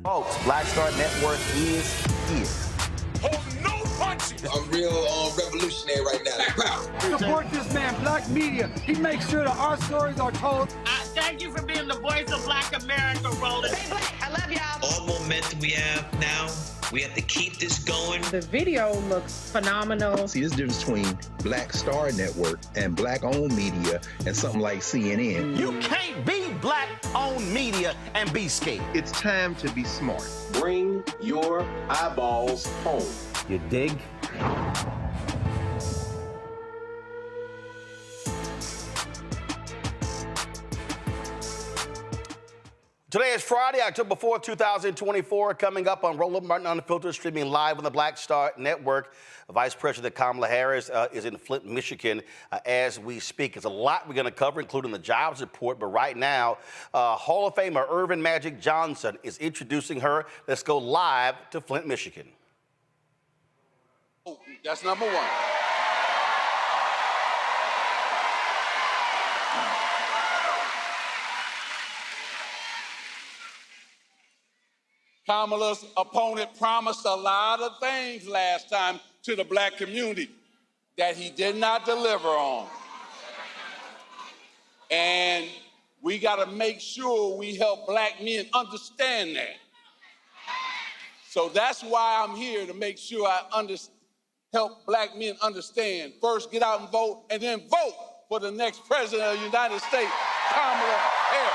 Folks, Black Star Network is here. Hold no punches. I'm real revolutionary right now. Support this man, Black Media. He makes sure that our stories are told. Thank you for being the voice of Black America, Roland. Stay black. I love y'all. All momentum we have now, we have to keep this going. The video looks phenomenal. See, there's a difference between Black Star Network and Black-owned media and something like CNN. You can't be Black-owned media and be scared. It's time to be smart. Bring your eyeballs home. You dig? Today is Friday, October 4th, 2024. Coming up on Roland Martin Unfiltered, streaming live on the Black Star Network. Vice President Kamala Harris is in Flint, Michigan as we speak. There's a lot we're going to cover, including the jobs report. But right now, Hall of Famer Irvin Magic Johnson is introducing her. Let's go live to Flint, Michigan. Oh, that's number one. Kamala's opponent promised a lot of things last time to the black community that he did not deliver on. And we got to make sure we help black men understand that. So that's why I'm here, to make sure I help black men understand. First, get out and vote, and then vote for the next president of the United States, Kamala Harris.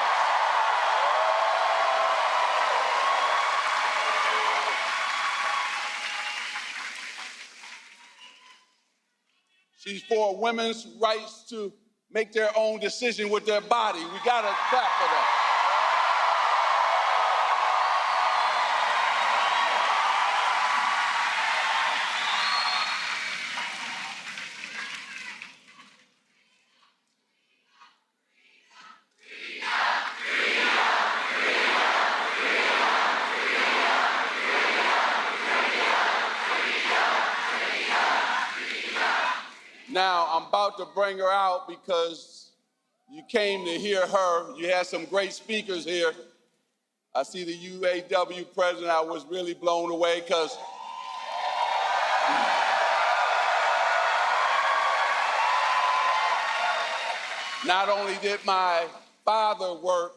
She's for women's rights to make their own decision with their body. We got to clap for that. Now, I'm about to bring her out because you came to hear her. You had some great speakers here. I see the UAW president. I was really blown away because not only did my father work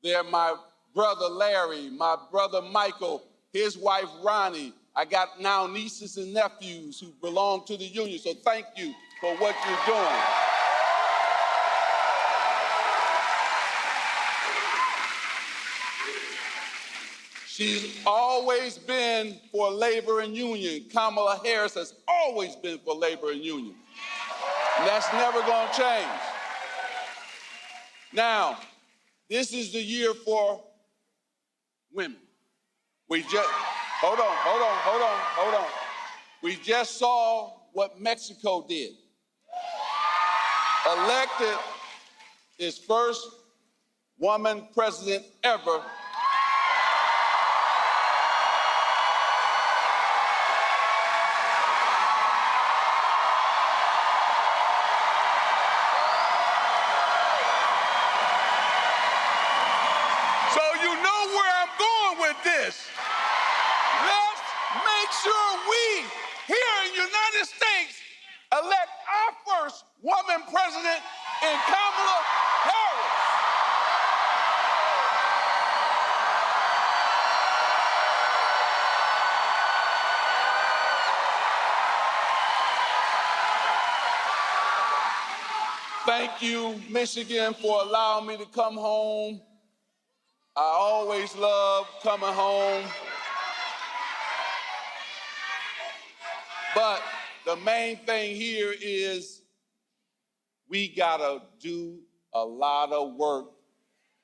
there, my brother Larry, my brother Michael, his wife Ronnie. I got now nieces and nephews who belong to the union, so thank you for what you're doing. She's always been for labor and union. Kamala Harris has always been for labor and union. And that's never going to change. Now, this is the year for women. Hold on. We just saw what Mexico did. Elected its first woman president ever. So you know where I'm going with this. Make sure we, here in the United States, elect our first woman president in Kamala Harris. Thank you, Michigan, for allowing me to come home. I always love coming home. But the main thing here is we gotta do a lot of work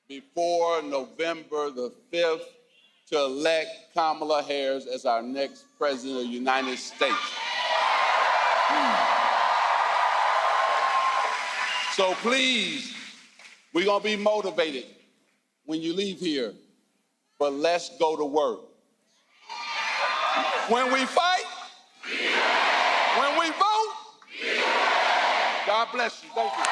before November the 5th to elect Kamala Harris as our next president of the United States. So please, we're gonna be motivated when you leave here, but let's go to work. When we fight, when we vote, God bless you. Thank you.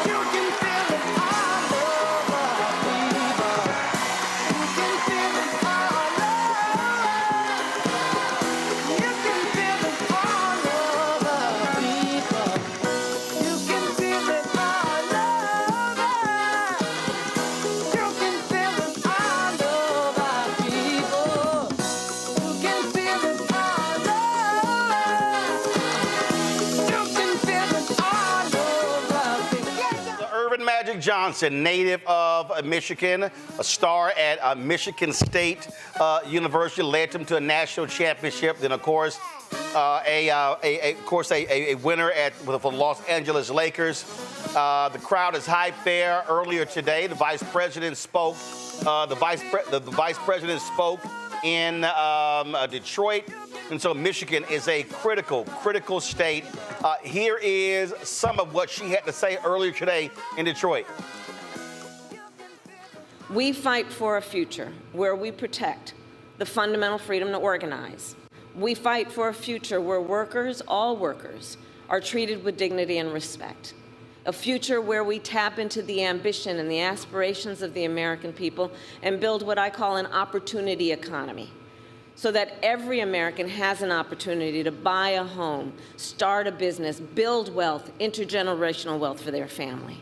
You Johnson, native of Michigan, a star at Michigan State University, led them to a national championship. Then, of course, a winner for the Los Angeles Lakers. The crowd is hyped there. Earlier today, the vice president spoke. The vice president spoke in Detroit. And so Michigan is a critical state. Here is some of what she had to say earlier today in Detroit. We fight for a future where we protect the fundamental freedom to organize. We fight for a future where workers, all workers, are treated with dignity and respect. A future where we tap into the ambition and the aspirations of the American people and build what I call an opportunity economy, so that every American has an opportunity to buy a home, start a business, build wealth, intergenerational wealth for their family.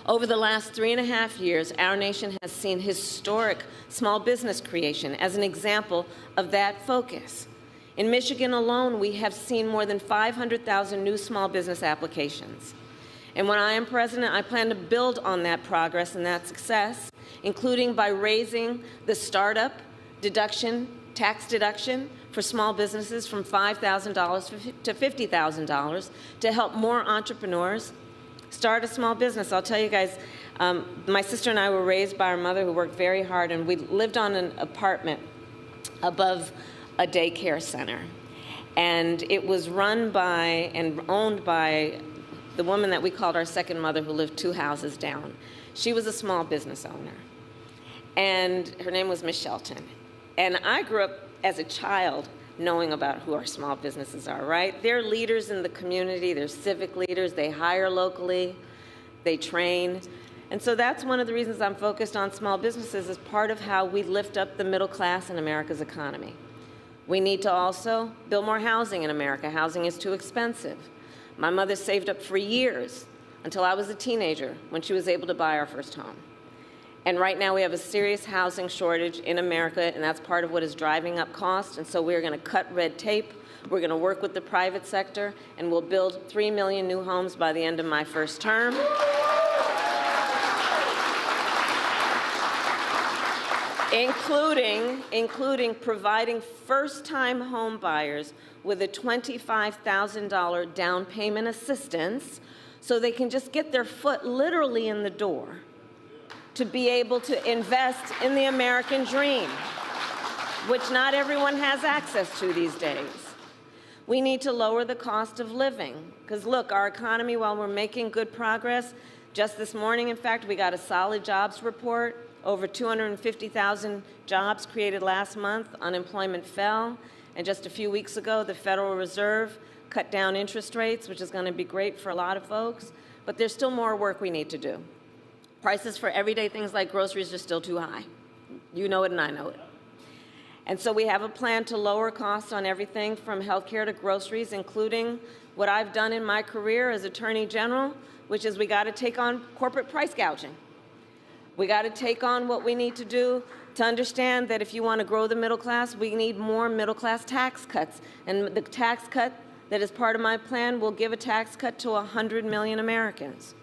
Over the last 3.5 years, our nation has seen historic small business creation as an example of that focus. In Michigan alone, we have seen more than 500,000 new small business applications. And when I am president, I plan to build on that progress and that success, including by raising the startup tax deduction for small businesses from $5,000 to $50,000 to help more entrepreneurs start a small business. I'll tell you guys, my sister and I were raised by our mother who worked very hard, and we lived on an apartment above a daycare center. And it was run by and owned by the woman that we called our second mother, who lived 2 houses down. She was a small business owner, and her name was Mich. And I grew up as a child knowing about who our small businesses are, right? They're leaders in the community, they're civic leaders, they hire locally, they train. And so that's one of the reasons I'm focused on small businesses as part of how we lift up the middle class in America's economy. We need to also build more housing in America. Housing is too expensive. My mother saved up for years until I was a teenager when she was able to buy our first home. And right now we have a serious housing shortage in America, and that's part of what is driving up costs. And so we're going to cut red tape. We're going to work with the private sector, and we'll build 3 million new homes by the end of my first term. Including providing first-time home buyers with a $25,000 down payment assistance so they can just get their foot literally in the door to be able to invest in the American dream, which not everyone has access to these days. We need to lower the cost of living, because look, our economy, while we're making good progress, just this morning, in fact, we got a solid jobs report, over 250,000 jobs created last month, unemployment fell, and just a few weeks ago, the Federal Reserve cut down interest rates, which is going to be great for a lot of folks, but there's still more work we need to do. Prices for everyday things like groceries are still too high. You know it and I know it. And so we have a plan to lower costs on everything from healthcare to groceries, including what I've done in my career as Attorney General, which is we got to take on corporate price gouging. We got to take on what we need to do to understand that if you want to grow the middle class, we need more middle class tax cuts. And the tax cut that is part of my plan will give a tax cut to 100 million Americans.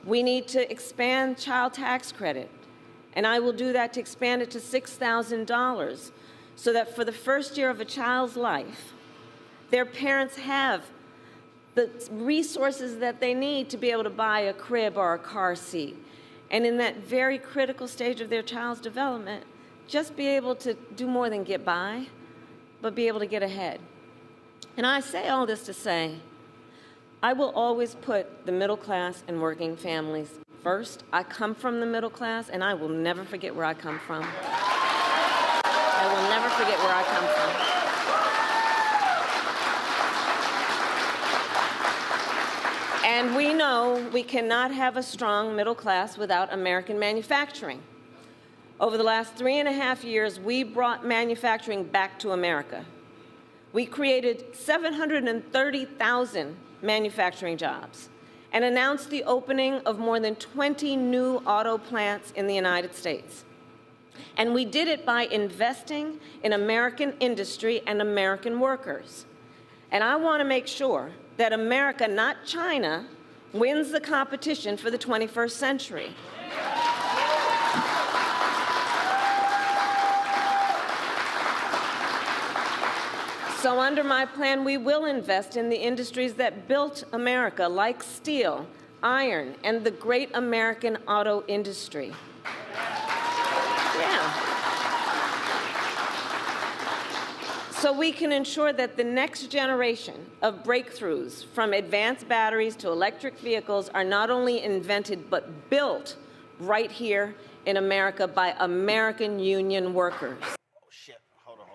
We need to expand child tax credit, and I will do that to expand it to $6,000 so that for the first year of a child's life, their parents have the resources that they need to be able to buy a crib or a car seat. And in that very critical stage of their child's development, just be able to do more than get by, but be able to get ahead. And I say all this to say, I will always put the middle class and working families first. I come from the middle class, and I will never forget where I come from. I will never forget where I come from. And we know we cannot have a strong middle class without American manufacturing. Over the last 3.5 years, we brought manufacturing back to America. We created 730,000 manufacturing jobs and announced the opening of more than 20 new auto plants in the United States. And we did it by investing in American industry and American workers. And I want to make sure that America, not China, wins the competition for the 21st century. So under my plan, we will invest in the industries that built America, like steel, iron, and the great American auto industry. Yeah. So we can ensure that the next generation of breakthroughs, from advanced batteries to electric vehicles, are not only invented but built right here in America by American union workers. Oh, shit. Hold on.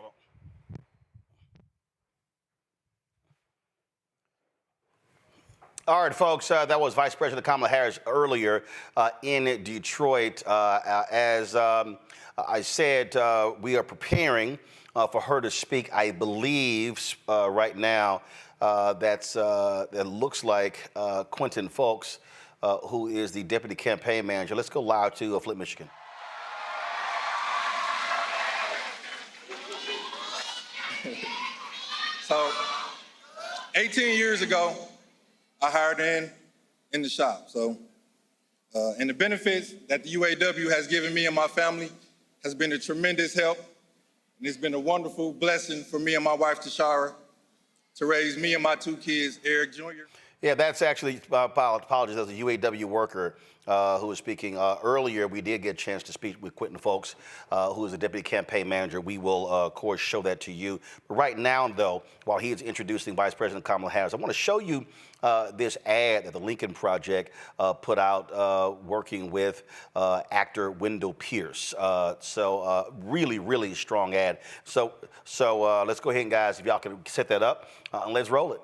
All right, folks, that was Vice President Kamala Harris earlier in Detroit. As I said, we are preparing for her to speak, I believe, right now. That looks like Quentin Folks, who is the Deputy Campaign Manager. Let's go live to Flint, Michigan. So, 18 years ago, I hired in the shop. So, and the benefits that the UAW has given me and my family has been a tremendous help. And it's been a wonderful blessing for me and my wife, Tashara, to raise me and my two kids, Eric Jr. Yeah, that's actually, apologies, that was a UAW worker who was speaking earlier. We did get a chance to speak with Quentin Folks, who is the Deputy Campaign Manager. We will, of course, show that to you. But right now, though, while he is introducing Vice President Kamala Harris, I want to show you this ad that the Lincoln Project put out working with actor Wendell Pierce. Really, really strong ad. So let's go ahead, guys, if y'all can set that up, and let's roll it.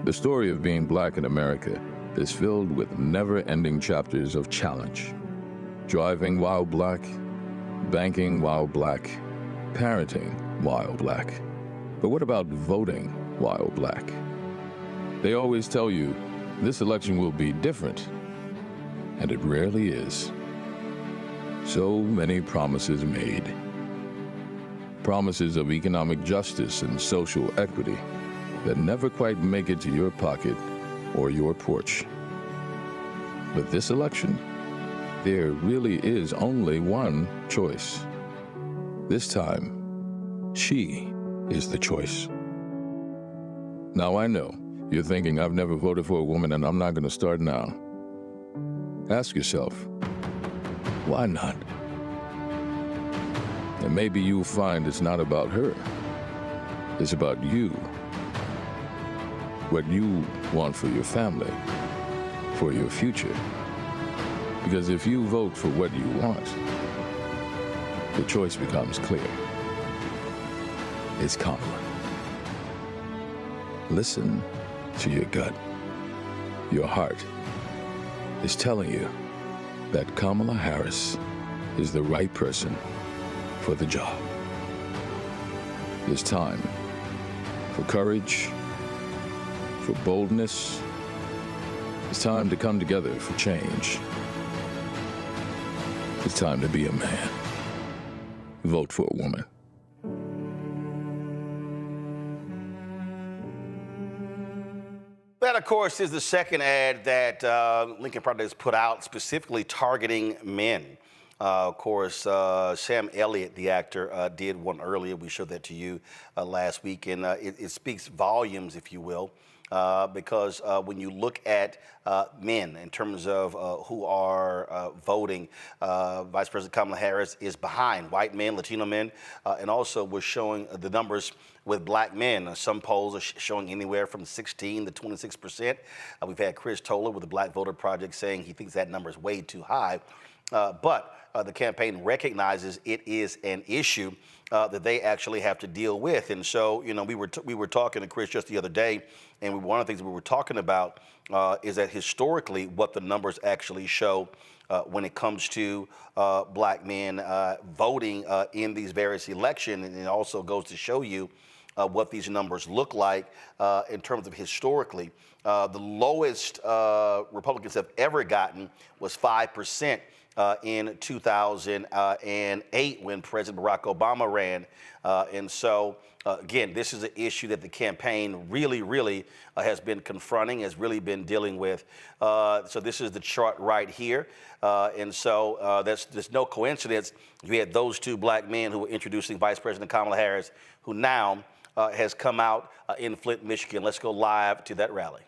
The story of being black in America is filled with never-ending chapters of challenge. Driving while black, banking while black, parenting while black. But what about voting while black? They always tell you this election will be different, and it rarely is. So many promises made. Promises of economic justice and social equity that never quite make it to your pocket or your porch. But this election, there really is only one choice. This time, she is the choice. Now I know you're thinking I've never voted for a woman and I'm not gonna start now. Ask yourself, why not? And maybe you'll find it's not about her, it's about you. What you want for your family, for your future. Because if you vote for what you want, the choice becomes clear. It's Kamala. Listen to your gut. Your heart is telling you that Kamala Harris is the right person for the job. It's time for courage, for boldness. It's time to come together for change. It's time to be a man. Vote for a woman. That, of course, is the second ad that Lincoln Project has put out, specifically targeting men. Of course, Sam Elliott, the actor, did one earlier. We showed that to you last week, and it speaks volumes, if you will. Because when you look at men in terms of who are voting, Vice President Kamala Harris is behind white men, Latino men, and also we're showing the numbers with black men. Some polls are showing anywhere from 16 to 26%. We've had Chris Toller with the Black Voter Project saying he thinks that number is way too high. But the campaign recognizes it is an issue that they actually have to deal with. And so, you know, we were talking to Chris just the other day, and one of the things we were talking about is that historically what the numbers actually show when it comes to black men voting in these various elections. And it also goes to show you what these numbers look like in terms of historically. The lowest Republicans have ever gotten was 5%. in 2008 when President Barack Obama ran. And so, again, this is an issue that the campaign really has been confronting, has really been dealing with. So this is the chart right here. And so there's no coincidence you had those two black men who were introducing Vice President Kamala Harris, who now has come out in Flint, Michigan. Let's go live to that rally.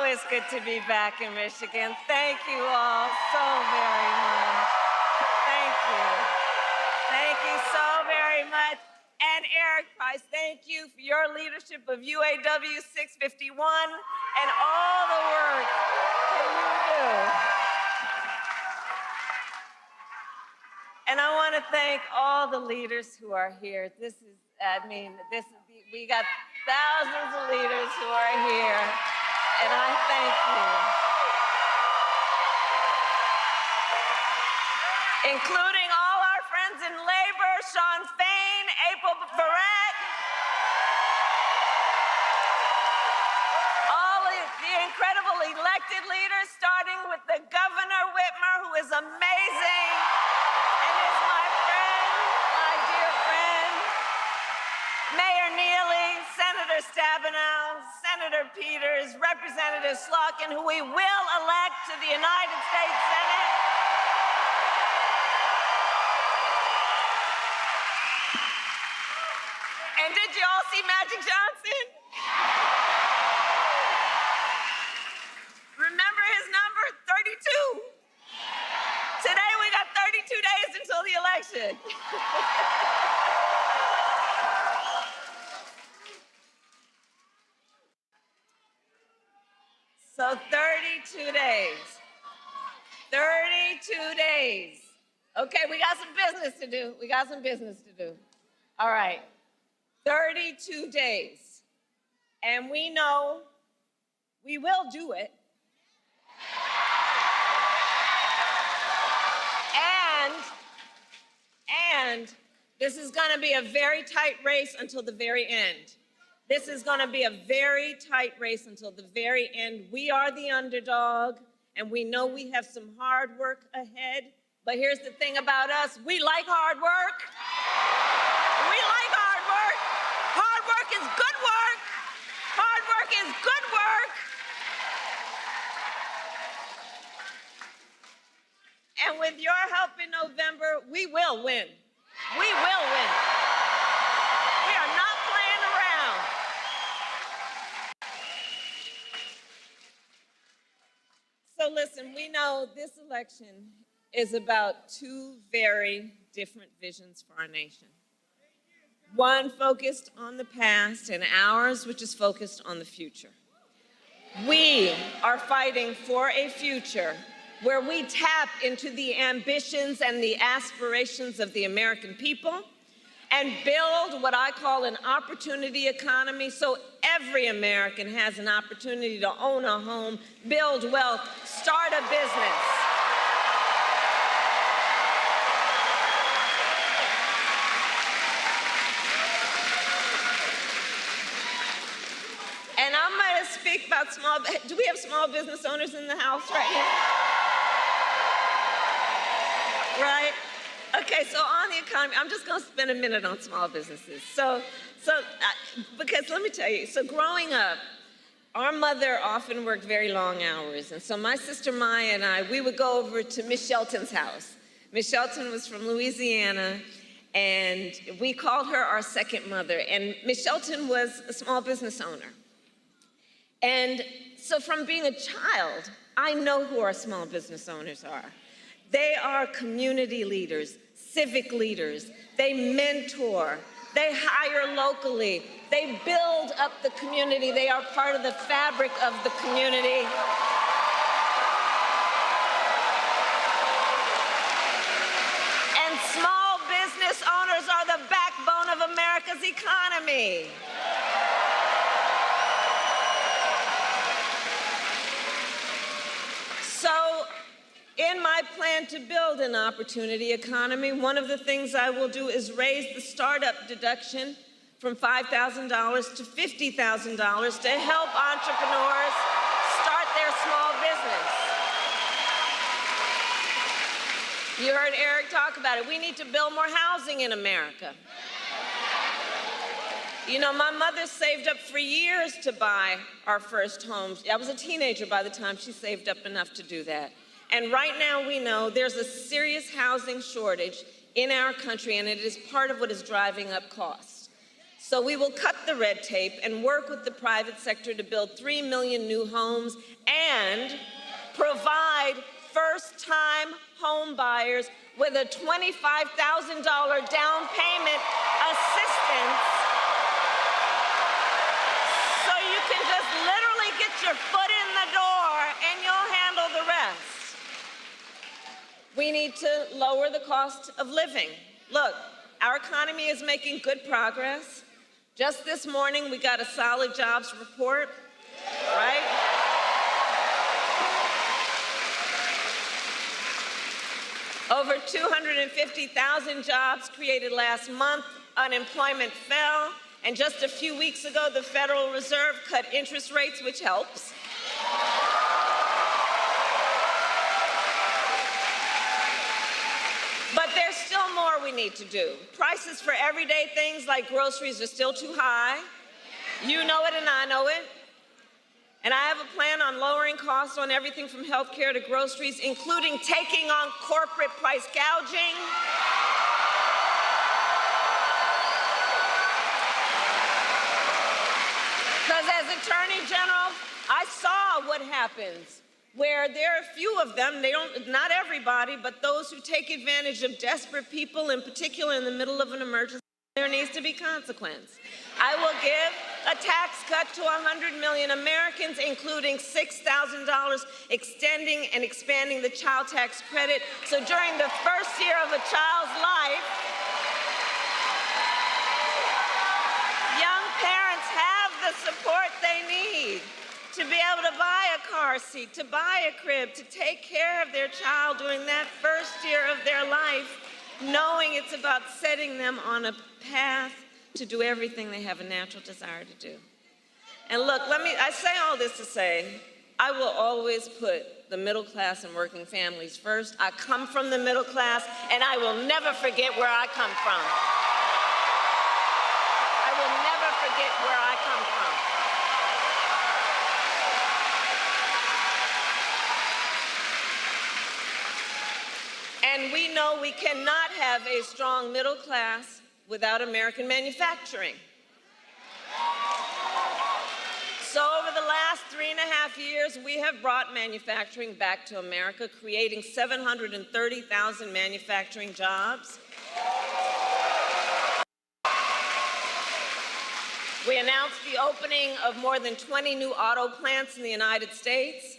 It's good to be back in Michigan. Thank you all so very much. Thank you. Thank you so very much. And Eric Price, thank you for your leadership of UAW 651 and all the work that you do. And I want to thank all the leaders who are here. We got thousands of leaders who are here. And I thank you. Including all our friends in labor, Sean Fain, April Barrett, all of the incredible elected leaders, starting with the Governor Whitmer, who is amazing and is my friend, my dear friend, Mayor Neely, Senator Stabenow, Senator Peters, Representative Slotkin, who we will elect to the United States Senate. And did you all see Magic Johnson? Remember his number? 32. Today we got 32 days until the election. So 32 days. 32 days. Okay, we got some business to do. All right. 32 days. And we know we will do it. And this is going to be a very tight race until the very end. This is going to be a very tight race until the very end. We are the underdog, and we know we have some hard work ahead. But here's the thing about us. We like hard work. We like hard work. Hard work is good work. Hard work is good work. And with your help in November, we will win. We will win. We are not playing around. So listen, we know this election is about two very different visions for our nation. One focused on the past, and ours, which is focused on the future. We are fighting for a future where we tap into the ambitions and the aspirations of the American people and build what I call an opportunity economy, so every American has an opportunity to own a home, build wealth, start a business. And I'm going to speak about about do we have small business owners in the house right here? Right? Okay, so on the economy, I'm just going to spend a minute on small businesses. Because let me tell you, so growing up, our mother often worked very long hours. And so my sister Maya and I, we would go over to Miss Shelton's house. Miss Shelton was from Louisiana, and we called her our second mother. And Miss Shelton was a small business owner. And so from being a child, I know who our small business owners are. They are community leaders, civic leaders. They mentor. They hire locally. They build up the community. They are part of the fabric of the community. And small business owners are the backbone of America's economy. So, in my plan to build an opportunity economy, one of the things I will do is raise the startup deduction from $5,000 to $50,000 to help entrepreneurs start their small business. You heard Eric talk about it. We need to build more housing in America. You know, my mother saved up for years to buy our first homes. I was a teenager by the time she saved up enough to do that. And right now we know there's a serious housing shortage in our country, and it is part of what is driving up costs. So we will cut the red tape and work with the private sector to build 3 million new homes and provide first-time home buyers with a $25,000 down payment assistance so you can just literally get your foot in the door and you'll handle the rest. We need to lower the cost of living. Look, our economy is making good progress. Just this morning, we got a solid jobs report, right? Over 250,000 jobs created last month. Unemployment fell. And just a few weeks ago, the Federal Reserve cut interest rates, which helps. But there's still more we need to do. Prices for everyday things like groceries are still too high. You know it and I know it. And I have a plan on lowering costs on everything from healthcare to groceries, including taking on corporate price gouging. Because as Attorney General, I saw what happens where there are a few of them, not everybody, but those who take advantage of desperate people, in particular in the middle of an emergency. There needs to be consequence. I will give a tax cut to 100 million Americans, including $6,000, extending and expanding the child tax credit. So during the first year of a child's life, young parents have the support they need to be able to buy a car seat, to buy a crib, to take care of their child during that first year of their life, knowing it's about setting them on a path to do everything they have a natural desire to do. And look, I say all this to say, I will always put the middle class and working families first. I come from the middle class, and I will never forget where I come from. I will never forget where I come from. And we know we cannot have a strong middle class without American manufacturing. So over the last 3.5 years, we have brought manufacturing back to America, creating 730,000 manufacturing jobs. We announced the opening of more than 20 new auto plants in the United States.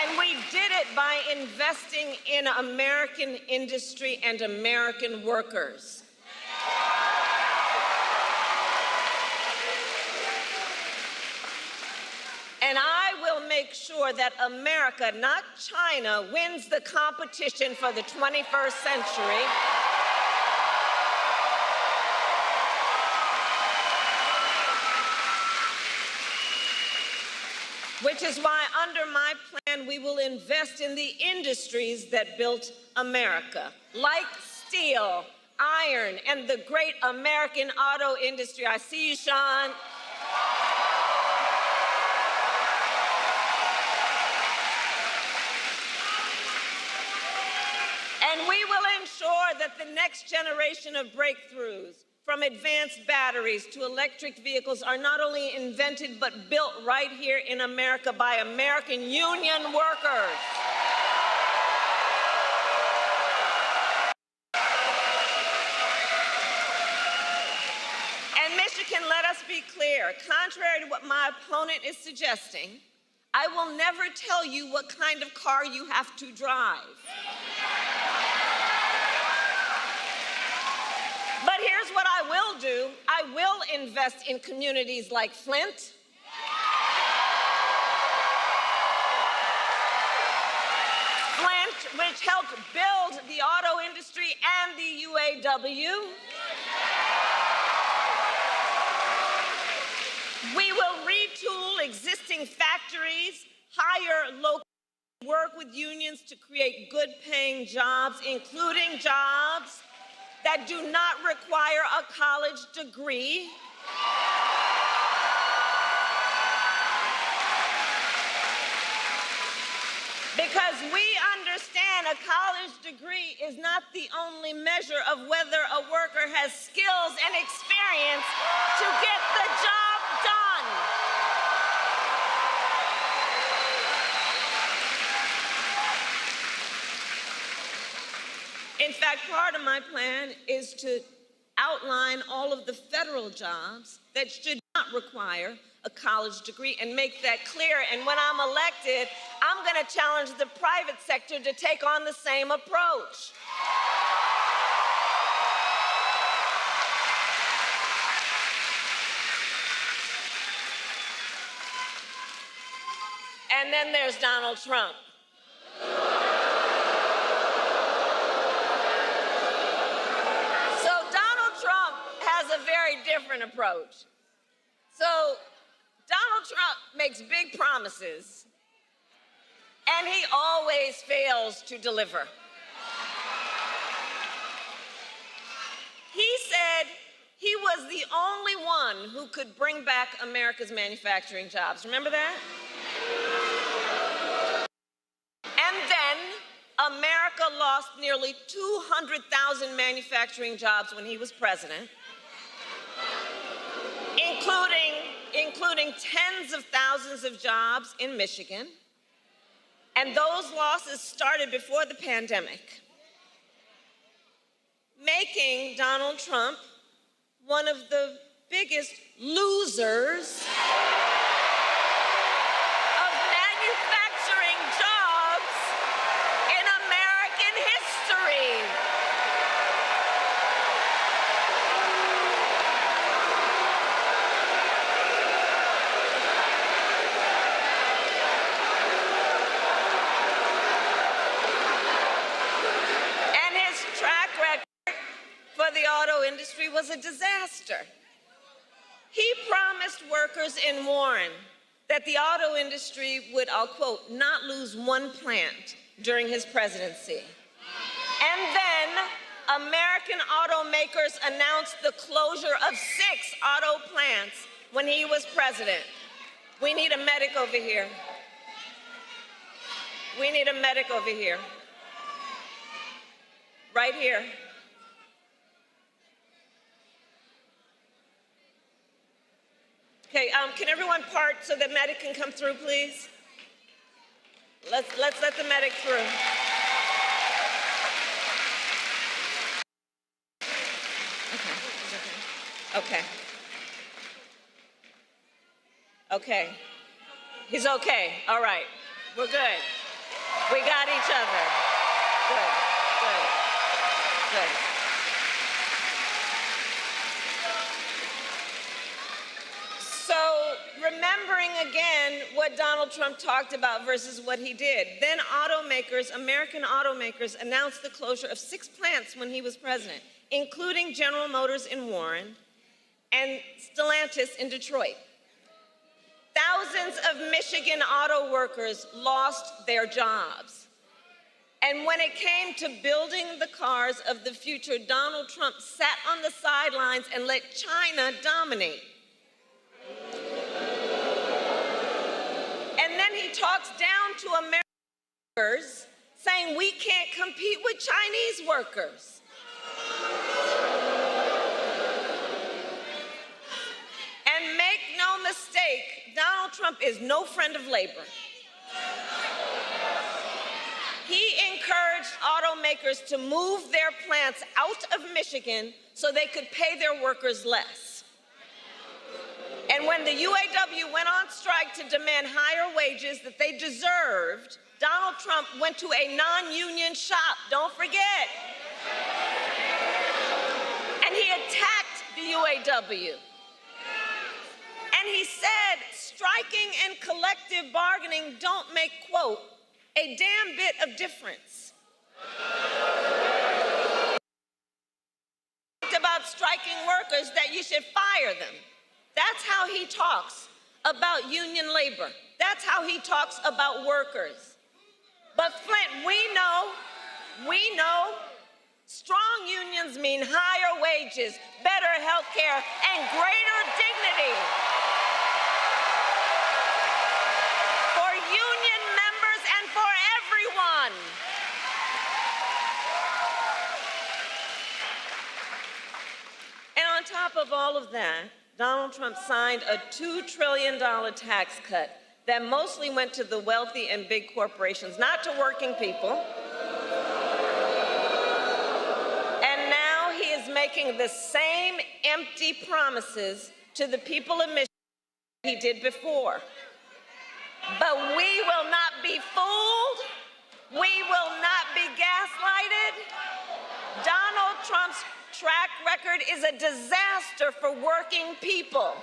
And we did it by investing in American industry and American workers. And I will make sure that America, not China, wins the competition for the 21st century. Which is why under my plan, we will invest in the industries that built America, like steel, iron, and the great American auto industry. I see you, Sean. And we will ensure that the next generation of breakthroughs, from advanced batteries to electric vehicles, are not only invented but built right here in America by American union workers. And Michigan, let us be clear, contrary to what my opponent is suggesting, I will never tell you what kind of car you have to drive. But here's what I will do. I will invest in communities like Flint. Flint, which helped build the auto industry and the UAW. We will retool existing factories, hire local, work with unions to create good-paying jobs, including jobs that do not require a college degree. Because we understand a college degree is not the only measure of whether a worker has skills and experience to get the job done. In fact, part of my plan is to outline all of the federal jobs that should not require a college degree and make that clear. And when I'm elected, I'm going to challenge the private sector to take on the same approach. And then there's Donald Trump. A very different approach. So Donald Trump makes big promises, and he always fails to deliver. He said he was the only one who could bring back America's manufacturing jobs. Remember that? And then America lost nearly 200,000 manufacturing jobs when he was president. Including tens of thousands of jobs in Michigan. And those losses started before the pandemic, making Donald Trump one of the biggest losers of manufacturing jobs in American history. The auto industry was a disaster. He promised workers in Warren that the auto industry would, I'll quote, not lose one plant during his presidency. And then American automakers announced the closure of 6 auto plants when he was president. We need a medic over here. We need a medic over here. Right here. Okay, can everyone part so the medic can come through, please? Let's let the medic through. Okay. Okay. He's okay. All right. We're good. We got each other. Good. So, remembering again what Donald Trump talked about versus what he did, then American automakers announced the closure of 6 plants when he was president, including General Motors in Warren and Stellantis in Detroit. thousands of Michigan auto workers lost their jobs. And when it came to building the cars of the future, Donald Trump sat on the sidelines and let China dominate. And then he talks down to American workers, saying we can't compete with Chinese workers. And make no mistake, Donald Trump is no friend of labor. He encouraged automakers to move their plants out of Michigan so they could pay their workers less. And when the UAW went on strike to demand higher wages that they deserved, Donald Trump went to a non-union shop, don't forget. And he attacked the UAW. And he said, striking and collective bargaining don't make, quote, a damn bit of difference. About striking workers that you should fire them. That's how he talks about union labor. That's how he talks about workers. But Flint, we know strong unions mean higher wages, better health care, and greater dignity for union members and for everyone. And on top of all of that, Donald Trump signed a $2 trillion tax cut that mostly went to the wealthy and big corporations, not to working people. And now he is making the same empty promises to the people of Michigan he did before. But we will not be fooled. We will not be gaslighted. Donald Trump's track record is a disaster for working people.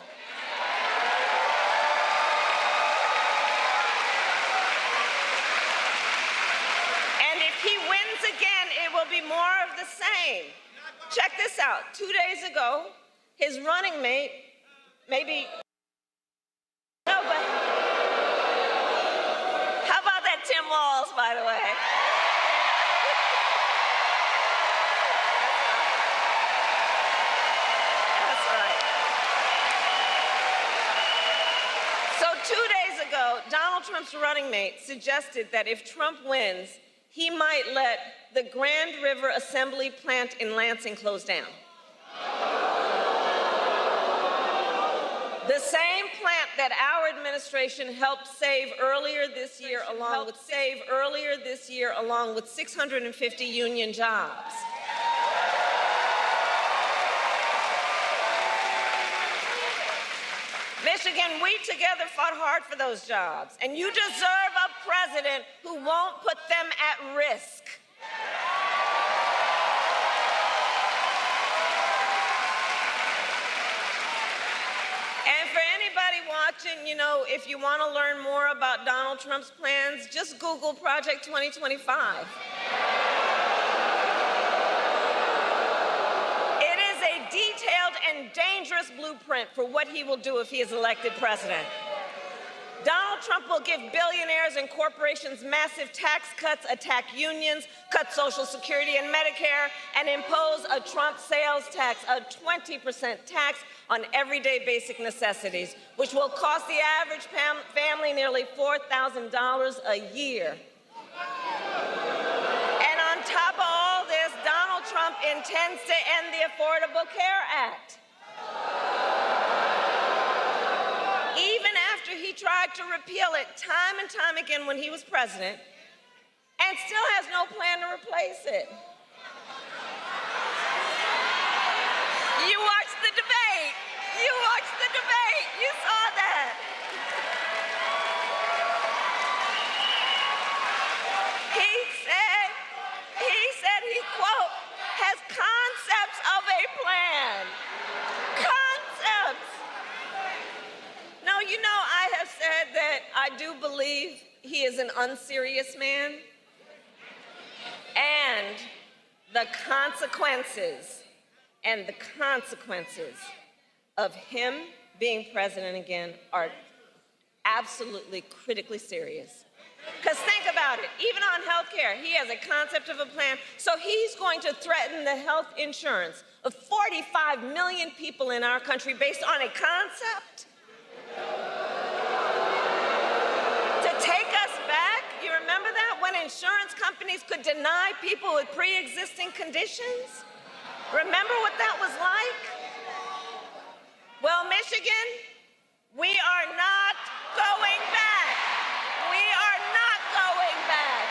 And if he wins again, it will be more of the same. Check this out. 2 days ago, his running mate, how about that Tim Walz, by the way? So 2 days ago, Donald Trump's running mate suggested that if Trump wins, he might let the Grand River Assembly plant in Lansing close down. The same plant that our administration helped save earlier this year along with 650 union jobs. Michigan, we together fought hard for those jobs, and you deserve a president who won't put them at risk. And for anybody watching, if you want to learn more about Donald Trump's plans, just Google Project 2025. Detailed and dangerous blueprint for what he will do if he is elected president. Donald Trump will give billionaires and corporations massive tax cuts, attack unions, cut Social Security and Medicare, and impose a Trump sales tax, a 20% tax on everyday basic necessities, which will cost the average family nearly $4,000 a year. And on top of all this, Donald Trump intends to end the Affordable Care Act. Even after he tried to repeal it time and time again when he was president, and still has no plan to replace it. You watched the debate. You saw that. He said he, quote, has concepts of a plan. Concepts. No, I have said that I do believe he is an unserious man. And the consequences of him being president again are absolutely critically serious. Because think about it, even on health care, he has a concept of a plan, so he's going to threaten the health insurance of 45 million people in our country based on a concept? To take us back, you remember that? When insurance companies could deny people with pre-existing conditions? Remember what that was like? Well, Michigan, we are not going back. We are not going back.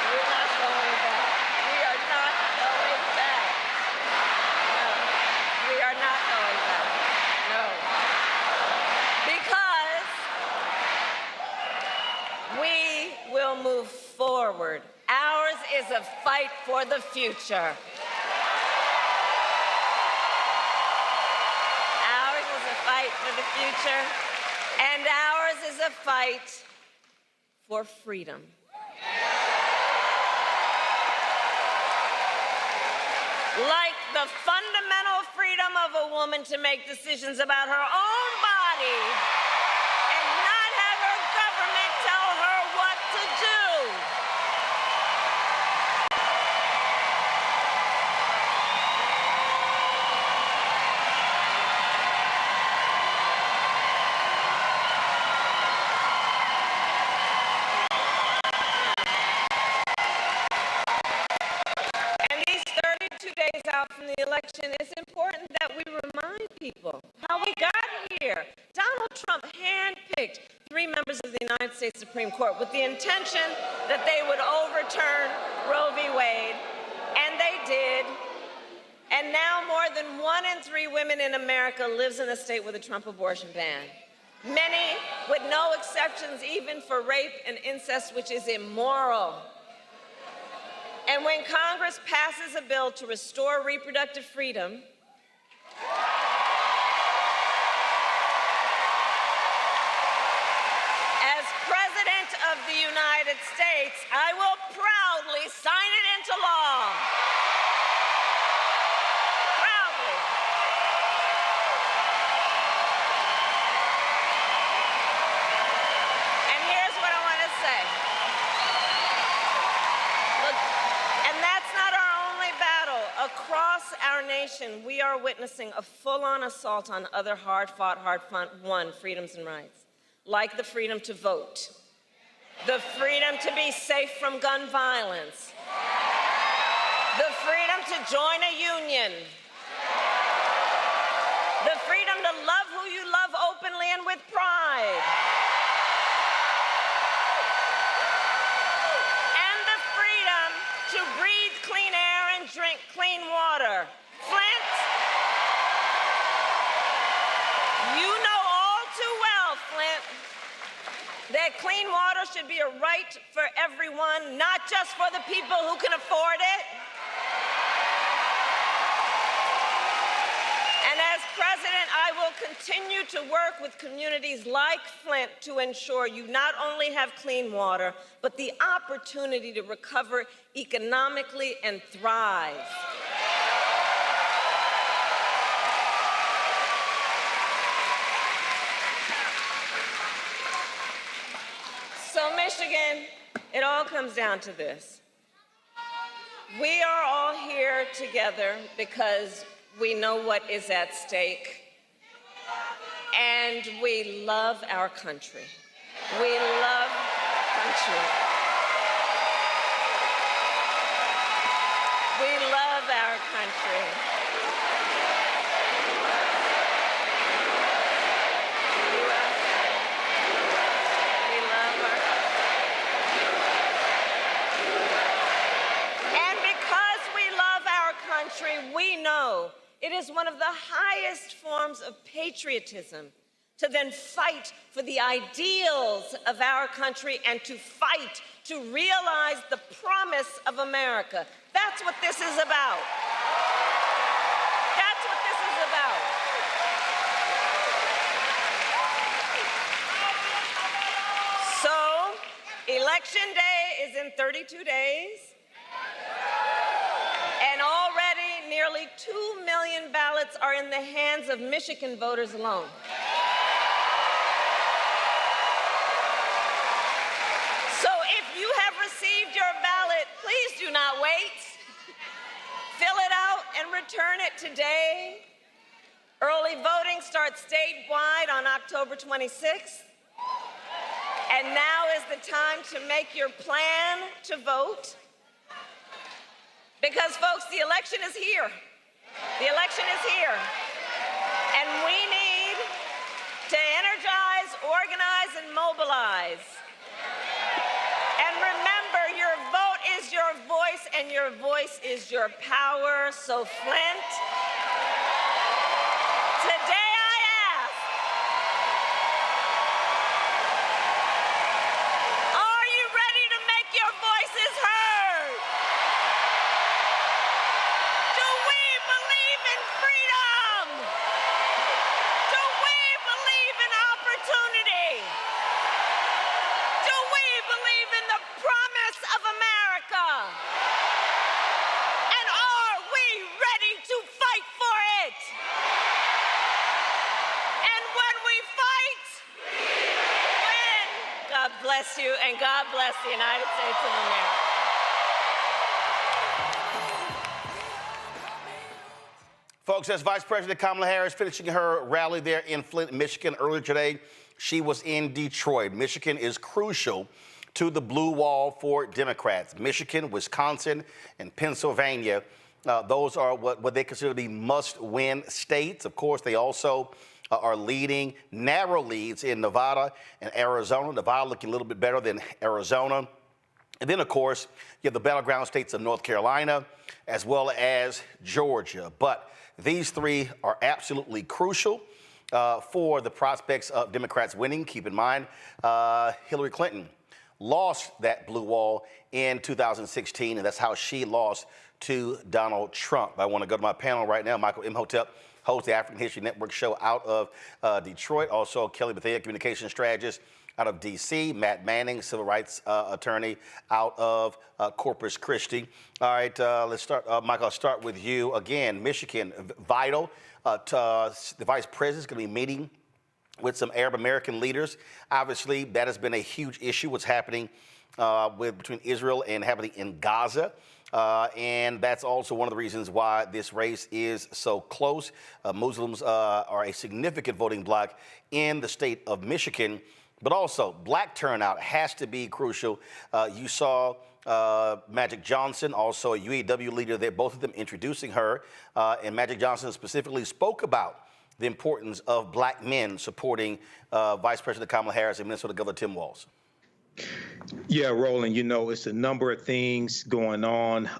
We're not going back. We are not going back. No, we are not going back. No. Because we will move forward. Ours is a fight for the future. Ours is a fight for the future. And ours is a fight for freedom. Like the fundamental freedom of a woman to make decisions about her own body and not have her government tell her what to do. From the election, it's important that we remind people how we got here. Donald Trump handpicked 3 members of the United States Supreme Court with the intention that they would overturn Roe v. Wade, and they did. And now more than 1 in 3 women in America lives in a state with a Trump abortion ban. Many with no exceptions, even for rape and incest, which is immoral. And when Congress passes a bill to restore reproductive freedom, as President of the United States, I will proudly sign it into law. Proudly. And here's what I want to say. Across our nation, we are witnessing a full-on assault on other hard-fought, hard-won freedoms and rights, like the freedom to vote, the freedom to be safe from gun violence, the freedom to join a union, the freedom to love who you love openly and with pride, and the freedom to breathe clean air and drink clean water. Flint, you know all too well, Flint, that clean water should be a right for everyone, not just for the people who can afford it. And as president, I will continue to work with communities like Flint to ensure you not only have clean water, but the opportunity to recover economically and thrive. So, Michigan, it all comes down to this. We are all here together because we know what is at stake, and we love our country. We love country. We love our country. We love our country. And because we love our country, we know it is one of the highest forms of patriotism to then fight for the ideals of our country and to fight to realize the promise of America. That's what this is about. That's what this is about. So, Election Day is in 32 days. And already nearly 2 million ballots are in the hands of Michigan voters alone. would turn it today. Early voting starts statewide on October 26th. And now is the time to make your plan to vote. Because, folks, the election is here. The election is here. And we need to energize, organize, and mobilize. And remember, your vote is your voice, and your voice is your power. So, Flint, today I ask, are you ready to make your voices heard? Do we believe in freedom? Do we believe in opportunity? Do we believe in the promise of America? And are we ready to fight for it? And when we fight, we win. God bless you, and God bless the United States of America. Folks, that's Vice President Kamala Harris finishing her rally there in Flint, Michigan earlier today. She was in Detroit. Michigan is crucial to the blue wall for Democrats. Michigan, Wisconsin, and Pennsylvania, those are what they consider to be must-win states. Of course, they also are leading narrow leads in Nevada and Arizona. Nevada looking a little bit better than Arizona. And then, of course, you have the battleground states of North Carolina as well as Georgia. But these three are absolutely crucial for the prospects of Democrats winning. Keep in mind, Hillary Clinton lost that blue wall in 2016, and that's how she lost to Donald Trump. I want to go to my panel right now. Michael Imhotep hosts the African History Network show out of Detroit. Also, Kelly Bethea, communication strategist out of D.C. Matt Manning, civil rights attorney out of Corpus Christi. All right, let's start. Michael, I'll start with you. Again, Michigan, vital. The vice president is going to be meeting with some Arab American leaders. Obviously, that has been a huge issue, what's happening between Israel and happening in Gaza. And that's also one of the reasons why this race is so close. Muslims are a significant voting bloc in the state of Michigan, but also black turnout has to be crucial. You saw Magic Johnson, also a UAW leader there, both of them introducing her. And Magic Johnson specifically spoke about the importance of black men supporting Vice President Kamala Harris and Minnesota Governor Tim Walz. Yeah, Roland, you know, it's a number of things going on.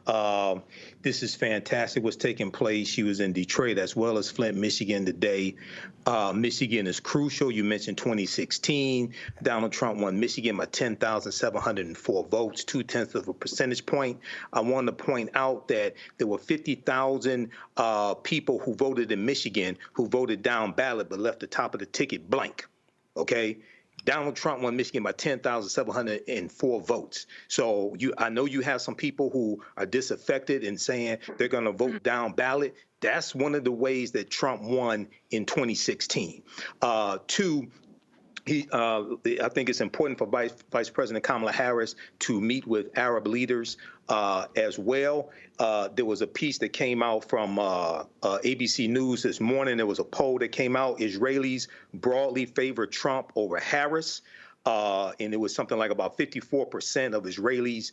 This is fantastic what's taking place. She was in Detroit as well as Flint, Michigan today. Michigan is crucial. You mentioned 2016. Donald Trump won Michigan by 10,704 votes, 0.2 of a percentage point. I want to point out that there were 50,000 people who voted in Michigan who voted down ballot but left the top of the ticket blank. Okay? Donald Trump won Michigan by 10,704 votes. So I know you have some people who are disaffected and saying they're going to vote down ballot. That's one of the ways that Trump won in 2016. Two, I think it's important for Vice President Kamala Harris to meet with Arab leaders as well. There was a piece that came out from ABC News this morning. There was a poll that came out. Israelis broadly favor Trump over Harris. And it was something like about 54% of Israelis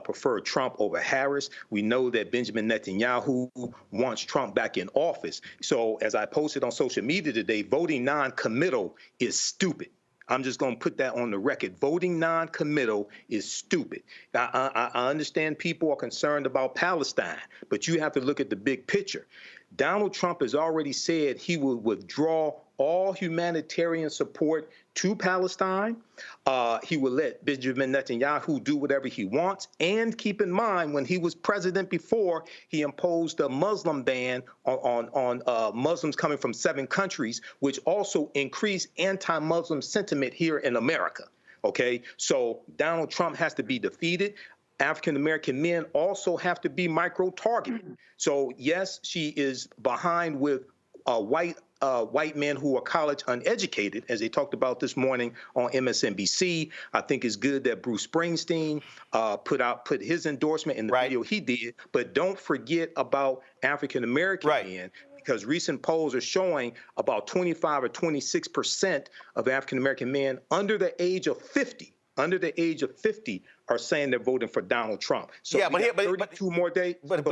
prefer Trump over Harris. We know that Benjamin Netanyahu wants Trump back in office. So as I posted on social media today, voting non-committal is stupid. I'm just going to put that on the record. Voting non-committal is stupid. I understand people are concerned about Palestine, but you have to look at the big picture. Donald Trump has already said he will withdraw all humanitarian support to Palestine. He will let Benjamin Netanyahu do whatever he wants. And keep in mind, when he was president before, he imposed a Muslim ban on Muslims coming from 7 countries, which also increased anti-Muslim sentiment here in America. Okay, so Donald Trump has to be defeated. African-American men also have to be micro-targeted. So yes, she is behind with white white men who are college uneducated, as they talked about this morning on MSNBC. I think it's good that Bruce Springsteen put his endorsement in the video he did. But don't forget about African American men, because recent polls are showing about 25 or 26% of African American men under the age of 50. Are saying they're voting for Donald Trump. So yeah, but 32 more days. But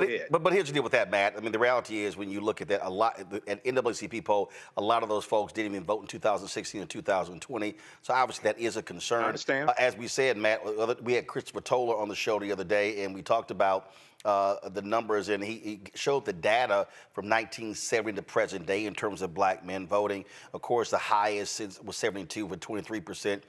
here's the deal with that, Matt. I mean, the reality is when you look at that, a lot at NAACP poll, a lot of those folks didn't even vote in 2016 and 2020. So obviously that is a concern. I understand. As we said, Matt, we had Christopher Toller on the show the other day, and we talked about the numbers, and he showed the data from 1970 to present day in terms of black men voting. Of course, the highest was 72 with 23%.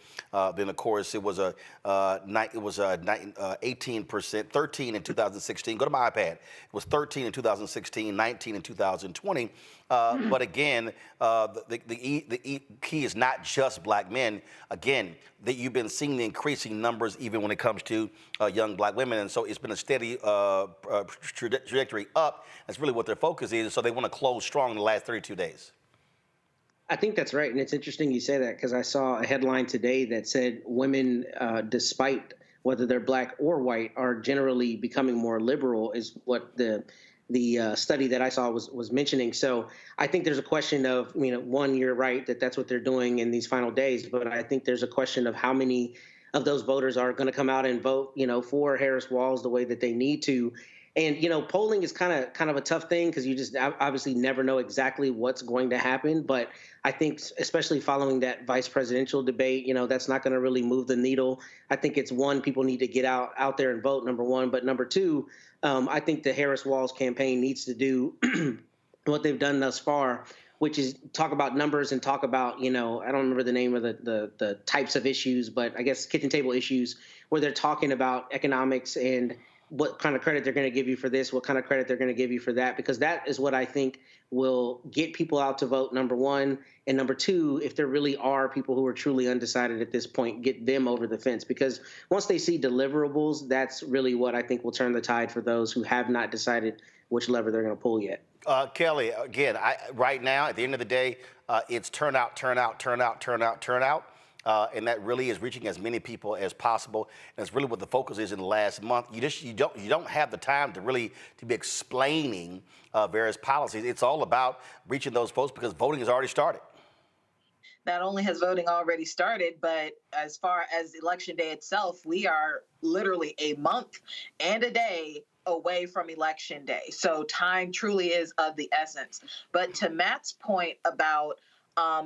Then, of course, it was 18%, 13 in 2016. Go to my iPad. It was 13 in 2016, 19 in 2020. But again, the key is not just black men. Again, that you've been seeing the increasing numbers even when it comes to young black women. And so it's been a steady trajectory up. That's really what their focus is. So they want to close strong in the last 32 days. I think that's right. And it's interesting you say that, because I saw a headline today that said women, despite whether they're black or white, are generally becoming more liberal, is what the study that I saw was mentioning. So I think there's a question of, one, you're right that that's what they're doing in these final days, but I think there's a question of how many of those voters are going to come out and vote, for Harris-Walz the way that they need to. And, polling is kind of a tough thing, because you just obviously never know exactly what's going to happen. But I think especially following that vice presidential debate, that's not going to really move the needle. I think it's one, people need to get out there and vote, number one. But number two, I think the Harris-Walz campaign needs to do what they've done thus far, which is talk about numbers and talk about, I don't remember the name of the types of issues, but I guess kitchen table issues, where they're talking about economics and what kind of credit they're going to give you for this, what kind of credit they're going to give you for that, because that is what I think will get people out to vote, number one. And number two, if there really are people who are truly undecided at this point, get them over the fence, because once they see deliverables, that's really what I think will turn the tide for those who have not decided which lever they're going to pull yet. Kelly, again, right now, at the end of the day, it's turnout. And that really is reaching as many people as possible. And it's really what the focus is in the last month. You don't have the time to really be explaining various policies. It's all about reaching those folks, because voting has already started. Not only has voting already started, but as far as Election Day itself, we are literally a month and a day away from Election Day. So time truly is of the essence. But to Matt's point about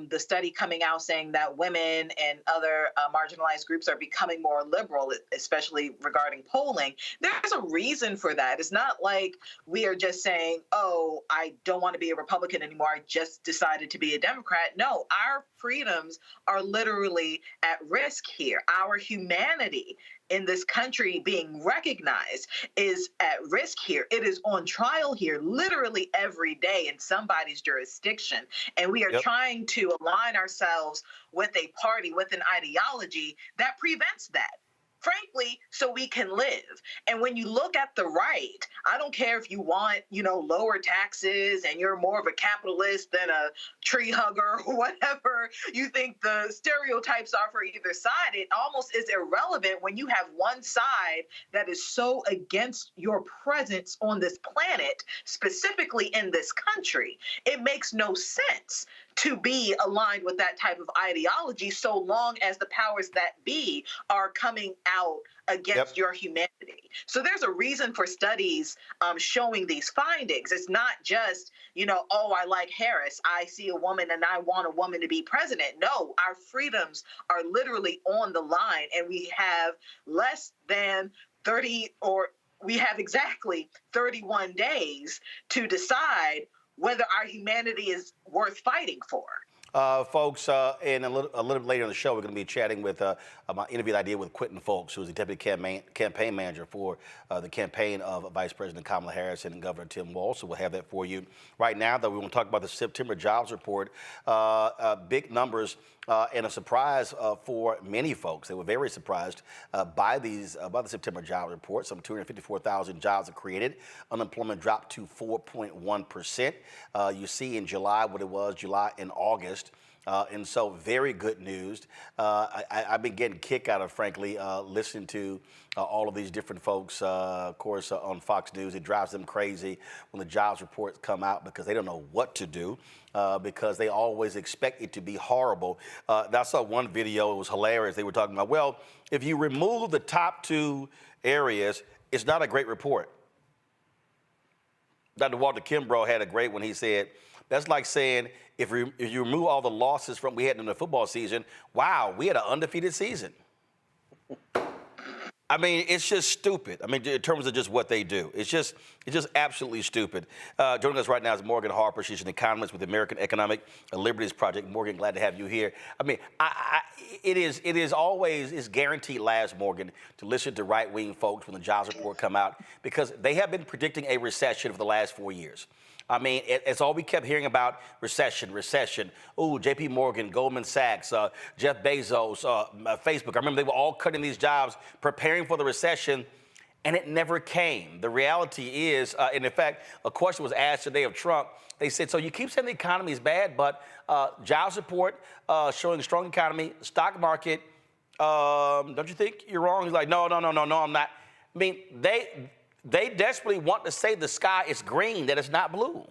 the study coming out saying that women and other marginalized groups are becoming more liberal, especially regarding polling, there's a reason for that. It's not like we are just saying, oh, I don't want to be a Republican anymore, I just decided to be a Democrat. No, our freedoms are literally at risk here. Our humanity in this country being recognized is at risk here. It is on trial here literally every day in somebody's jurisdiction. And we are trying to align ourselves with a party, with an ideology that prevents that, frankly, so we can live. And when you look at the right, I don't care if you want, lower taxes and you're more of a capitalist than a tree hugger or whatever you think the stereotypes are for either side. It almost is irrelevant when you have one side that is so against your presence on this planet, specifically in this country. It makes no sense to be aligned with that type of ideology so long as the powers that be are coming out against your humanity. So there's a reason for studies showing these findings. It's not just, oh, I like Harris, I see a woman and I want a woman to be president. No, our freedoms are literally on the line, and we have less than 30, or we have exactly 31 days to decide whether our humanity is worth fighting for. Folks, and a little bit later in the show, we're going to be chatting with my interview that I did with Quentin Folks, who is the deputy campaign manager for the campaign of Vice President Kamala Harris and Governor Tim Walz. So we'll have that for you. Right now, though, we want to talk about the September jobs report. Big numbers and a surprise for many folks. They were very surprised by the September job report. Some 254,000 jobs are created. Unemployment dropped to 4.1%. You see in July what it was, July and August. And so very good news. I've been getting a kick out of, frankly, listening to all of these different folks, of course, on Fox News. It drives them crazy when the jobs reports come out because they don't know what to do because they always expect it to be horrible. I saw one video. It was hilarious. They were talking about, well, if you remove the top two areas, it's not a great report. Dr. Walter Kimbrough had a great one. He said, that's like saying if you remove all the losses from we had in the football season, wow, we had an undefeated season. I mean, it's just stupid. I mean, in terms of just what they do, it's just absolutely stupid. Joining us right now is Morgan Harper. She's an economist with the American Economic Liberties Project. Morgan, glad to have you here. I mean, it is always guaranteed laughs, Morgan, to listen to right-wing folks when the jobs report come out because they have been predicting a recession for the last 4 years. I mean, it's all we kept hearing about, recession. Ooh, J.P. Morgan, Goldman Sachs, Jeff Bezos, Facebook. I remember they were all cutting these jobs, preparing for the recession, and it never came. The reality is, and in fact, a question was asked today of Trump. They said, so you keep saying the economy is bad, but jobs report showing a strong economy, stock market, don't you think you're wrong? He's like, no, I'm not. I mean, they desperately want to say the sky is green, that it's not blue.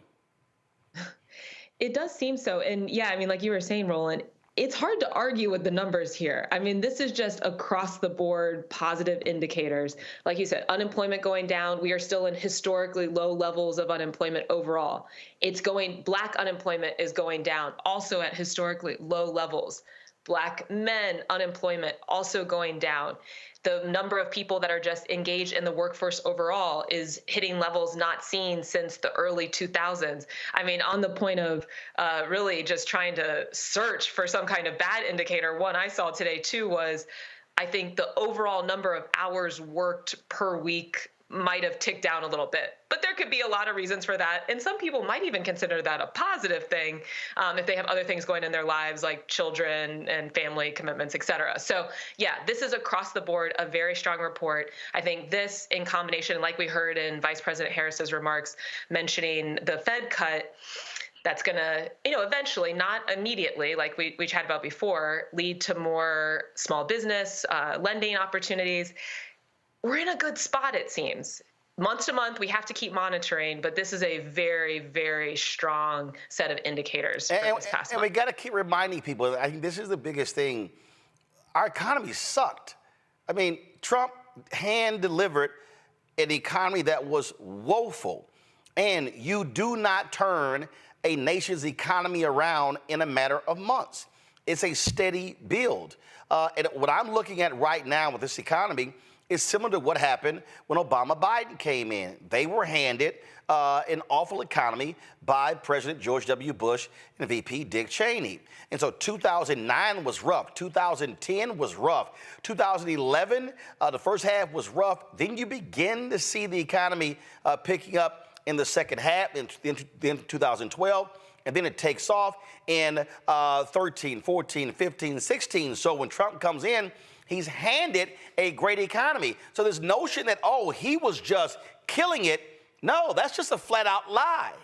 It does seem so. And yeah, I mean, like you were saying, Roland, it's hard to argue with the numbers here. I mean, this is just across the board positive indicators. Like you said, unemployment going down. We are still in historically low levels of unemployment overall. Black unemployment is going down, also at historically low levels. Black men unemployment also going down. The number of people that are just engaged in the workforce overall is hitting levels not seen since the early 2000s. I mean, on the point of really just trying to search for some kind of bad indicator, one I saw today too was I think the overall number of hours worked per week might have ticked down a little bit. But there could be a lot of reasons for that. And some people might even consider that a positive thing if they have other things going in their lives like children and family commitments, et cetera. So yeah, this is across the board a very strong report. I think this in combination, like we heard in Vice President Harris's remarks mentioning the Fed cut, that's going to, eventually, not immediately, like we chatted about before, lead to more small business lending opportunities. We're in a good spot, it seems. Month to month, we have to keep monitoring, but this is a very, very strong set of indicators for this past month. And we got to keep reminding people, I think this is the biggest thing. Our economy sucked. I mean, Trump hand-delivered an economy that was woeful. And you do not turn a nation's economy around in a matter of months. It's a steady build. And what I'm looking at right now with this economy is similar to what happened when Obama-Biden came in. They were handed an awful economy by President George W. Bush and VP Dick Cheney. And so 2009 was rough. 2010 was rough. 2011, the first half was rough. Then you begin to see the economy picking up in the second half, in 2012. And then it takes off in 13, 14, 15, 16. So when Trump comes in, he's handed a great economy. So this notion that, oh, he was just killing it, no, that's just a flat out lie.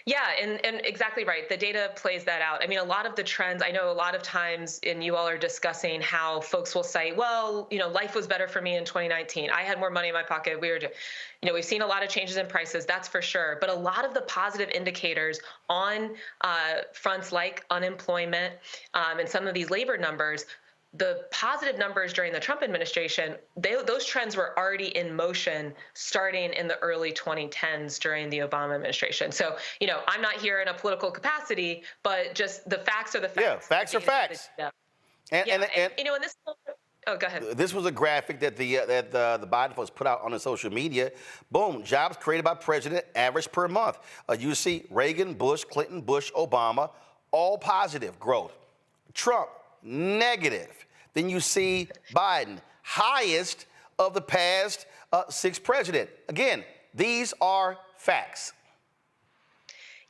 Yeah, and exactly right. The data plays that out. I mean, a lot of the trends, I know a lot of times, and you all are discussing how folks will say, well, life was better for me in 2019. I had more money in my pocket. We've seen a lot of changes in prices, that's for sure. But a lot of the positive indicators on fronts like unemployment and some of these labor numbers, the positive numbers during the Trump administration, those trends were already in motion starting in the early 2010s during the Obama administration. So, I'm not here in a political capacity, but just the facts are the facts. Yeah, facts are facts. And this. Oh, go ahead. This was a graphic that the Biden folks put out on the social media. Boom, jobs created by president, average per month. You see Reagan, Bush, Clinton, Bush, Obama, all positive growth. Trump, negative. Then you see Biden, highest of the past 6 presidents. Again, these are facts.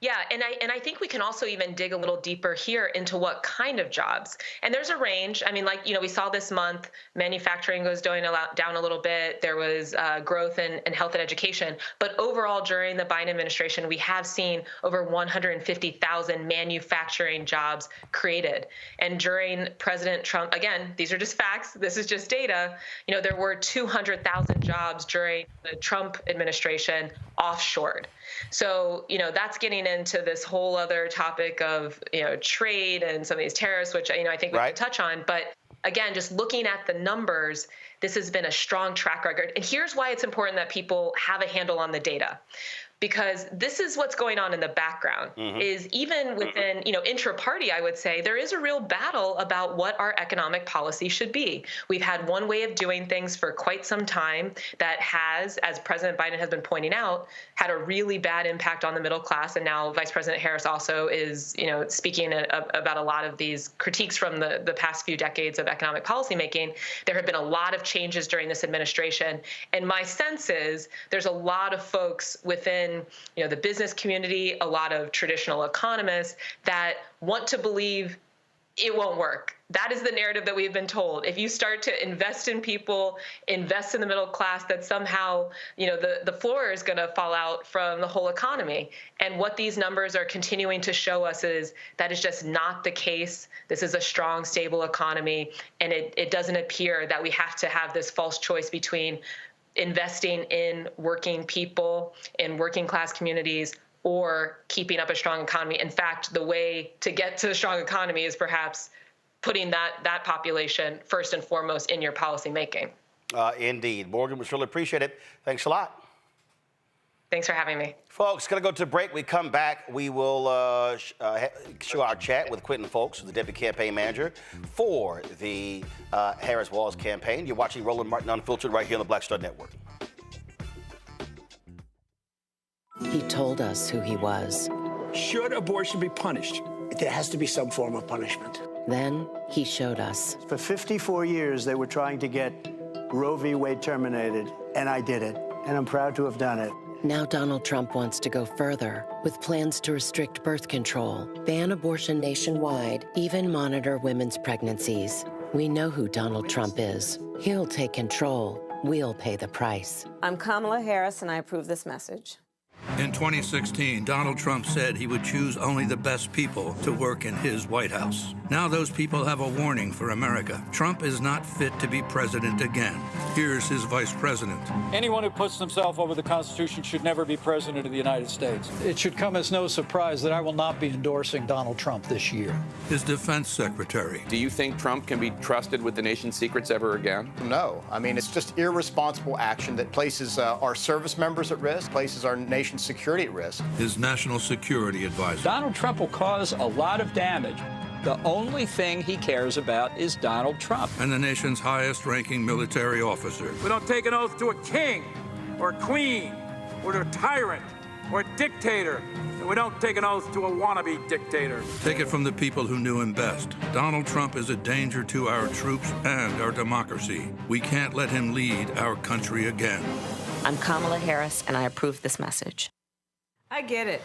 Yeah, and I think we can also even dig a little deeper here into what kind of jobs. And there's a range. I mean, like, we saw this month, manufacturing goes down a little bit. There was growth in health and education. But overall, during the Biden administration, we have seen over 150,000 manufacturing jobs created. And during President Trump, again, these are just facts. This is just data. There were 200,000 jobs during the Trump administration offshored. So, that's getting into this whole other topic of, trade and some of these tariffs, which, I think we can touch on. But again, just looking at the numbers, this has been a strong track record. And here's why it's important that people have a handle on the data. Because this is what's going on in the background, is even within, intra-party, I would say, there is a real battle about what our economic policy should be. We've had one way of doing things for quite some time that has, as President Biden has been pointing out, had a really bad impact on the middle class. And now Vice President Harris also is, speaking about a lot of these critiques from the past few decades of economic policymaking. There have been a lot of changes during this administration. And my sense is there's a lot of folks within the business community, a lot of traditional economists that want to believe it won't work. That is the narrative that we've been told. If you start to invest in people, invest in the middle class, that somehow, the floor is going to fall out from the whole economy. And what these numbers are continuing to show us is that is just not the case. This is a strong, stable economy. And it doesn't appear that we have to have this false choice between investing in working people, in working class communities, or keeping up a strong economy. In fact, the way to get to a strong economy is perhaps putting that population first and foremost in your policy making. Indeed. Morgan, we really appreciate it. Thanks a lot. Thanks for having me. Folks, going to go to a break. We come back. We will show our chat with Quentin Folks, the deputy campaign manager for the Harris-Walz campaign. You're watching Roland Martin Unfiltered right here on the Black Star Network. He told us who he was. Should abortion be punished? There has to be some form of punishment. Then he showed us. For 54 years, they were trying to get Roe v. Wade terminated, and I did it, and I'm proud to have done it. Now Donald Trump wants to go further with plans to restrict birth control, ban abortion nationwide, even monitor women's pregnancies. We know who Donald Trump is. He'll take control. We'll pay the price. I'm Kamala Harris, and I approve this message. In 2016, Donald Trump said he would choose only the best people to work in his White House. Now those people have a warning for America. Trump is not fit to be president again. Here's his vice president. Anyone who puts themselves over the Constitution should never be president of the United States. It should come as no surprise that I will not be endorsing Donald Trump this year. His defense secretary. Do you think Trump can be trusted with the nation's secrets ever again? No. I mean, it's just irresponsible action that places our service members at risk, places our nation's security at risk. His national security advisor. Donald Trump will cause a lot of damage. The only thing he cares about is Donald Trump. And the nation's highest-ranking military officer. We don't take an oath to a king or a queen or to a tyrant or a dictator. And we don't take an oath to a wannabe dictator. Take it from the people who knew him best. Donald Trump is a danger to our troops and our democracy. We can't let him lead our country again. I'm Kamala Harris, and I approve this message. I get it.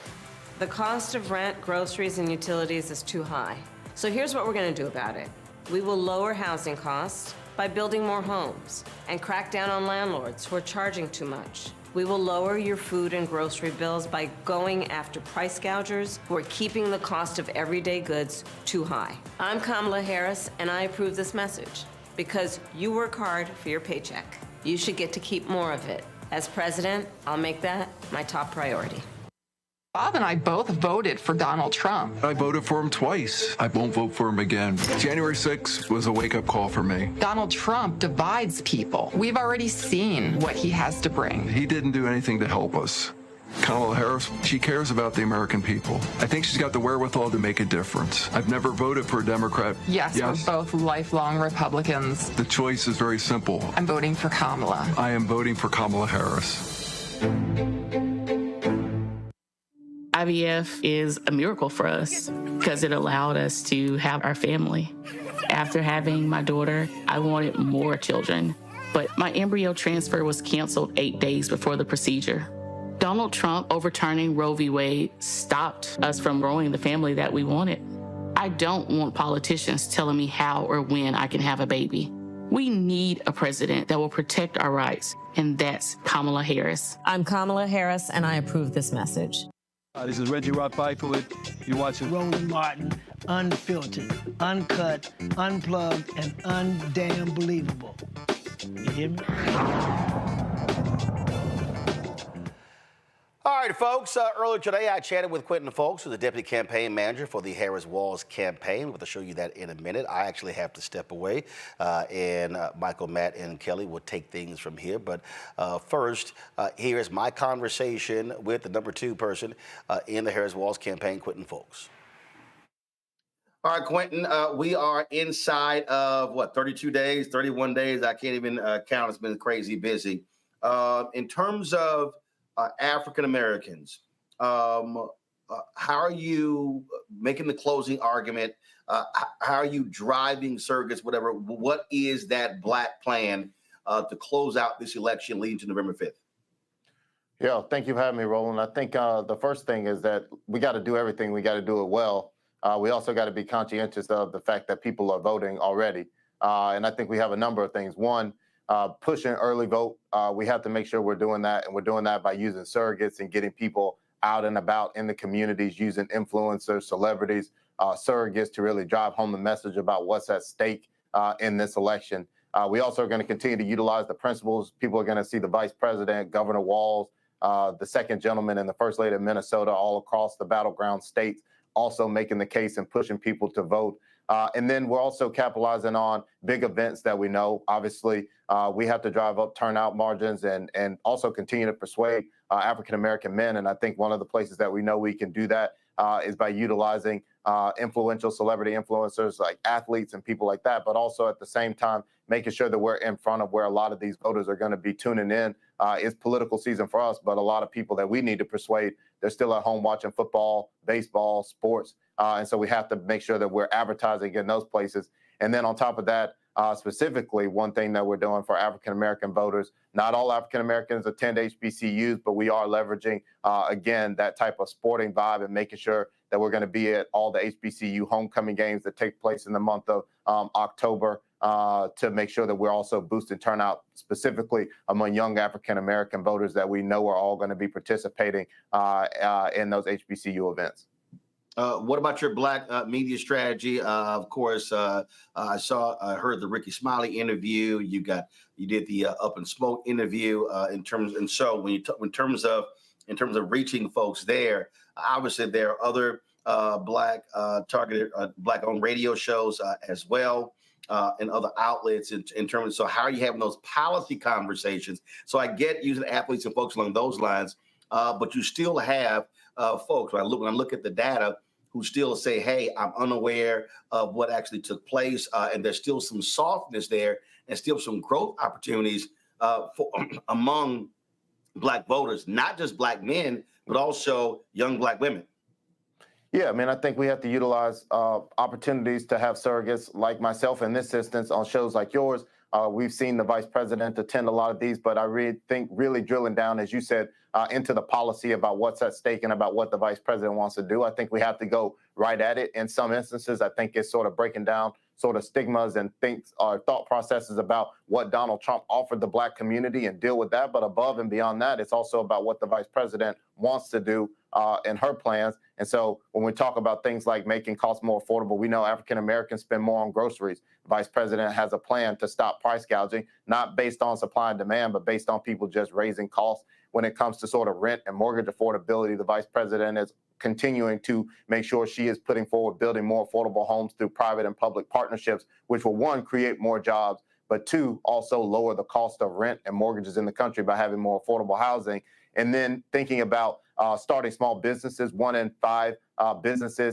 The cost of rent, groceries, and utilities is too high. So here's what we're going to do about it. We will lower housing costs by building more homes and crack down on landlords who are charging too much. We will lower your food and grocery bills by going after price gougers who are keeping the cost of everyday goods too high. I'm Kamala Harris, and I approve this message because you work hard for your paycheck. You should get to keep more of it. As president, I'll make that my top priority. Bob and I both voted for Donald Trump. I voted for him twice. I won't vote for him again. January 6th was a wake-up call for me. Donald Trump divides people. We've already seen what he has to bring. He didn't do anything to help us. Kamala Harris, she cares about the American people. I think she's got the wherewithal to make a difference. I've never voted for a Democrat. Yes, we're both lifelong Republicans. The choice is very simple. I'm voting for Kamala. I am voting for Kamala Harris. IVF is a miracle for us because it allowed us to have our family. After having my daughter, I wanted more children, but my embryo transfer was canceled 8 days before the procedure. Donald Trump overturning Roe v. Wade stopped us from growing the family that we wanted. I don't want politicians telling me how or when I can have a baby. We need a president that will protect our rights, and that's Kamala Harris. I'm Kamala Harris, and I approve this message. This is Reggie Rock-Piper. You're watching Roland Martin, unfiltered, uncut, unplugged, and undamn believable. You hear me? All right, folks. Earlier today, I chatted with Quentin Folks, who's the deputy campaign manager for the Harris-Walz campaign. We'll show you that in a minute. I actually have to step away, and Michael, Matt, and Kelly will take things from here. But first, here is my conversation with the number 2 person in the Harris-Walz campaign, Quentin Folks. All right, Quentin, we are inside of, 32 days, 31 days? I can't even count. It's been crazy busy. In terms of African Americans, how are you making the closing argument? How are you driving surrogates, whatever? What is that Black plan to close out this election leading to November 5th? Yeah, thank you for having me, Roland. I think the first thing is that we got to do everything. We got to do it well. We also got to be conscientious of the fact that people are voting already. And I think we have a number of things. One, pushing early vote. We have to make sure we're doing that, and we're doing that by using surrogates and getting people out and about in the communities, using influencers, celebrities, surrogates to really drive home the message about what's at stake in this election. We also are going to continue to utilize the principles. People are going to see the vice president, Governor Walz, the second gentleman, and the first lady of Minnesota all across the battleground states also making the case and pushing people to vote. And then we're also capitalizing on big events that we know. Obviously, we have to drive up turnout margins and also continue to persuade African-American men. And I think one of the places that we know we can do that is by utilizing influential celebrity influencers like athletes and people like that, but also at the same time, making sure that we're in front of where a lot of these voters are going to be tuning in. It's political season for us, but a lot of people that we need to persuade, they're still at home watching football, baseball, sports. And so we have to make sure that we're advertising in those places. And then on top of that, specifically, one thing that we're doing for African-American voters, not all African-Americans attend HBCUs, but we are leveraging, again, that type of sporting vibe and making sure that we're going to be at all the HBCU homecoming games that take place in the month of October to make sure that we're also boosting turnout specifically among young African-American voters that we know are all going to be participating in those HBCU events. What about your Black media strategy? Of course, I heard the Ricky Smiley interview. You did the Up in Smoke interview. In terms of reaching folks there, obviously there are other Black targeted Black-owned radio shows as well, and other outlets. So how are you having those policy conversations? So I get using athletes and folks along those lines, but you still have folks. When I look at the data, who still say, hey, I'm unaware of what actually took place, and there's still some softness there and still some growth opportunities among Black voters, not just Black men, but also young Black women. Yeah, I mean, I think we have to utilize opportunities to have surrogates like myself in this instance on shows like yours. We've seen the vice president attend a lot of these, but I think really drilling down, as you said, into the policy about what's at stake and about what the vice president wants to do. I think we have to go right at it. In some instances, I think it's sort of breaking down sort of stigmas and thought processes about what Donald Trump offered the Black community and deal with that. But above and beyond that, it's also about what the vice president wants to do in her plans. And so when we talk about things like making costs more affordable, we know African Americans spend more on groceries. The vice president has a plan to stop price gouging, not based on supply and demand, but based on people just raising costs. When it comes to sort of rent and mortgage affordability, the vice president is continuing to make sure she is putting forward building more affordable homes through private and public partnerships, which will, one, create more jobs, but two, also lower the cost of rent and mortgages in the country by having more affordable housing. And then thinking about starting small businesses. 1 in 5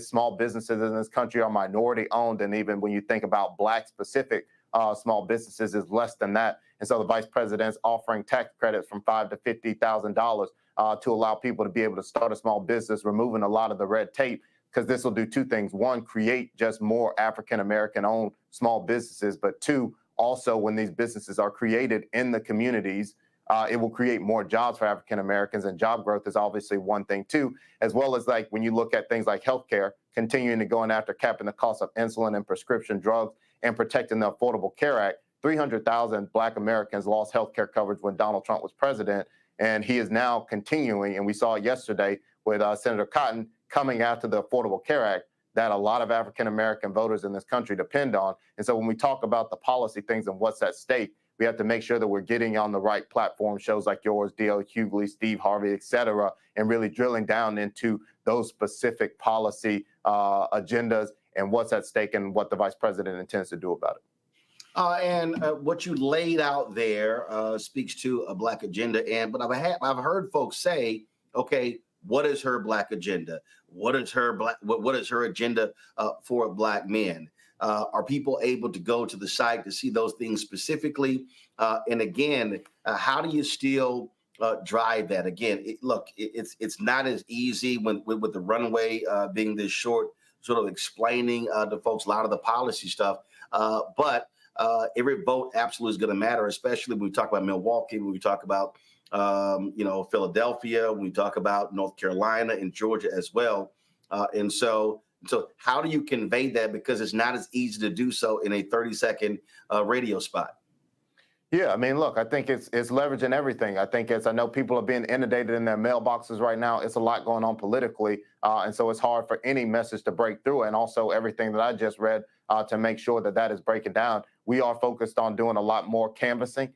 small businesses in this country are minority owned. And even when you think about Black specific small businesses is less than that. And so the vice president's offering tax credits from $5,000 to $50,000 to allow people to be able to start a small business, removing a lot of the red tape, because this will do two things. One, create just more African-American owned small businesses, but two, also when these businesses are created in the communities, it will create more jobs for African Americans, and job growth is obviously one thing too, as well as like when you look at things like healthcare, continuing to go after capping the cost of insulin and prescription drugs and protecting the Affordable Care Act. 300,000 Black Americans lost healthcare coverage when Donald Trump was president, and he is now continuing, and we saw it yesterday with Senator Cotton coming after the Affordable Care Act that a lot of African American voters in this country depend on. And so when we talk about the policy things and what's at stake, we have to make sure that we're getting on the right platform, shows like yours, D.L. Hughley, Steve Harvey, et cetera, and really drilling down into those specific policy agendas and what's at stake and what the vice president intends to do about it. And what you laid out there speaks to a Black agenda. But I've heard folks say, okay, what is her Black agenda? What is her agenda for Black men? Are people able to go to the site to see those things specifically? And again, how do you still drive that? Again, it's not as easy with the runway being this short, sort of explaining to folks a lot of the policy stuff. But every vote absolutely is going to matter, especially when we talk about Milwaukee, when we talk about Philadelphia, when we talk about North Carolina and Georgia as well. And so how do you convey that? Because it's not as easy to do so in a 30-second radio spot. Yeah, I mean, look, I think it's leveraging everything. I think I know people are being inundated in their mailboxes right now. It's a lot going on politically. And so it's hard for any message to break through. And also everything that I just read to make sure that is breaking down. We are focused on doing a lot more canvassing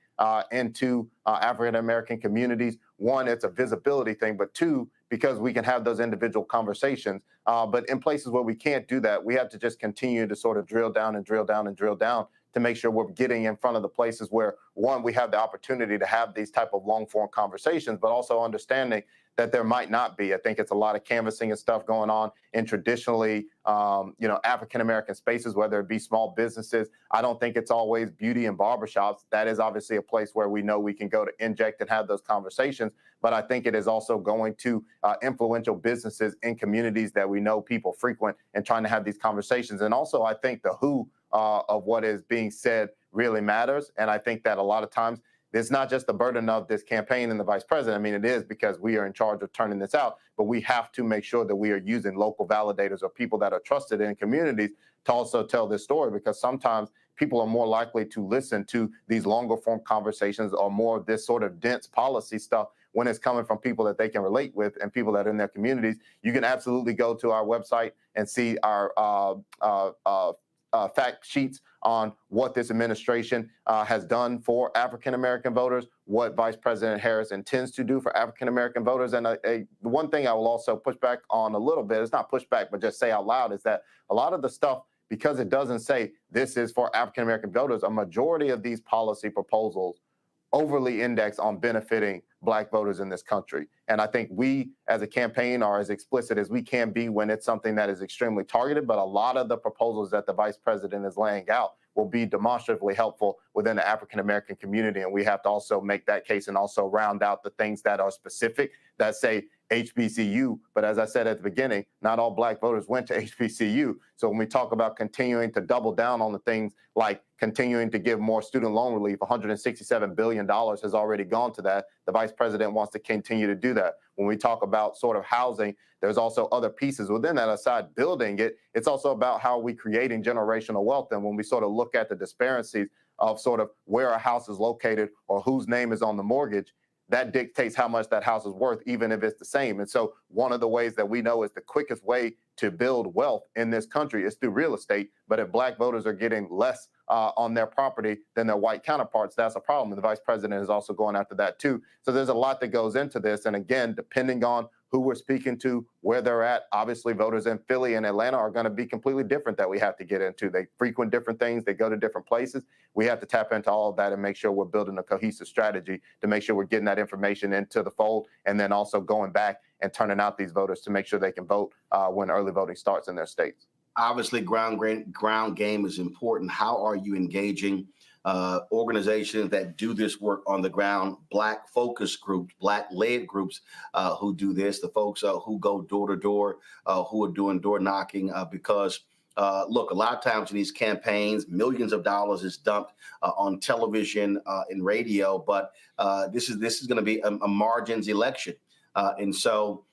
into African-American communities. One, it's a visibility thing, but two, because we can have those individual conversations. But in places where we can't do that, we have to just continue to sort of drill down and drill down and drill down to make sure we're getting in front of the places where, one, we have the opportunity to have these type of long-form conversations, but also understanding that there might not be. I think it's a lot of canvassing and stuff going on in traditionally, African-American spaces, whether it be small businesses. I don't think it's always beauty and barbershops. That is obviously a place where we know we can go to inject and have those conversations. But I think it is also going to influential businesses in communities that we know people frequent and trying to have these conversations. And also, I think the who of what is being said really matters. And I think that a lot of times it's not just the burden of this campaign and the vice president. I mean, it is because we are in charge of turning this out, but we have to make sure that we are using local validators or people that are trusted in communities to also tell this story, because sometimes people are more likely to listen to these longer form conversations or more of this sort of dense policy stuff when it's coming from people that they can relate with and people that are in their communities. You can absolutely go to our website and see our fact sheets on what this administration has done for African-American voters, what Vice President Harris intends to do for African-American voters. And the one thing I will also push back on a little bit, it's not push back, but just say out loud, is that a lot of the stuff, because it doesn't say this is for African-American voters, a majority of these policy proposals overly index on benefiting Black voters in this country. And I think we as a campaign are as explicit as we can be when it's something that is extremely targeted, but a lot of the proposals that the vice president is laying out will be demonstrably helpful within the African-American community. And we have to also make that case and also round out the things that are specific that say HBCU. But as I said at the beginning, not all Black voters went to HBCU. So when we talk about continuing to double down on the things like continuing to give more student loan relief, $167 billion has already gone to that. The vice president wants to continue to do that. When we talk about sort of housing, there's also other pieces within that aside building it. It's also about how we creating generational wealth. And when we sort of look at the disparities of sort of where a house is located or whose name is on the mortgage, that dictates how much that house is worth, even if it's the same. And so one of the ways that we know is the quickest way to build wealth in this country is through real estate. But if Black voters are getting less on their property than their white counterparts, that's a problem. And the vice president is also going after that too. So there's a lot that goes into this. And again, depending on who we're speaking to, where they're at, obviously voters in Philly and Atlanta are going to be completely different that we have to get into. They frequent different things. They go to different places. We have to tap into all of that and make sure we're building a cohesive strategy to make sure we're getting that information into the fold, and then also going back and turning out these voters to make sure they can vote when early voting starts in their states. Obviously, ground game is important. How are you engaging organizations that do this work on the ground, Black focus groups, Black-led groups who do this, the folks who go door to door, who are doing door knocking, because look, a lot of times in these campaigns, millions of dollars is dumped on television and radio, but this is going to be a margins election. And so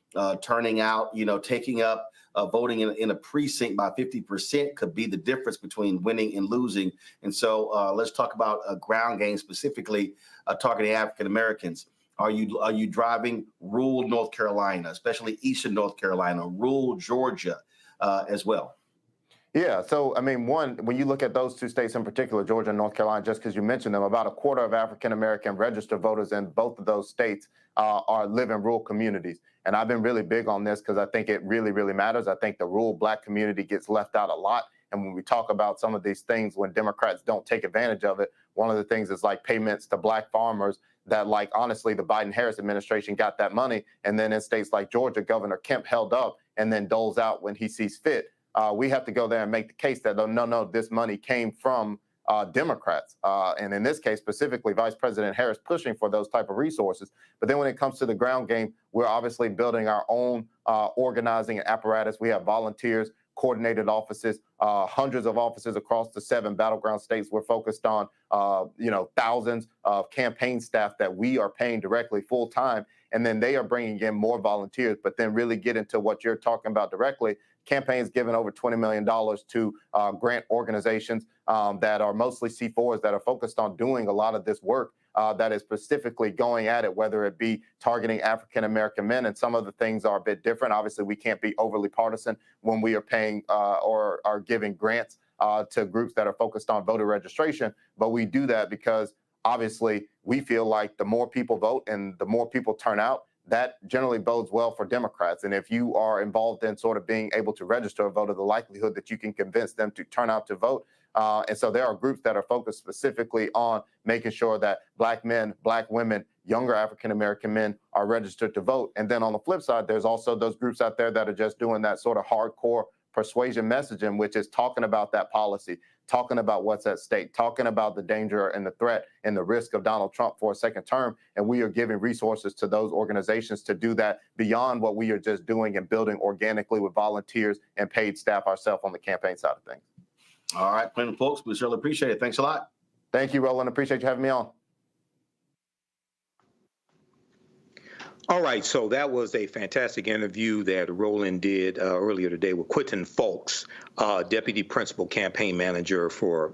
turning out, taking up voting in a precinct by 50% could be the difference between winning and losing. And so let's talk about a ground game, specifically targeting African Americans. Are you driving rural North Carolina, especially eastern North Carolina, rural Georgia as well? Yeah, so I mean, one, when you look at those two states in particular, Georgia and North Carolina, just because you mentioned them, about a quarter of African American registered voters in both of those states live in rural communities. And I've been really big on this because I think it really, really matters. I think the rural Black community gets left out a lot. And when we talk about some of these things, when Democrats don't take advantage of it, one of the things is like payments to Black farmers that, like, honestly, the Biden-Harris administration got that money. And then in states like Georgia, Governor Kemp held up and then doles out when he sees fit. We have to go there and make the case that, no, this money came from Democrats. And in this case, specifically, Vice President Harris pushing for those type of resources. But then when it comes to the ground game, we're obviously building our own organizing apparatus. We have volunteers, coordinated offices, hundreds of offices across the 7 battleground states. We're focused on, thousands of campaign staff that we are paying directly full time. And then they are bringing in more volunteers, but then really get into what you're talking about directly. Campaigns giving over $20 million to grant organizations that are mostly C4s that are focused on doing a lot of this work that is specifically going at it, whether it be targeting African-American men. And some of the things are a bit different. Obviously, we can't be overly partisan when we are paying or are giving grants to groups that are focused on voter registration. But we do that because obviously we feel like the more people vote and the more people turn out, that generally bodes well for Democrats. And if you are involved in sort of being able to register a voter, the likelihood that you can convince them to turn out to vote. And so there are groups that are focused specifically on making sure that Black men, Black women, younger African-American men are registered to vote. And then on the flip side, there's also those groups out there that are just doing that sort of hardcore persuasion messaging, which is talking about that policy, talking about what's at stake, talking about the danger and the threat and the risk of Donald Trump for a second term. And we are giving resources to those organizations to do that beyond what we are just doing and building organically with volunteers and paid staff ourselves on the campaign side of things. All right, Clinton folks, we certainly appreciate it. Thanks a lot. Thank you, Roland. Appreciate you having me on. All right, so that was a fantastic interview that Roland did earlier today with Quentin Fulks, Deputy Principal Campaign Manager for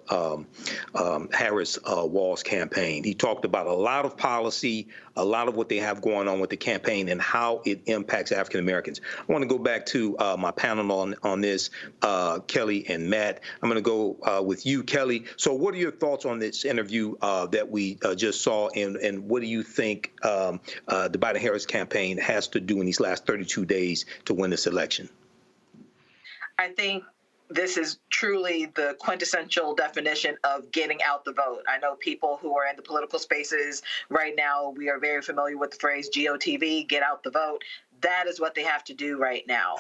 Harris-Walz campaign. He talked about a lot of policy, a lot of what they have going on with the campaign and how it impacts African Americans. I want to go back to my panel on this, Kelly and Matt. I'm going to go with you, Kelly. So what are your thoughts on this interview that we just saw, and what do you think the Biden-Harris campaign has to do in these last 32 days to win this election? I think this is truly the quintessential definition of getting out the vote. I know people who are in the political spaces right now, we are very familiar with the phrase GOTV, get out the vote. That is what they have to do right now.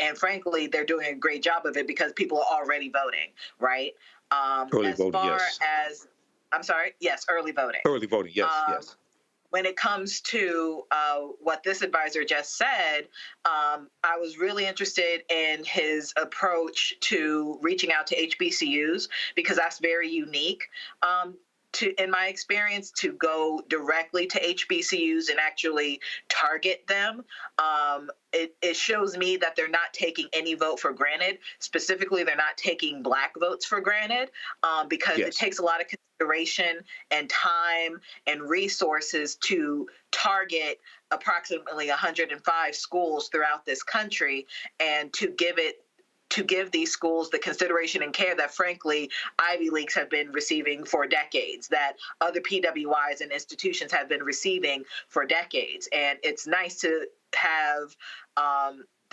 And frankly, they're doing a great job of it because people are already voting, right? Early voting, yes. I'm sorry? Yes, early voting. Early voting, yes, yes. When it comes to what this advisor just said, I was really interested in his approach to reaching out to HBCUs because that's very unique. In my experience, to go directly to HBCUs and actually target them, it shows me that they're not taking any vote for granted. Specifically, they're not taking Black votes for granted because it takes a lot of consideration and time and resources to target approximately 105 schools throughout this country and to give these schools the consideration and care that, frankly, Ivy Leagues have been receiving for decades, that other PWIs and institutions have been receiving for decades. And it's nice to have,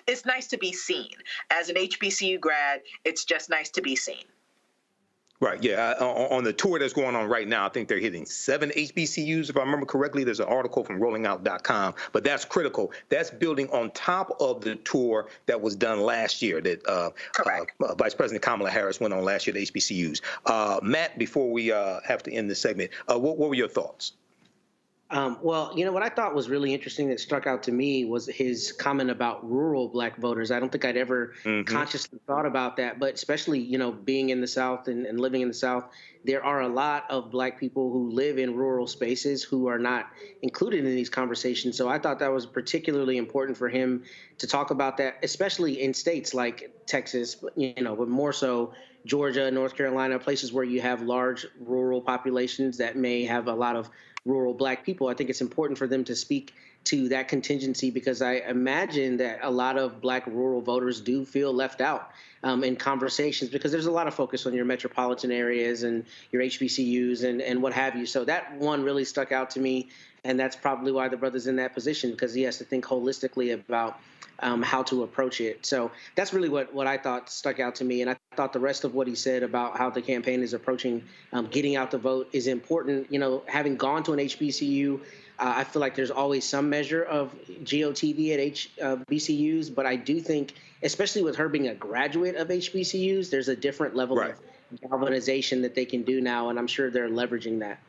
it's nice to be seen. As an HBCU grad, it's just nice to be seen. Right, yeah. On the tour that's going on right now, I think they're hitting 7 HBCUs, if I remember correctly. There's an article from rollingout.com, but that's critical. That's building on top of the tour that was done last year that Vice President Kamala Harris went on last year to HBCUs. Matt, before we have to end this segment, what were your thoughts? Well, what I thought was really interesting that struck out to me was his comment about rural Black voters. I don't think I'd ever consciously thought about that, but especially, being in the South and living in the South, there are a lot of Black people who live in rural spaces who are not included in these conversations. So I thought that was particularly important for him to talk about that, especially in states like Texas, but more so Georgia, North Carolina, places where you have large rural populations that may have a lot of rural Black people. I think it's important for them to speak to that contingency because I imagine that a lot of Black rural voters do feel left out in conversations because there's a lot of focus on your metropolitan areas and your HBCUs and what have you. So that one really stuck out to me, and that's probably why the brother's in that position because he has to think holistically about how to approach it. So that's really what I thought stuck out to me. And I thought the rest of what he said about how the campaign is approaching getting out the vote is important. Having gone to an HBCU, I feel like there's always some measure of GOTV at HBCUs, but I do think, especially with her being a graduate of HBCUs, there's a different level of galvanization that they can do now, and I'm sure they're leveraging that.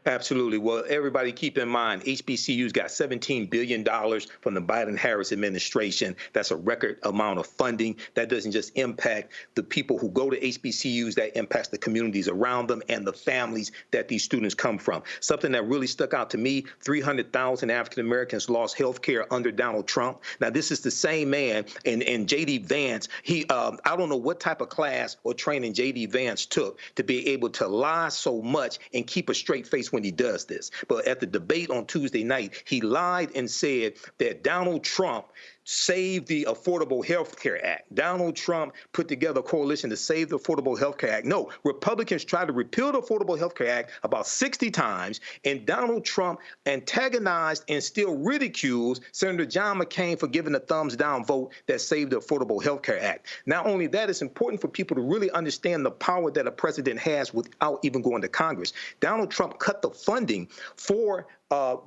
Absolutely. Well, everybody keep in mind, HBCUs got $17 billion from the Biden-Harris administration. That's a record amount of funding. That doesn't just impact the people who go to HBCUs, that impacts the communities around them and the families that these students come from. Something that really stuck out to me, 300,000 African Americans lost health care under Donald Trump. Now, this is the same man, and J.D. Vance, I don't know what type of class or training J.D. Vance took to be able to lie so much and keep a straight face when he does this. But at the debate on Tuesday night, he lied and said that Donald Trump saved the Affordable Health Care Act. Donald Trump put together a coalition to save the Affordable Health Care Act. No, Republicans tried to repeal the Affordable Health Care Act about 60 times, and Donald Trump antagonized and still ridicules Senator John McCain for giving a thumbs down vote that saved the Affordable Health Care Act. Not only that, it's important for people to really understand the power that a president has without even going to Congress. Donald Trump cut the funding for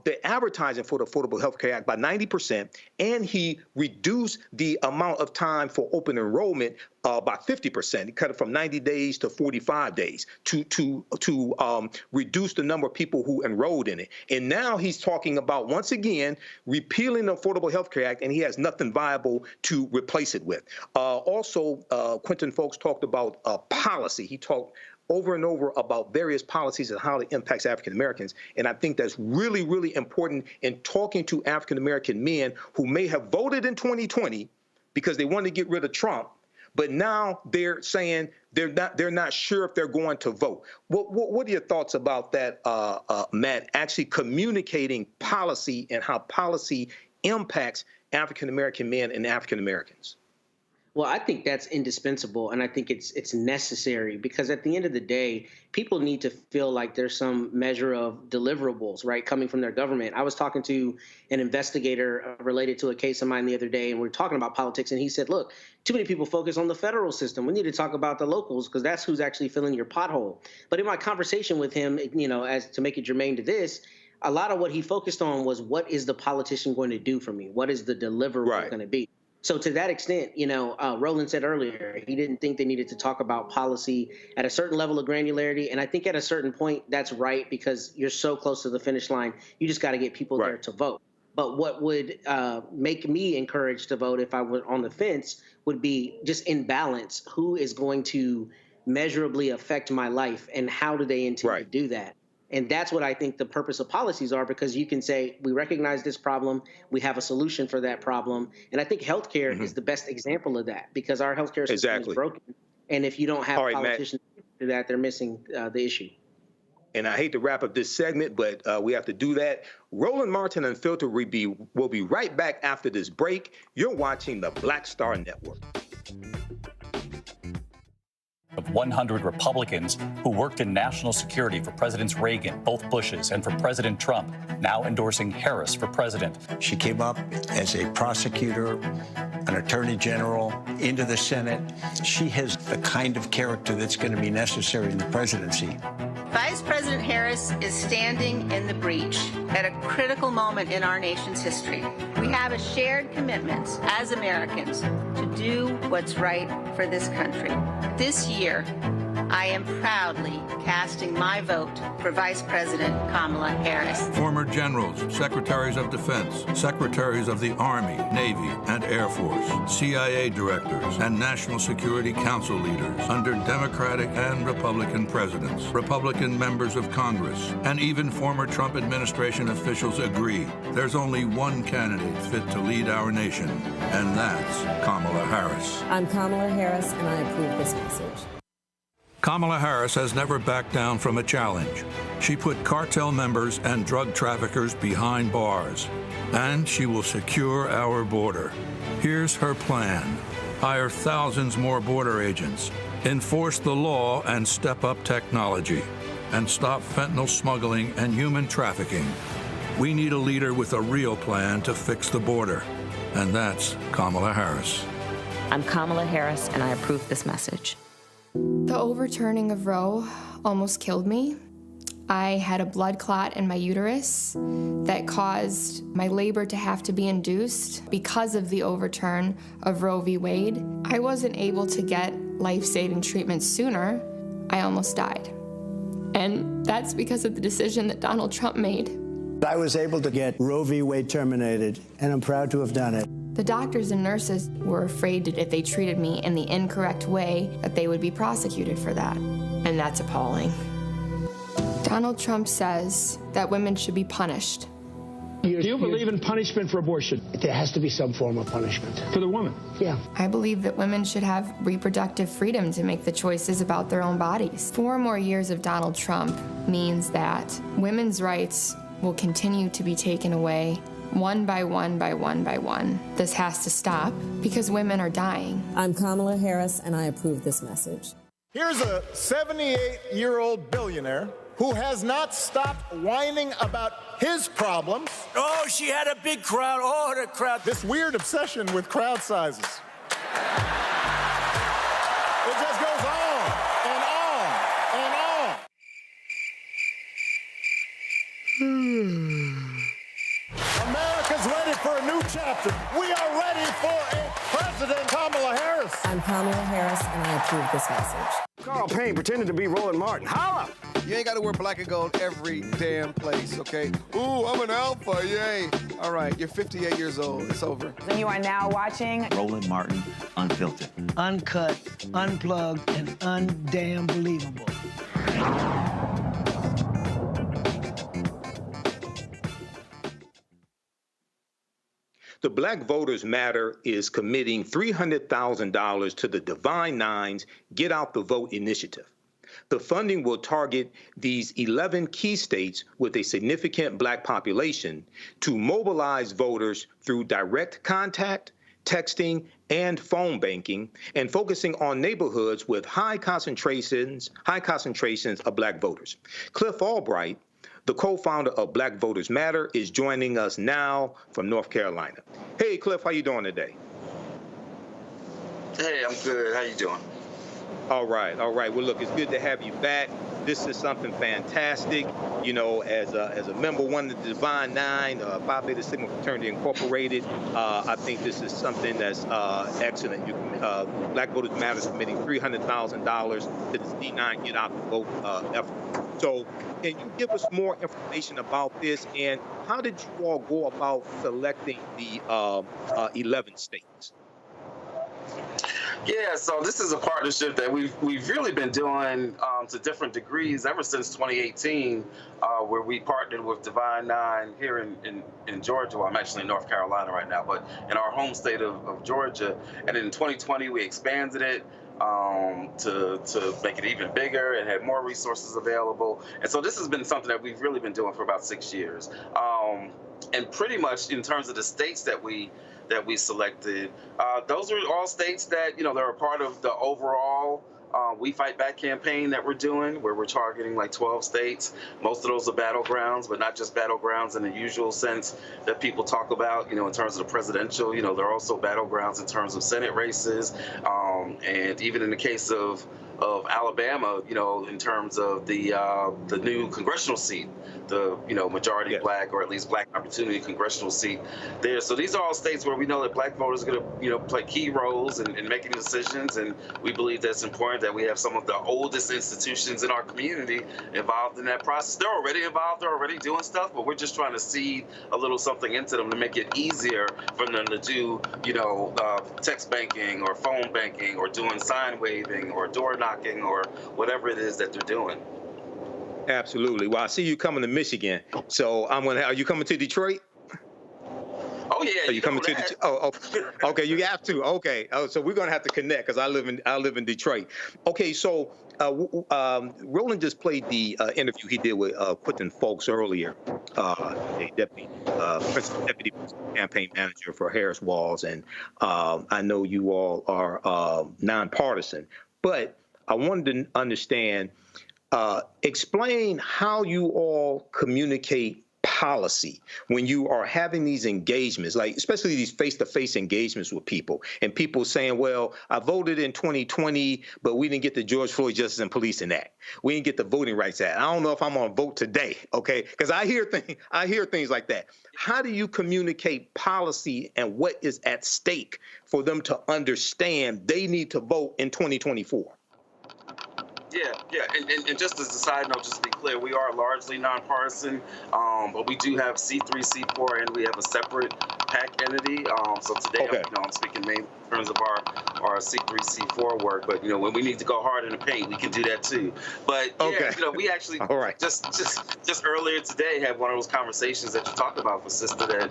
the advertising for the Affordable Health Care Act by 90%, and he reduced the amount of time for open enrollment by 50%. He cut it from 90 days to 45 days to reduce the number of people who enrolled in it. And now he's talking about, once again, repealing the Affordable Health Care Act, and he has nothing viable to replace it with. Also, Quentin Folks talked about policy. He talked over and over about various policies and how it impacts African Americans. And I think that's really, really important in talking to African American men who may have voted in 2020 because they wanted to get rid of Trump, but now they're saying they're not sure if they're going to vote. What are your thoughts about that, Matt, actually communicating policy and how policy impacts African American men and African Americans? Well, I think that's indispensable, and I think it's necessary because at the end of the day, people need to feel like there's some measure of deliverables, right, coming from their government. I was talking to an investigator related to a case of mine the other day, and we were talking about politics, and he said, look, too many people focus on the federal system. We need to talk about the locals because that's who's actually filling your pothole. But in my conversation with him, as to make it germane to this, a lot of what he focused on was what is the politician going to do for me? What is the deliverable going to be? So to that extent, Roland said earlier, he didn't think they needed to talk about policy at a certain level of granularity. And I think at a certain point, that's right, because you're so close to the finish line. You just got to get people there to vote. But what would make me encouraged to vote if I were on the fence would be just in balance. Who is going to measurably affect my life and how do they intend to do that? And that's what I think the purpose of policies are, because you can say, we recognize this problem, we have a solution for that problem. And I think healthcare is the best example of that, because our healthcare system is broken. And if you don't have politicians do that, they're missing the issue. And I hate to wrap up this segment, but we have to do that. Roland Martin Unfiltered will be right back after this break. You're watching the Black Star Network. Of 100 Republicans who worked in national security for Presidents Reagan, both Bushes, and for President Trump, now endorsing Harris for president. She came up as a prosecutor, an attorney general, into the Senate. She has the kind of character that's going to be necessary in the presidency. Vice President Harris is standing in the breach at a critical moment in our nation's history. We have a shared commitment as Americans to do what's right for this country. This year, I am proudly casting my vote for Vice President Kamala Harris. Former generals, secretaries of defense, secretaries of the Army, Navy, and Air Force, CIA directors, and National Security Council leaders under Democratic and Republican presidents, Republican members of Congress, and even former Trump administration officials agree there's only one candidate fit to lead our nation, and that's Kamala Harris. I'm Kamala Harris, and I approve this message. Kamala Harris has never backed down from a challenge. She put cartel members and drug traffickers behind bars, and she will secure our border. Here's her plan: hire thousands more border agents, enforce the law and step up technology, and stop fentanyl smuggling and human trafficking. We need a leader with a real plan to fix the border, and that's Kamala Harris. I'm Kamala Harris, and I approve this message. The overturning of Roe almost killed me. I had a blood clot in my uterus that caused my labor to have to be induced because of the overturn of Roe v. Wade. I wasn't able to get life-saving treatment sooner. I almost died. And that's because of the decision that Donald Trump made. I was able to get Roe v. Wade terminated, and I'm proud to have done it. The doctors and nurses were afraid that if they treated me in the incorrect way, that they would be prosecuted for that. And that's appalling. Donald Trump says that women should be punished. Do you believe in punishment for abortion? There has to be some form of punishment. For the woman? Yeah. I believe that women should have reproductive freedom to make the choices about their own bodies. 4 more years of Donald Trump means that women's rights will continue to be taken away one by one by one by one. This has to stop because women are dying. I'm Kamala Harris, and I approve this message. Here's a 78-year-old billionaire who has not stopped whining about his problems. Oh, she had a big crowd. Oh, the crowd. This weird obsession with crowd sizes. It just goes on and on and on. America's ready for a new chapter. We are ready for a President Kamala Harris. I'm Kamala Harris, and I approve this message. Carl Payne pretending to be Roland Martin. Holla! You ain't got to wear black and gold every damn place, okay? Ooh, I'm an alpha, yay. All right, you're 58 years old. It's over. And you are now watching Roland Martin Unfiltered. Uncut, unplugged, and undamn believable. The Black Voters Matter is committing $300,000 to the Divine Nine's Get Out the Vote initiative. The funding will target these 11 key states with a significant Black population to mobilize voters through direct contact, texting, and phone banking, and focusing on neighborhoods with high concentrations of Black voters. Cliff Albright, the co-founder of Black Voters Matter, is joining us now from North Carolina. Hey, Cliff, how you doing today? Hey, I'm good. How you doing? All right. Well, look, it's good to have you back. This is something fantastic. You know, as a member one of the Divine Nine, Phi Beta Sigma Fraternity Incorporated, I think this is something that's excellent. Black Voters Matter is committing $300,000 to this D9 Get Out the Vote effort. So, can you give us more information about this, and how did you all go about selecting the 11 states? Yeah, so this is a partnership that we've really been doing to different degrees ever since 2018, where we partnered with Divine Nine here in Georgia. Well, I'm actually in North Carolina right now, but in our home state of Georgia. And in 2020, we expanded it to make it even bigger and had more resources available. And so this has been something that we've really been doing for about 6 years. And pretty much in terms of the states that we selected, those are all states that, you know, they're a part of the overall We Fight Back campaign that we're doing, where we're targeting like 12 states. Most of those are battlegrounds, but not just battlegrounds in the usual sense that people talk about, you know, in terms of the presidential. You know, there are also battlegrounds in terms of Senate races. And even in the case of of Alabama, in terms of the new congressional seat, the majority black, or at least black opportunity congressional seat there. So these are all states where we know that black voters are going to play key roles in making decisions, and we believe that's important that we have some of the oldest institutions in our community involved in that process. They're already involved, they're already doing stuff, but we're just trying to seed a little something into them to make it easier for them to do text banking or phone banking or doing sign waving or door knocking or whatever it is that they're doing. Absolutely. Well, I see you coming to Michigan, so are you coming to Detroit? Oh yeah. Are you coming to Detroit? Oh, okay. You have to. Okay. So we're gonna have to connect because I live in Detroit. Okay. So Roland just played the interview he did with Quentin Fulks earlier, a deputy campaign manager for Harris-Walz, and I know you all are nonpartisan, but I wanted to understand. Explain how you all communicate policy when you are having these engagements, like especially these face-to-face engagements with people, and people saying, well, I voted in 2020, but we didn't get the George Floyd Justice and Policing Act. We didn't get the Voting Rights Act. I don't know if I'm going to vote today, okay? Because I hear things like that. How do you communicate policy and what is at stake for them to understand they need to vote in 2024? Yeah, and just as a side note, just to be clear, we are largely nonpartisan, but we do have C3, C4, and we have a separate PAC entity. So today, I'm speaking mainly in terms of our C3, C4 work. But when we need to go hard in the paint, we can do that too. But we actually just earlier today had one of those conversations that you talked about with sister that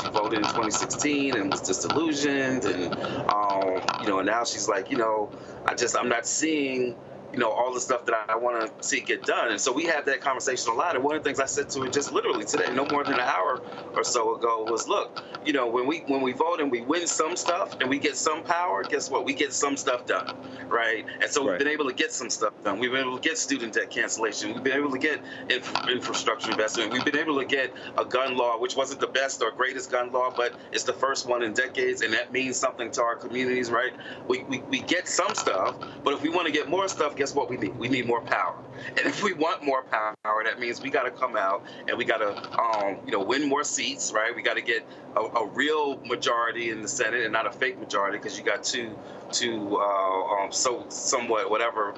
she voted in 2016 and was disillusioned, and and now she's like, I'm not seeing all the stuff that I want to see get done. And so we had that conversation a lot. And one of the things I said to her just literally today, no more than an hour or so ago, was, look, when we vote and we win some stuff and we get some power, guess what? We get some stuff done, right? And so we've been able to get some stuff done. We've been able to get student debt cancellation. We've been able to get infrastructure investment. We've been able to get a gun law, which wasn't the best or greatest gun law, but it's the first one in decades, and that means something to our communities, right? We get some stuff, but if we want to get more stuff, guess what we need? We need more power. And if we want more power, that means we got to come out and we got to, win more seats, right? We got to get a real majority in the Senate and not a fake majority, because you got two somewhat whatever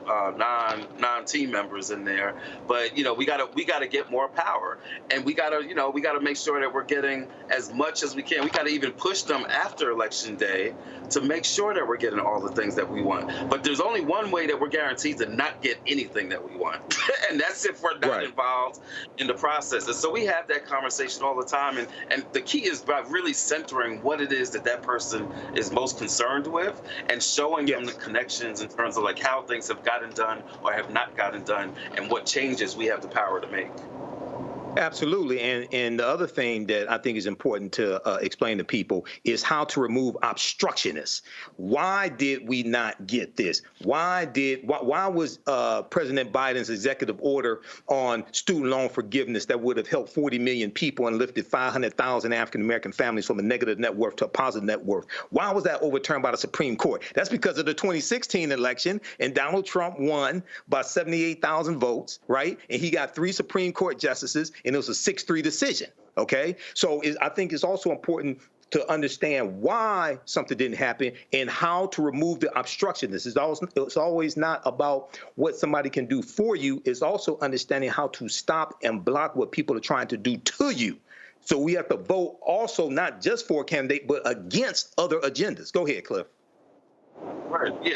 non-team members in there. But we gotta get more power, and we gotta make sure that we're getting as much as we can. We gotta even push them after Election Day to make sure that we're getting all the things that we want. But there's only one way that we're guaranteed to not get anything that we want, and that's if we're not involved in the process. And so we have that conversation all the time, and the key is by really centering what it is that person is most concerned with, and showing them the connections in terms of like how things have gotten done or have not gotten done, and what changes we have the power to make. Absolutely. And the other thing that I think is important to explain to people is how to remove obstructionists. Why did we not get this? Why was President Biden's executive order on student loan forgiveness that would have helped 40 million people and lifted 500,000 African-American families from a negative net worth to a positive net worth? Why was that overturned by the Supreme Court? That's because of the 2016 election, and Donald Trump won by 78,000 votes, right? And he got 3 Supreme Court justices, and it was a 6-3 decision, okay? So I think it's also important to understand why something didn't happen and how to remove the obstructionists. It's always not about what somebody can do for you. It's also understanding how to stop and block what people are trying to do to you. So we have to vote also not just for a candidate, but against other agendas. Go ahead, Cliff. Right. Yeah,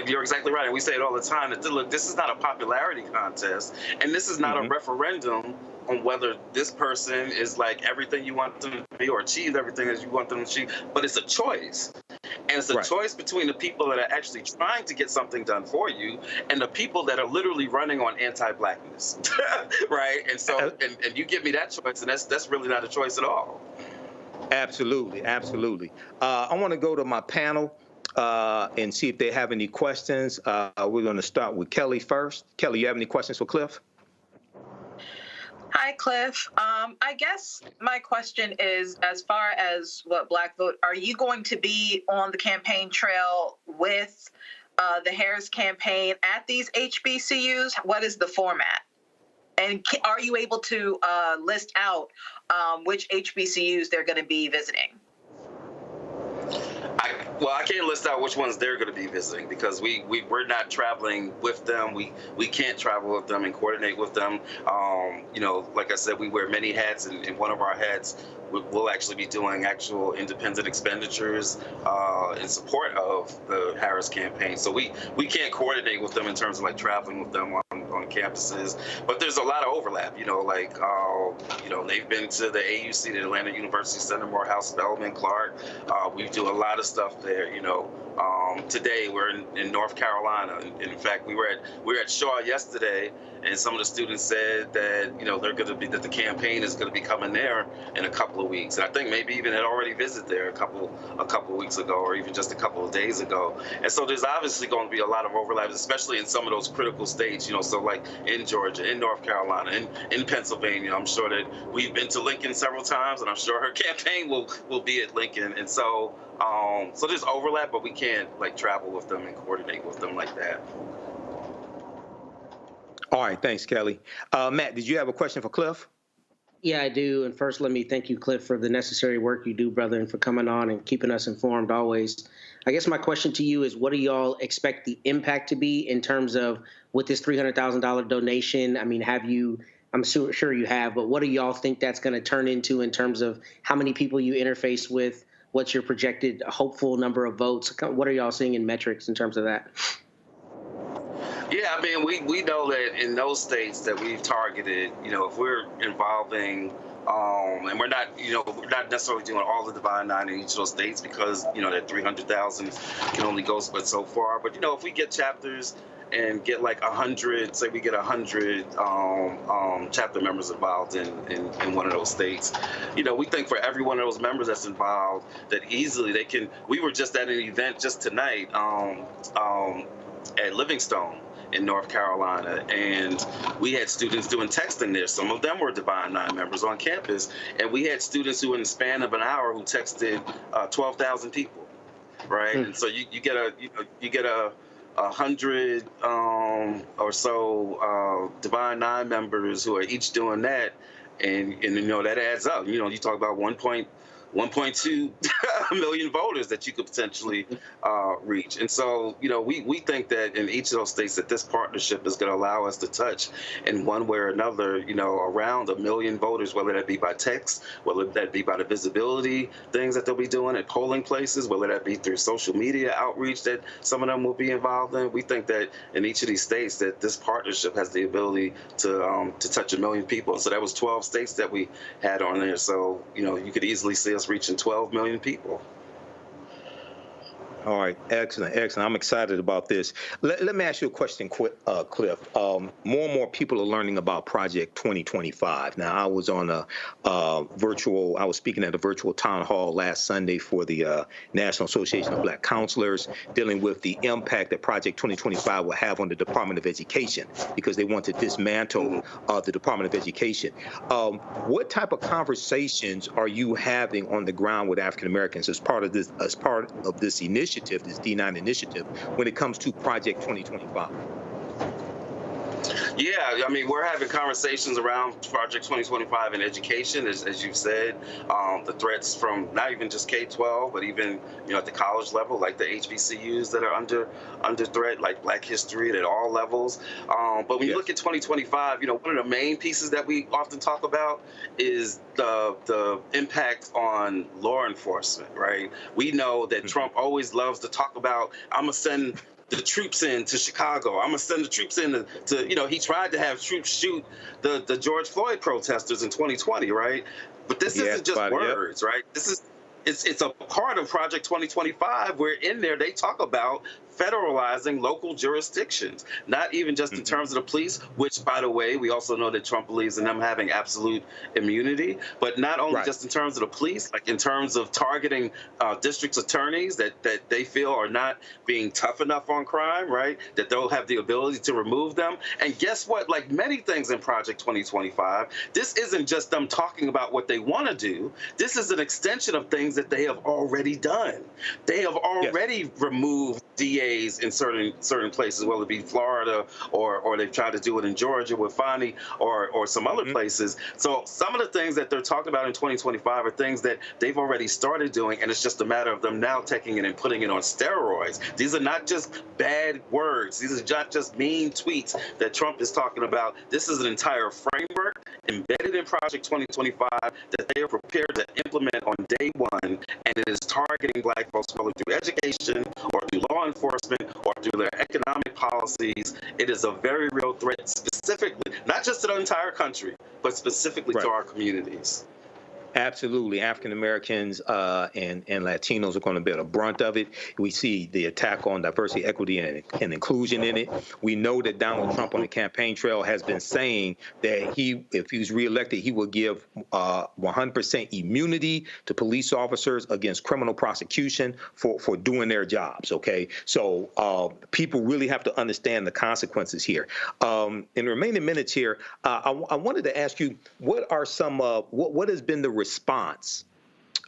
you're exactly right. And we say it all the time that, look, this is not a popularity contest, and this is not a referendum on whether this person is like everything you want them to be or achieve everything as you want them to achieve, but it's a choice. And it's a choice between the people that are actually trying to get something done for you and the people that are literally running on anti-blackness, right? And so, and you give me that choice, and that's really not a choice at all. Absolutely, absolutely. I want to go to my panel and see if they have any questions. We're going to start with Kelly first. Kelly, you have any questions for Cliff? Hi, Cliff. I guess my question is, as far as what Black vote, are you going to be on the campaign trail with the Harris campaign at these HBCUs? What is the format? And are you able to list out which HBCUs they're going to be visiting? I can't list out which ones they're going to be visiting because we're not traveling with them. We can't travel with them and coordinate with them. Like I said, we wear many hats, and one of our hats we'll actually be doing actual independent expenditures in support of the Harris campaign. So we can't coordinate with them in terms of like traveling with them on campuses, but there's a lot of overlap. They've been to the AUC, the Atlanta University Center, Morehouse, Spelman, Clark. We do a lot of stuff there. Today we're in North Carolina. In fact, we were at Shaw yesterday, and some of the students said that that the campaign is going to be coming there in a couple of weeks. And I think maybe even had already visited there a couple of weeks ago, or even just a couple of days ago. And so there's obviously going to be a lot of overlaps, especially in some of those critical states. So like in Georgia, in North Carolina, in Pennsylvania. I'm sure that we've been to Lincoln several times, and I'm sure her campaign will be at Lincoln. And so there's overlap, but we can't like travel with them and coordinate with them like that. All right, thanks, Kelly. Matt, did you have a question for Cliff? Yeah, I do. And first, let me thank you, Cliff, for the necessary work you do, brother, and for coming on and keeping us informed always. I guess my question to you is, what do y'all expect the impact to be in terms of with this $300,000 donation? I mean, I'm sure you have, but what do y'all think that's going to turn into in terms of how many people you interface with? What's your projected hopeful number of votes? What are y'all seeing in metrics in terms of that? Yeah, I mean, we know that in those states that we've targeted, if we're involving, and we're not necessarily doing all the Divine Nine in each of those states because, that 300,000 can only go but so far. But, if we get chapters and get like 100, say we get 100 chapter members involved in one of those states, we think for every one of those members that's involved, that easily they can. We were just at an event just tonight at Livingstone in North Carolina, and we had students doing texting there. Some of them were Divine Nine members on campus, and we had students who in the span of an hour who texted 12,000 people, right? And so you get a 100 or so Divine Nine members who are each doing that, and that adds up. You talk about 1.2 million voters that you could potentially reach. And so, we think that in each of those states that this partnership is going to allow us to touch in one way or another, around 1 million voters, whether that be by text, whether that be by the visibility things that they'll be doing at polling places, whether that be through social media outreach that some of them will be involved in. We think that in each of these states that this partnership has the ability to touch 1 million people. So that was 12 states that we had on there. So, you could easily see us reaching 12 million people. All right, excellent. I'm excited about this. Let me ask you a question, Cliff. More and more people are learning about Project 2025. Now, I was on I was speaking at a virtual town hall last Sunday for the National Association of Black Counselors, dealing with the impact that Project 2025 will have on the Department of Education, because they want to dismantle the Department of Education. What type of conversations are you having on the ground with African Americans as part of this initiative, this D9 initiative, when it comes to Project 2025? Yeah, I mean, we're having conversations around Project 2025 in education, as you've said, the threats from not even just K-12, but even, at the college level, like the HBCUs that are under threat, like Black history at all levels. But when you look at 2025, one of the main pieces that we often talk about is the impact on law enforcement, right? We know that Trump always loves to talk about, I'm going to send the troops in to Chicago. I'm going to send the troops in to he tried to have troops shoot the George Floyd protesters in 2020, right? But this isn't just words, right? It's a part of Project 2025 where in there they talk about federalizing local jurisdictions, not even just in terms of the police, which, by the way, we also know that Trump believes in them having absolute immunity, but not only just in terms of the police, like in terms of targeting district attorneys that they feel are not being tough enough on crime, right? That they'll have the ability to remove them. And guess what? Like many things in Project 2025, this isn't just them talking about what they want to do. This is an extension of things that they have already done. They have already removed DA ways in certain places, whether it be Florida or they've tried to do it in Georgia with Fani or some other places. So some of the things that they're talking about in 2025 are things that they've already started doing, and it's just a matter of them now taking it and putting it on steroids. These are not just bad words. These are not just mean tweets that Trump is talking about. This is an entire framework embedded in Project 2025 that they are prepared to implement on day one, and it is targeting Black folks, whether through education or through law enforcement or through their economic policies. It is a very real threat, specifically, not just to the entire country, but specifically to our communities. Absolutely. African Americans and Latinos are going to bear the brunt of it. We see the attack on diversity, equity, and inclusion in it. We know that Donald Trump on the campaign trail has been saying that if he's reelected, he will give 100% immunity to police officers against criminal prosecution for doing their jobs. OK, so people really have to understand the consequences here. In the remaining minutes here, I wanted to ask you, what are some what has been the response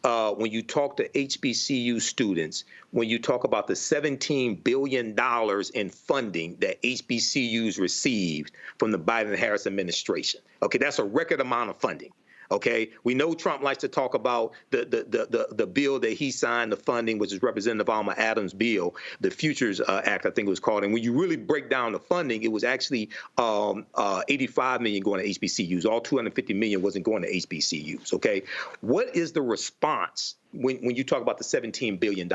when you talk to HBCU students, when you talk about the $17 billion in funding that HBCUs received from the Biden-Harris administration? Okay, that's a record amount of funding. Okay, we know Trump likes to talk about the bill that he signed, the funding, which is Representative Alma Adams' bill, the Futures Act, I think it was called. And when you really break down the funding, it was actually $85 million going to HBCUs. All $250 million wasn't going to HBCUs. Okay, what is the response when you talk about the $17 billion?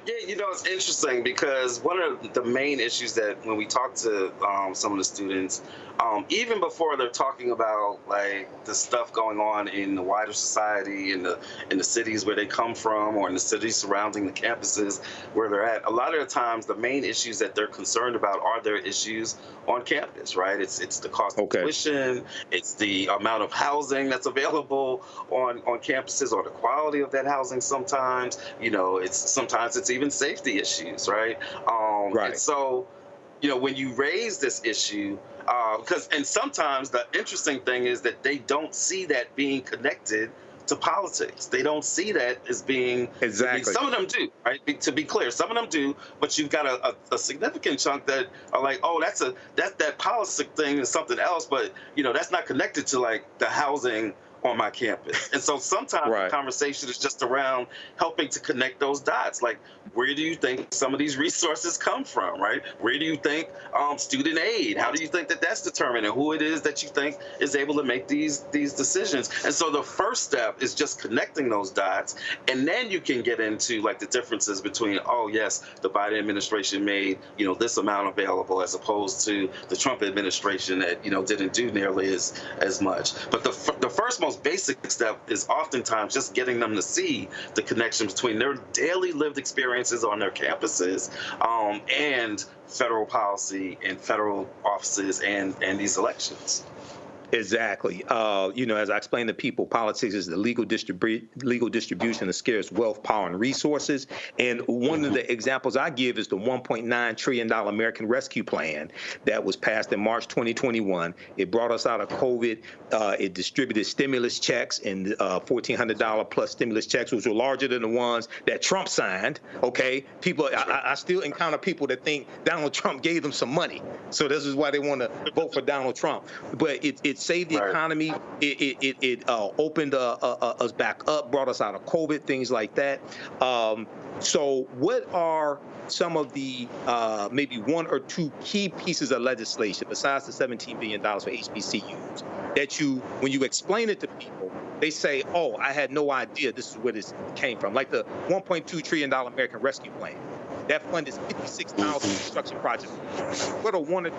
Yeah, it's interesting because one of the main issues that when we talk to some of the students, even before they're talking about like the stuff going on in the wider society, in the cities where they come from, or in the cities surrounding the campuses where they're at, a lot of the times the main issues that they're concerned about are their issues on campus, right? It's the cost of tuition, it's the amount of housing that's available on campuses, or the quality of that housing sometimes. Sometimes it's even safety issues, right? And so, when you raise this issue, and sometimes the interesting thing is that they don't see that being connected to politics. They don't see that as being exactly. Some of them do, right? To be clear, some of them do, but you've got a significant chunk that are like, oh, that policy thing is something else, but that's not connected to like the housing on my campus. And so sometimes the conversation is just around helping to connect those dots. Like, where do you think some of these resources come from, right? Where do you think student aid, how do you think that that's determined, and who it is that you think is able to make these decisions? And so the first step is just connecting those dots, and then you can get into like the differences between, oh yes, the Biden administration made this amount available as opposed to the Trump administration that didn't do nearly as much. But the first most basic step is oftentimes just getting them to see the connection between their daily lived experiences on their campuses and federal policy and federal offices and these elections. Exactly. As I explained to people, politics is the legal distribution of scarce wealth, power, and resources. And one of the examples I give is the $1.9 trillion American Rescue Plan that was passed in March 2021. It brought us out of COVID. It distributed stimulus checks and $1,400 plus stimulus checks, which were larger than the ones that Trump signed. Okay, people, I still encounter people that think Donald Trump gave them some money, so this is why they want to vote for Donald Trump. But it saved the economy. It opened us back up, brought us out of COVID, things like that. So what are some of the maybe one or two key pieces of legislation besides the $17 billion for HBCUs that when you explain it to people, they say, oh, I had no idea this is where this came from? Like the $1.2 trillion American Rescue Plan. That funded 56,000 construction projects. What are one or two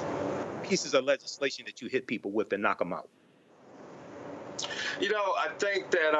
pieces of legislation that you hit people with and knock them out? I think that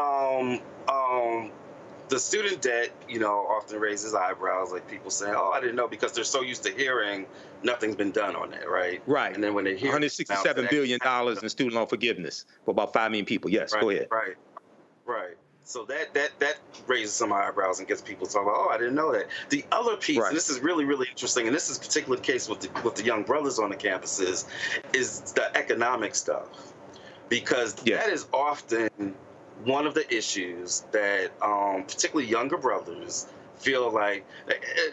the student debt, often raises eyebrows, like people saying, oh, I didn't know, because they're so used to hearing nothing's been done on that, right? Right. And then when they hear $167 billion in student loan forgiveness for about 5 million people. Yes, go ahead. Right. So that raises some eyebrows and gets people talking about, oh, I didn't know that. The other piece, and this is really, really interesting, and this is particularly the case with the young brothers on the campuses, is the economic stuff. Because that is often one of the issues that particularly younger brothers feel like,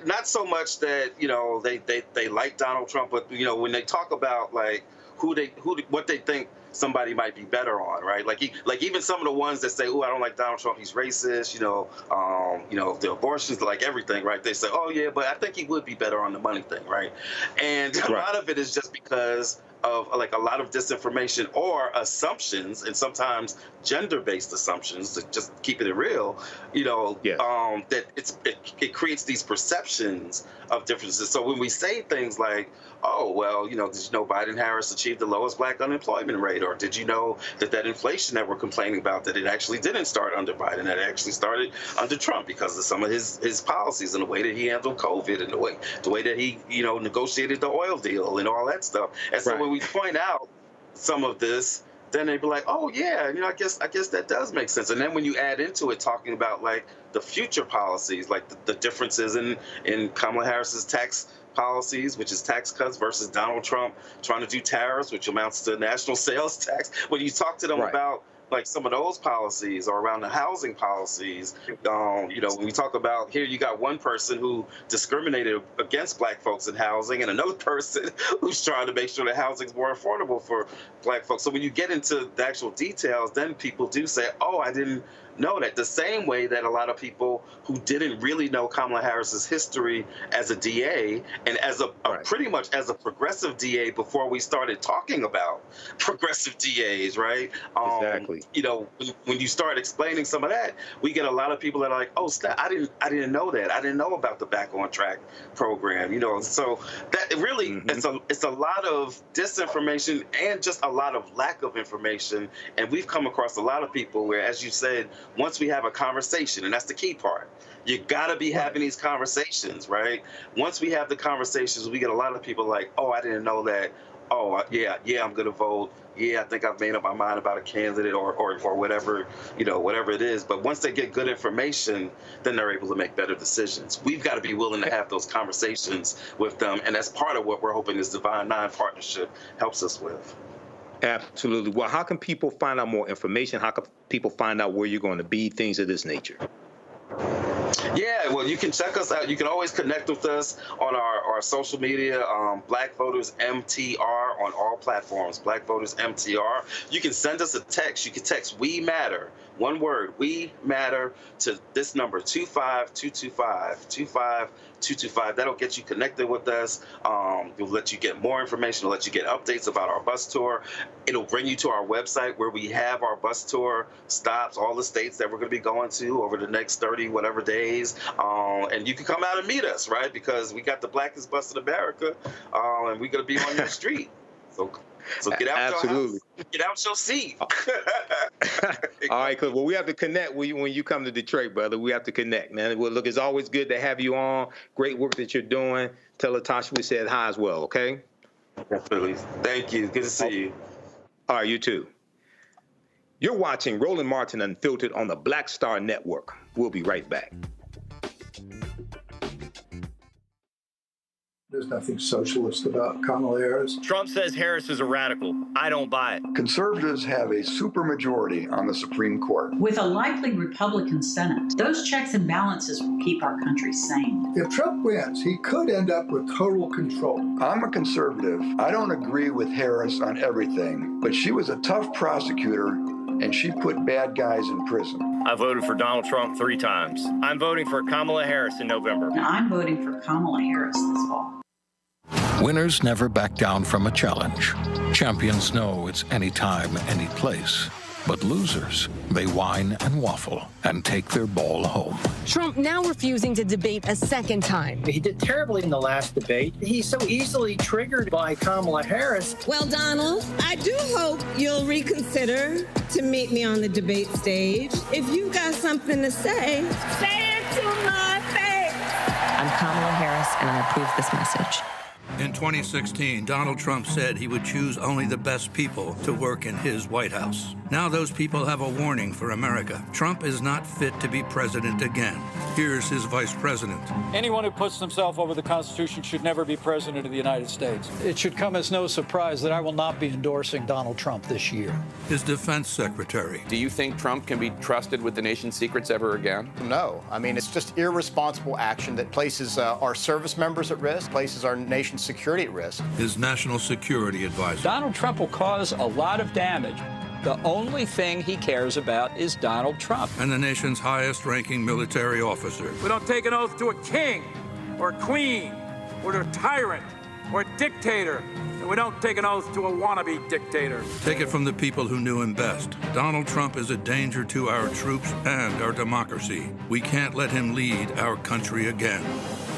not so much that, you know, they like Donald Trump, but, you know, when they talk about like what they think somebody might be better on, right? Like even some of the ones that say, "Oh, I don't like Donald Trump, he's racist," you know, the abortions, like everything, right? They say, "Oh yeah, but I think he would be better on the money thing," right? And a lot of it is just because of like a lot of disinformation or assumptions, and sometimes gender-based assumptions, to just keeping it real, you know, that it creates these perceptions of differences. So when we say things like, "Oh, well, you know, did you know Biden-Harris achieved the lowest black unemployment rate?" Or did you know that inflation that we're complaining about, that it actually didn't start under Biden, that it actually started under Trump because of some of his policies and the way that he handled COVID and the way that he, you know, negotiated the oil deal and all that stuff. And so when we point out some of this, then they'd be like, "Oh yeah, you know, I guess that does make sense." And then when you add into it talking about like the future policies, like the differences in Kamala Harris's tax policies, which is tax cuts, versus Donald Trump trying to do tariffs, which amounts to national sales tax. When you talk to them about like some of those policies or around the housing policies, you know, when we talk about here, you got one person who discriminated against black folks in housing and another person who's trying to make sure that housing is more affordable for black folks. So when you get into the actual details, then people do say, "Oh, I didn't know that." The same way that a lot of people who didn't really know Kamala Harris's history as a DA and as a pretty much as a progressive DA before we started talking about progressive DAs, right? Exactly. You know, when you start explaining some of that, we get a lot of people that are like, "Oh, snap, I didn't know that. I didn't know about the Back on Track program." You know, so that really it's a lot of disinformation and just a lot of lack of information. And we've come across a lot of people where, as you said, once we have a conversation, and that's the key part, you got to be having these conversations, right? Once we have the conversations, we get a lot of people like, "Oh, I didn't know that. Oh, yeah, I'm going to vote. Yeah, I think I've made up my mind about a candidate or whatever, you know, whatever it is." But once they get good information, then they're able to make better decisions. We've got to be willing to have those conversations with them. And that's part of what we're hoping this Divine Nine partnership helps us with. Absolutely. Well, how can people find out more information? How can people find out where you're going to be, things of this nature? Yeah, well, you can check us out. You can always connect with us on our social media, Black Voters MTR on all platforms, Black Voters MTR. You can send us a text. You can text "We Matter," one word, "We Matter," to this number, 25225, 25225. That'll get you connected with us. It'll let you get more information. It'll let you get updates about our bus tour. It'll bring you to our website where we have our bus tour stops, all the states that we're going to be going to over the next 30 whatever days. And you can come out and meet us, right? Because we got the blackest bus in America, and we're going to be on your street. So get out your house, get out your seat. All right, well, we have to connect when you come to Detroit, brother. We have to connect, man. Well, look, it's always good to have you on. Great work that you're doing. Tell Latasha we said hi as well, okay? Definitely. Thank you. Good to see you. All right, you too. You're watching Roland Martin Unfiltered on the Black Star Network. We'll be right back. There's nothing socialist about Kamala Harris. Trump says Harris is a radical. I don't buy it. Conservatives have a supermajority on the Supreme Court. With a likely Republican Senate, those checks and balances will keep our country sane. If Trump wins, he could end up with total control. I'm a conservative. I don't agree with Harris on everything, but she was a tough prosecutor, and she put bad guys in prison. I voted for Donald Trump 3 times. I'm voting for Kamala Harris in November. And I'm voting for Kamala Harris this fall. Winners never back down from a challenge. Champions know it's anytime, any place. But losers, they whine and waffle and take their ball home. Trump now refusing to debate a second time. He did terribly in the last debate. He's so easily triggered by Kamala Harris. Well, Donald, I do hope you'll reconsider to meet me on the debate stage. If you've got something to say it to my face. I'm Kamala Harris, and I approve this message. In 2016, Donald Trump said he would choose only the best people to work in his White House. Now those people have a warning for America. Trump is not fit to be president again. Here's his vice president. Anyone who puts themselves over the Constitution should never be president of the United States. It should come as no surprise that I will not be endorsing Donald Trump this year. His defense secretary. Do you think Trump can be trusted with the nation's secrets ever again? No. I mean, it's just irresponsible action that places our service members at risk, places our nation's security at risk. His national security advisor. Donald Trump will cause a lot of damage. The only thing he cares about is Donald Trump. And the nation's highest-ranking military officer. We don't take an oath to a king or a queen or to a tyrant or a dictator. And we don't take an oath to a wannabe dictator. Take it from the people who knew him best. Donald Trump is a danger to our troops and our democracy. We can't let him lead our country again.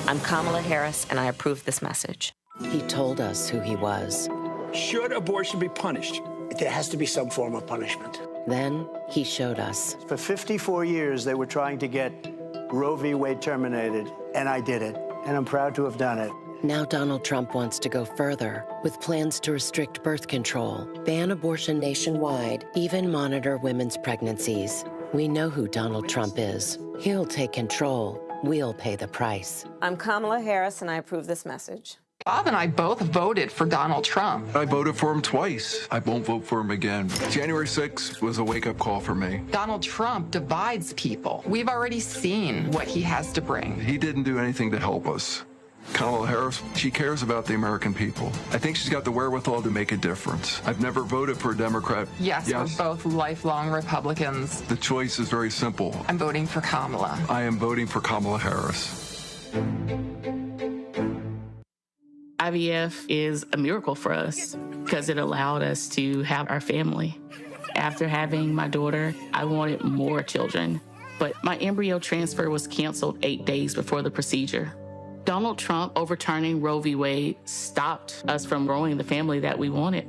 I'm Kamala Harris, and I approve this message. He told us who he was. Should abortion be punished? There has to be some form of punishment. Then he showed us. For 54 years, they were trying to get Roe v. Wade terminated, and I did it, and I'm proud to have done it. Now Donald Trump wants to go further with plans to restrict birth control, ban abortion nationwide, even monitor women's pregnancies. We know who Donald Trump is. He'll take control. We'll pay the price. I'm Kamala Harris, and I approve this message. Bob and I both voted for Donald Trump. I voted for him twice. I won't vote for him again. January 6th was a wake-up call for me. Donald Trump divides people. We've already seen what he has to bring. He didn't do anything to help us. Kamala Harris, she cares about the American people. I think she's got the wherewithal to make a difference. I've never voted for a Democrat. Yes, we're both lifelong Republicans. The choice is very simple. I'm voting for Kamala. I am voting for Kamala Harris. IVF is a miracle for us because it allowed us to have our family. After having my daughter, I wanted more children, but my embryo transfer was canceled 8 days before the procedure. Donald Trump overturning Roe v. Wade stopped us from growing the family that we wanted.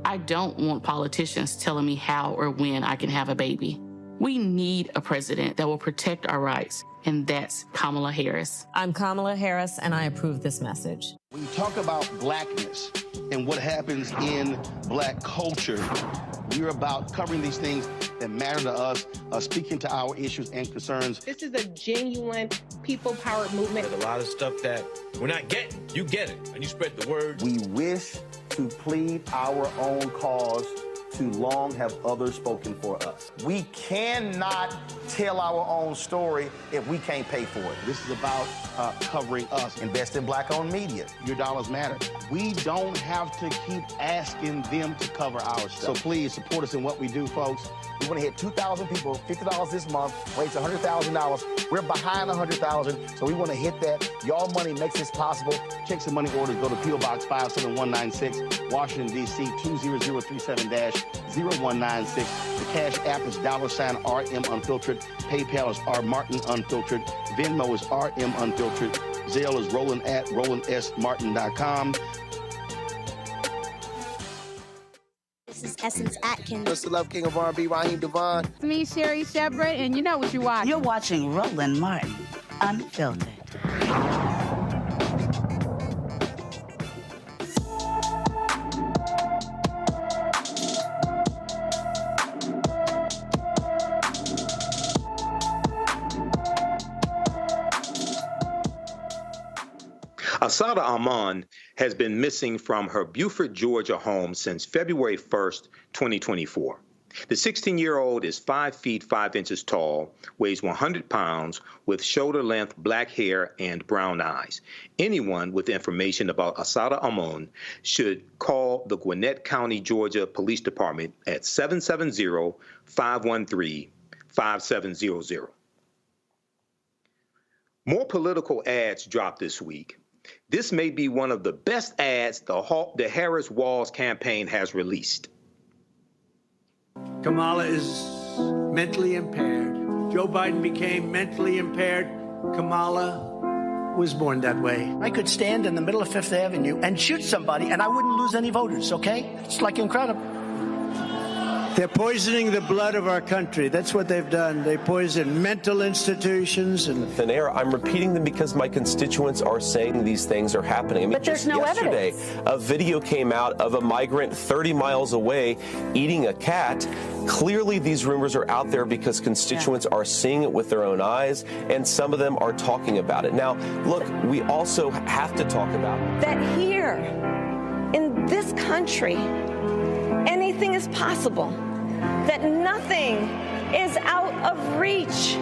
I don't want politicians telling me how or when I can have a baby. We need a president that will protect our rights, and that's Kamala Harris. I'm Kamala Harris, and I approve this message. When you talk about blackness and what happens in black culture, we're about covering these things that matter to us, speaking to our issues and concerns. This is a genuine people-powered movement. There's a lot of stuff that we're not getting. You get it, and you spread the word. We wish to plead our own cause. Too long have others spoken for us. We cannot tell our own story if we can't pay for it. This is about covering us. Invest in black-owned media. Your dollars matter. We don't have to keep asking them to cover our stuff. So please support us in what we do, folks. We want to hit 2,000 people, $50 this month, raise $100,000. We're behind $100,000, so we want to hit that. Y'all money makes this possible. Checks and money orders go to P.O. Box 57196, Washington, D.C. 20037-0196. The Cash App is $RM Unfiltered. PayPal is R Martin Unfiltered. Venmo is RM Unfiltered. Zelle is Roland at RolandSMartin.com. This is Essence Atkins. What's the love king of R&B, Raheem Devon? It's me, Sherry Shepard, and you know what you watch. You're watching Roland Martin Unfiltered. Asada Amon has been missing from her Beaufort, Georgia home since February 1st, 2024. The 16-year-old is 5 feet 5 inches tall, weighs 100 pounds, with shoulder-length black hair and brown eyes. Anyone with information about Asada Amon should call the Gwinnett County, Georgia Police Department at 770-513-5700. More political ads dropped this week. This may be one of the best ads the Harris-Walz campaign has released. Kamala is mentally impaired. Joe Biden became mentally impaired. Kamala was born that way. I could stand in the middle of Fifth Avenue and shoot somebody and I wouldn't lose any voters, okay? It's like incredible. They're poisoning the blood of our country. That's what they've done. They poison mental institutions and thin air. I'm repeating them because my constituents are saying these things are happening. I mean, but there's no yesterday, evidence. A video came out of a migrant 30 miles away eating a cat. Clearly, these rumors are out there because constituents are seeing it with their own eyes, and some of them are talking about it. Now, look, we also have to talk about that here in this country, anything is possible, that nothing is out of reach.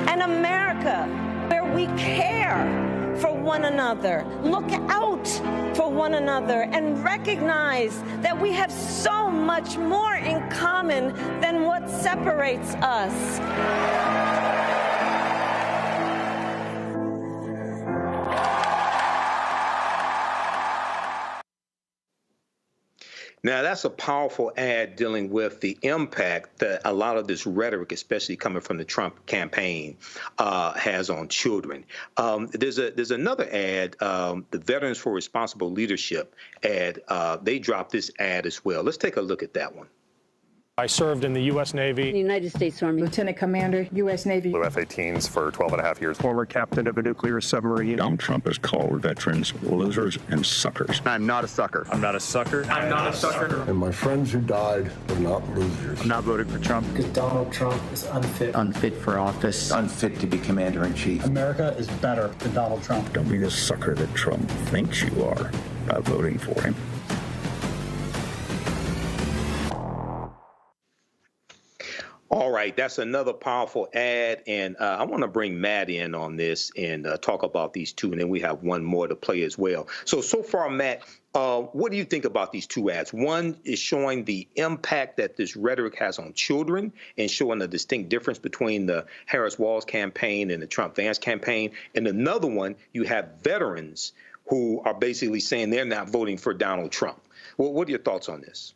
And America, where we care for one another, look out for one another, and recognize that we have so much more in common than what separates us. Now, that's a powerful ad dealing with the impact that a lot of this rhetoric, especially coming from the Trump campaign, has on children. There's another ad, the Veterans for Responsible Leadership ad. They dropped this ad as well. Let's take a look at that one. I served in the U.S. Navy. The United States Army. Lieutenant Commander, U.S. Navy. Flew F-18s for 12 and a half years. Former captain of a nuclear submarine. Donald Trump has called veterans losers and suckers. I'm not a sucker. I'm not a sucker. I'm not a sucker. And my friends who died were not losers. I'm not voting for Trump. Because Donald Trump is unfit. Unfit for office. Unfit to be commander-in-chief. America is better than Donald Trump. Don't be the sucker that Trump thinks you are by voting for him. All right, that's another powerful ad, and I want to bring Matt in on this and talk about these two, and then we have one more to play as well. So far, Matt, what do you think about these two ads? One is showing the impact that this rhetoric has on children and showing a distinct difference between the Harris-Walz campaign and the Trump-Vance campaign. And another one, you have veterans who are basically saying they're not voting for Donald Trump. Well, what are your thoughts on this?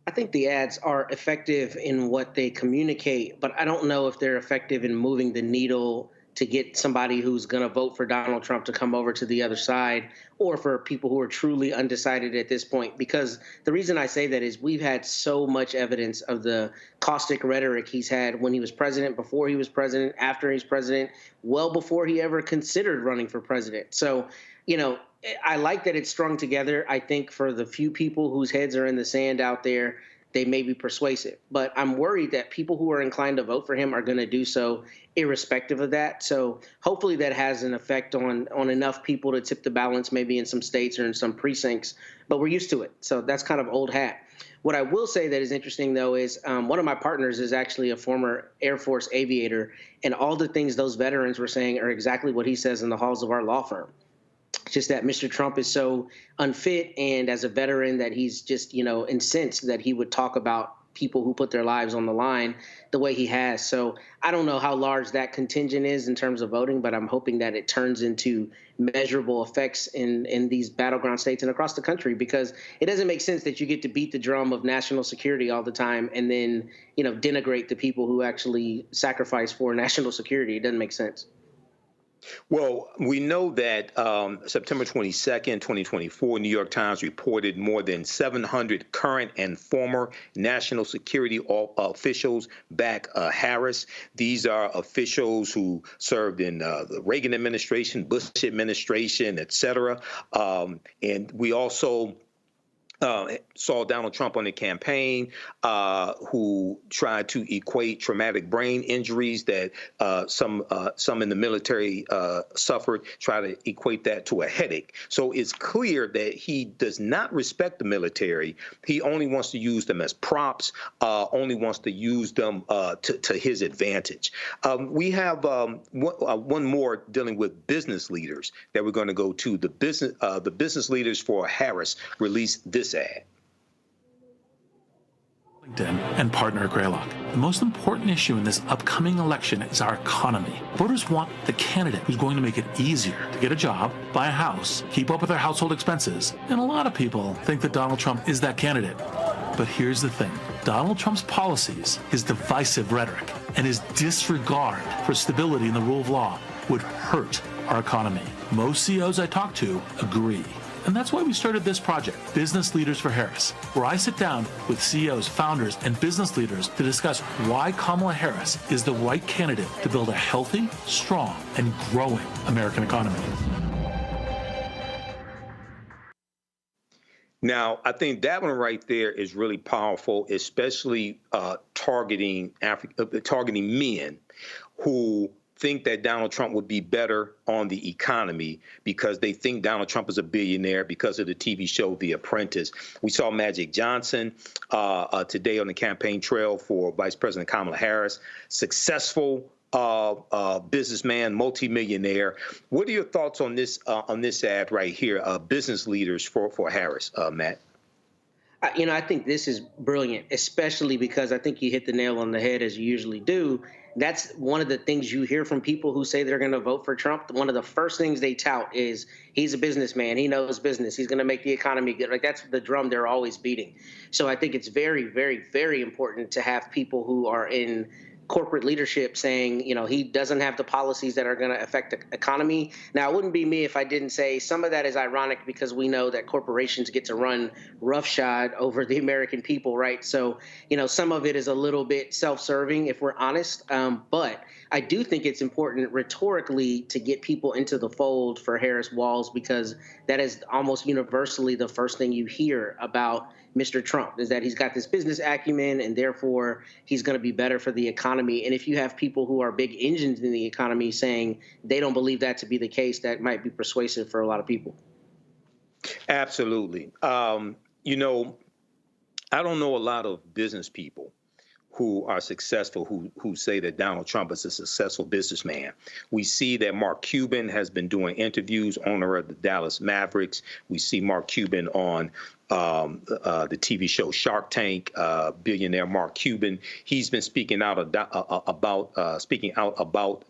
I think the ads are effective in what they communicate, but I don't know if they're effective in moving the needle to get somebody who's going to vote for Donald Trump to come over to the other side, or for people who are truly undecided at this point. Because the reason I say that is we've had so much evidence of the caustic rhetoric he's had when he was president, before he was president, after he's president, well before he ever considered running for president. So, you know, I like that it's strung together. I think for the few people whose heads are in the sand out there, they may be persuasive. But I'm worried that people who are inclined to vote for him are going to do so irrespective of that. So hopefully that has an effect on enough people to tip the balance, maybe in some states or in some precincts. But we're used to it. So that's kind of old hat. What I will say that is interesting, though, is one of my partners is actually a former Air Force aviator. And all the things those veterans were saying are exactly what he says in the halls of our law firm. Just that Mr. Trump is so unfit, and as a veteran that he's just, you know, incensed that he would talk about people who put their lives on the line the way he has. So I don't know how large that contingent is in terms of voting, but I'm hoping that it turns into measurable effects in these battleground states and across the country, because it doesn't make sense that you get to beat the drum of national security all the time and then, you know, denigrate the people who actually sacrifice for national security. It doesn't make sense. Well, we know that September 22nd, 2024, New York Times reported more than 700 current and former national security officials back Harris. These are officials who served in the Reagan administration, Bush administration, et cetera. And we also saw Donald Trump on the campaign, who tried to equate traumatic brain injuries that some in the military suffered, try to equate that to a headache. So it's clear that he does not respect the military. He only wants to use them as props, only wants to use them to his advantage. We have one more dealing with business leaders that we're going to go to. The business leaders for Harris released this ad. And partner at Greylock. The most important issue in this upcoming election is our economy. Voters want the candidate who's going to make it easier to get a job, buy a house, keep up with their household expenses. And a lot of people think that Donald Trump is that candidate. But here's the thing. Donald Trump's policies, his divisive rhetoric, and his disregard for stability in the rule of law would hurt our economy. Most CEOs I talk to agree. And that's why we started this project, Business Leaders for Harris, where I sit down with CEOs, founders, and business leaders to discuss why Kamala Harris is the right candidate to build a healthy, strong, and growing American economy. Now, I think that one right there is really powerful, especially targeting men who think that Donald Trump would be better on the economy because they think Donald Trump is a billionaire because of the TV show The Apprentice. We saw Magic Johnson today on the campaign trail for Vice President Kamala Harris, successful businessman, multimillionaire. What are your thoughts on this ad right here, business leaders for Harris, Matt? I think this is brilliant, especially because I think you hit the nail on the head as you usually do. That's one of the things you hear from people who say they're going to vote for Trump. One of the first things they tout is he's a businessman. He knows business. He's going to make the economy good. Like, that's the drum they're always beating. So I think it's very, very, very important to have people who are in corporate leadership saying, he doesn't have the policies that are going to affect the economy. Now, it wouldn't be me if I didn't say some of that is ironic because we know that corporations get to run roughshod over the American people, right? So, some of it is a little bit self-serving, if we're honest. But I do think it's important rhetorically to get people into the fold for Harris-Walz, because that is almost universally the first thing you hear about Mr. Trump, is that he's got this business acumen and therefore he's going to be better for the economy. And if you have people who are big engines in the economy saying they don't believe that to be the case, that might be persuasive for a lot of people. Absolutely. I don't know a lot of business people who are successful, who say that Donald Trump is a successful businessman. We see that Mark Cuban has been doing interviews, owner of the Dallas Mavericks. We see Mark Cuban on the TV show Shark Tank, billionaire Mark Cuban. He's been speaking out about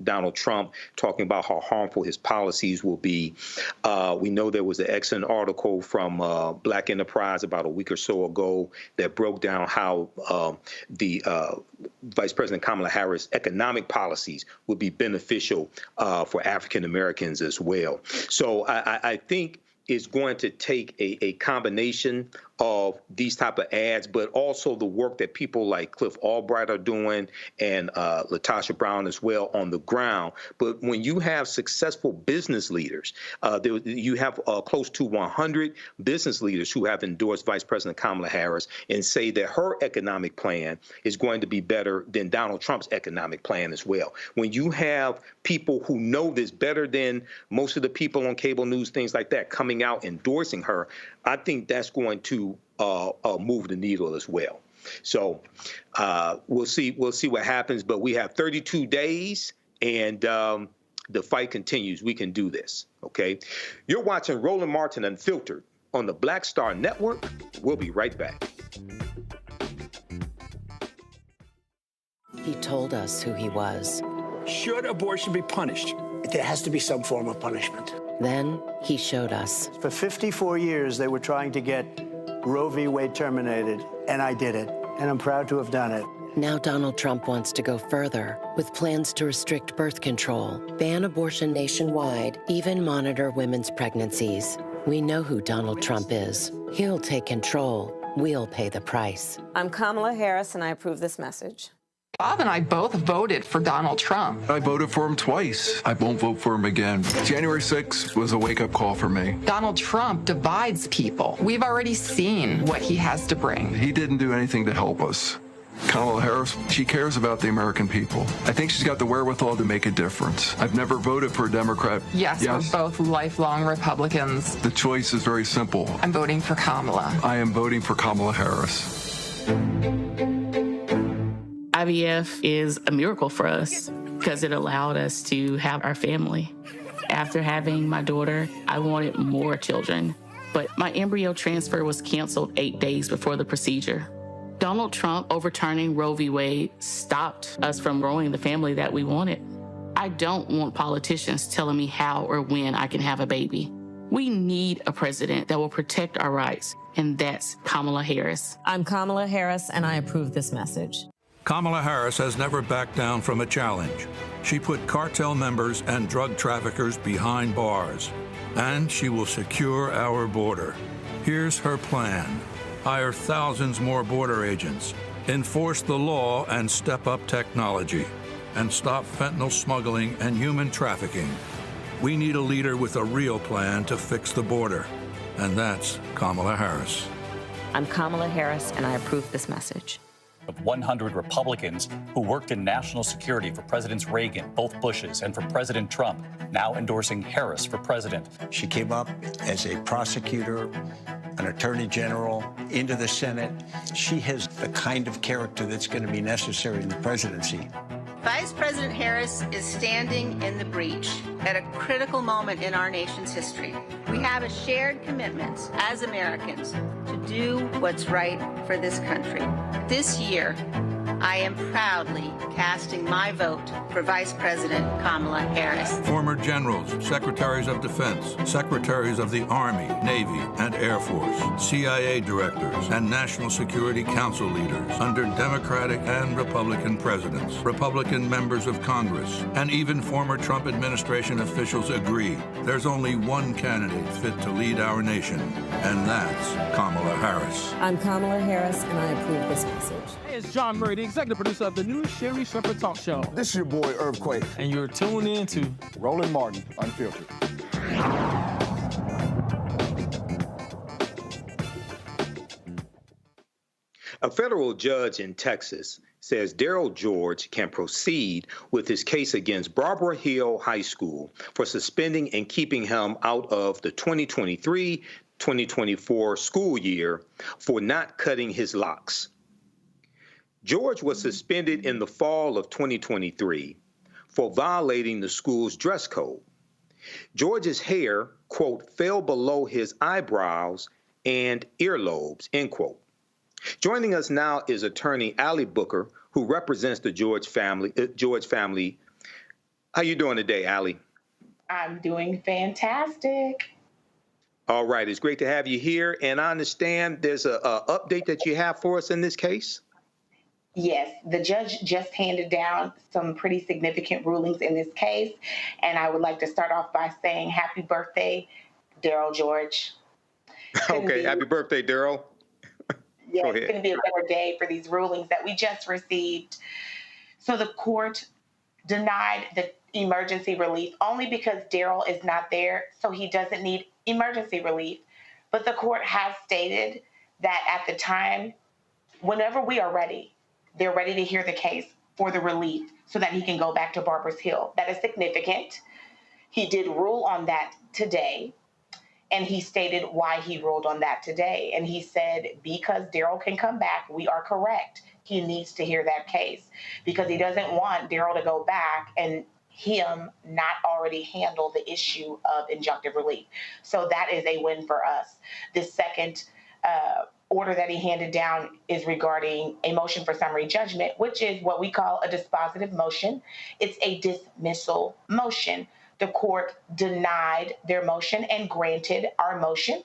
Donald Trump, talking about how harmful his policies will be. We know there was an excellent article from Black Enterprise about a week or so ago that broke down how the Vice President Kamala Harris' economic policies would be beneficial for African Americans as well. So I think it's going to take a combination of these type of ads, but also the work that people like Cliff Albright are doing and Latasha Brown as well on the ground. But when you have successful business leaders, you have close to 100 business leaders who have endorsed Vice President Kamala Harris and say that her economic plan is going to be better than Donald Trump's economic plan as well. When you have people who know this better than most of the people on cable news, things like that, coming out endorsing her, I think that's going to move the needle as well. So we'll see what happens. But we have 32 days, and the fight continues. We can do this. Okay. You're watching Roland Martin Unfiltered on the Black Star Network. We'll be right back. He told us who he was. Should abortion be punished? There has to be some form of punishment. Then he showed us. For 54 years, they were trying to get Roe v. Wade terminated, and I did it, and I'm proud to have done it. Now Donald Trump wants to go further with plans to restrict birth control, ban abortion nationwide, even monitor women's pregnancies. We know who Donald Trump is. He'll take control. We'll pay the price. I'm Kamala Harris, and I approve this message. Bob and I both voted for Donald Trump. I voted for him twice. I won't vote for him again. January 6th was a wake-up call for me. Donald Trump divides people. We've already seen what he has to bring. He didn't do anything to help us. Kamala Harris, she cares about the American people. I think she's got the wherewithal to make a difference. I've never voted for a Democrat. Yes, we're both lifelong Republicans. The choice is very simple. I'm voting for Kamala. I am voting for Kamala Harris. IVF is a miracle for us because it allowed us to have our family. After having my daughter, I wanted more children, but my embryo transfer was canceled 8 days before the procedure. Donald Trump overturning Roe v. Wade stopped us from growing the family that we wanted. I don't want politicians telling me how or when I can have a baby. We need a president that will protect our rights, and that's Kamala Harris. I'm Kamala Harris, and I approve this message. Kamala Harris has never backed down from a challenge. She put cartel members and drug traffickers behind bars. And she will secure our border. Here's her plan. Hire thousands more border agents, enforce the law and step up technology, and stop fentanyl smuggling and human trafficking. We need a leader with a real plan to fix the border, and that's Kamala Harris. I'm Kamala Harris, and I approve this message. Of 100 Republicans who worked in national security for Presidents Reagan, both Bushes, and for President Trump, now endorsing Harris for president. She came up as a prosecutor, an attorney general, into the Senate. She has the kind of character that's going to be necessary in the presidency. Vice President Harris is standing in the breach at a critical moment in our nation's history. We have a shared commitment as Americans to do what's right for this country. This year, I am proudly casting my vote for Vice President Kamala Harris. Former generals, secretaries of defense, secretaries of the Army, Navy, and Air Force, CIA directors, and National Security Council leaders under Democratic and Republican presidents, Republican members of Congress, and even former Trump administration officials agree there's only one candidate fit to lead our nation, and that's Kamala Harris. I'm Kamala Harris, and I approve this message. Hey, it's John Murray, the executive producer of the new Sherry Shepherd Talk Show. This is your boy, Earthquake. And you're tuned in to Roland Martin, Unfiltered. A federal judge in Texas says Darryl George can proceed with his case against Barbara Hill High School for suspending and keeping him out of the 2023-2024 school year for not cutting his locks. George was suspended in the fall of 2023 for violating the school's dress code. George's hair, quote, fell below his eyebrows and earlobes, end quote. Joining us now is attorney Allie Booker, who represents the George family. How you doing today, Allie? I'm doing fantastic. All right, it's great to have you here. And I understand there's a update that you have for us in this case. Yes, the judge just handed down some pretty significant rulings in this case. And I would like to start off by saying happy birthday, Darryl George. Okay, happy birthday, Darryl. Yeah, it's going to be a better day for these rulings that we just received. So the court denied the emergency relief only because Darryl is not there, so he doesn't need emergency relief. But the court has stated that at the time, whenever we are ready, they're ready to hear the case for the relief so that he can go back to Barbara's Hill. That is significant. He did rule on that today. And he stated why he ruled on that today. And he said, because Darryl can come back, we are correct. He needs to hear that case because he doesn't want Darryl to go back and him not already handle the issue of injunctive relief. So that is a win for us. The second order that he handed down is regarding a motion for summary judgment, which is what we call a dispositive motion. It's a dismissal motion. The court denied their motion and granted our motion,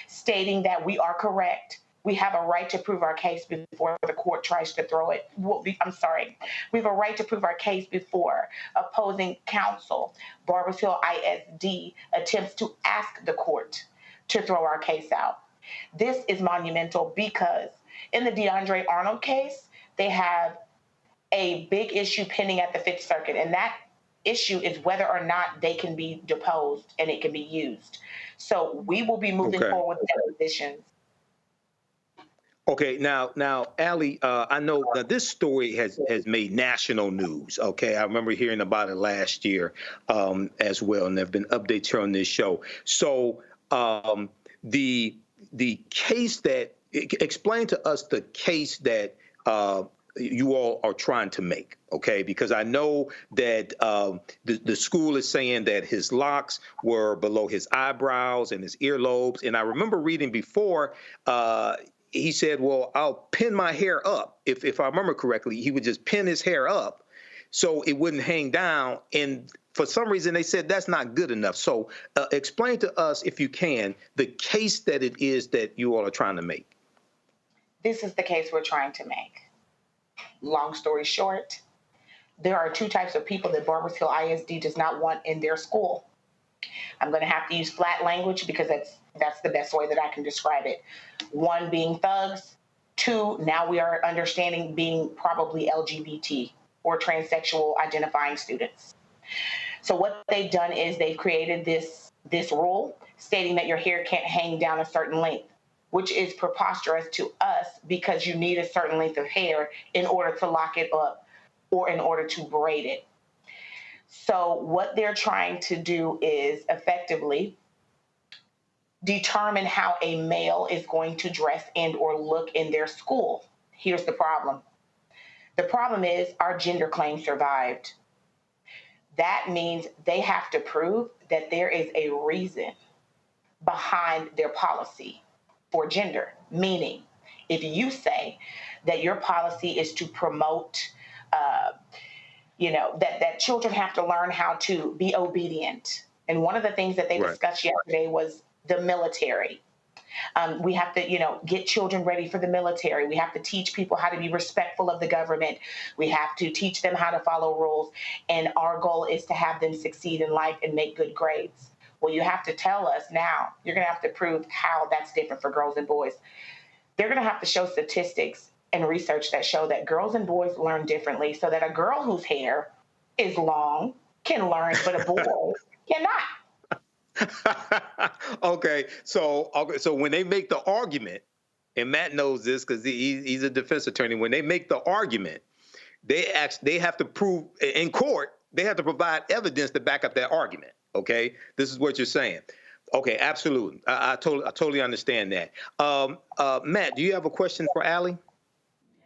stating that we are correct. We have a right to prove our case before the court tries to throw it. We have a right to prove our case before opposing counsel, Barbara Hill ISD, attempts to ask the court to throw our case out. This is monumental because in the DeAndre Arnold case, they have a big issue pending at the Fifth Circuit, and that issue is whether or not they can be deposed and it can be used. So we will be moving forward with depositions. Okay, now, Allie, I know that this story has made national news. Okay, I remember hearing about it last year as well, and there have been updates here on this show. So the case that explain to us the case that you all are trying to make, okay? Because I know that the school is saying that his locks were below his eyebrows and his earlobes. And I remember reading before, he said, well, I'll pin my hair up. If I remember correctly, he would just pin his hair up so it wouldn't hang down. And for some reason, they said that's not good enough. So explain to us, if you can, the case that it is that you all are trying to make. This is the case we're trying to make. Long story short, there are two types of people that Barbara Hill ISD does not want in their school. I'm going to have to use flat language because that's the best way that I can describe it. 1, being thugs. 2, now we are understanding being probably LGBT or transsexual identifying students. So what they've done is they've created this rule stating that your hair can't hang down a certain length, which is preposterous to us because you need a certain length of hair in order to lock it up or in order to braid it. So what they're trying to do is effectively determine how a male is going to dress and or look in their school. Here's the problem. The problem is our gender claim survived. That means they have to prove that there is a reason behind their policy for gender. Meaning, if you say that your policy is to promote, that children have to learn how to be obedient. And one of the things that they discussed yesterday was the military. We have to, get children ready for the military. We have to teach people how to be respectful of the government. We have to teach them how to follow rules. And our goal is to have them succeed in life and make good grades. Well, you have to tell us now, you're going to have to prove how that's different for girls and boys. They're going to have to show statistics and research that show that girls and boys learn differently, so that a girl whose hair is long can learn, but a boy cannot. Okay, so when they make the argument, and Matt knows this because he's a defense attorney, when they make the argument, they have to prove in court, they have to provide evidence to back up that argument. Okay, this is what you're saying. Okay, absolutely. I totally understand that. Matt, do you have a question for Allie?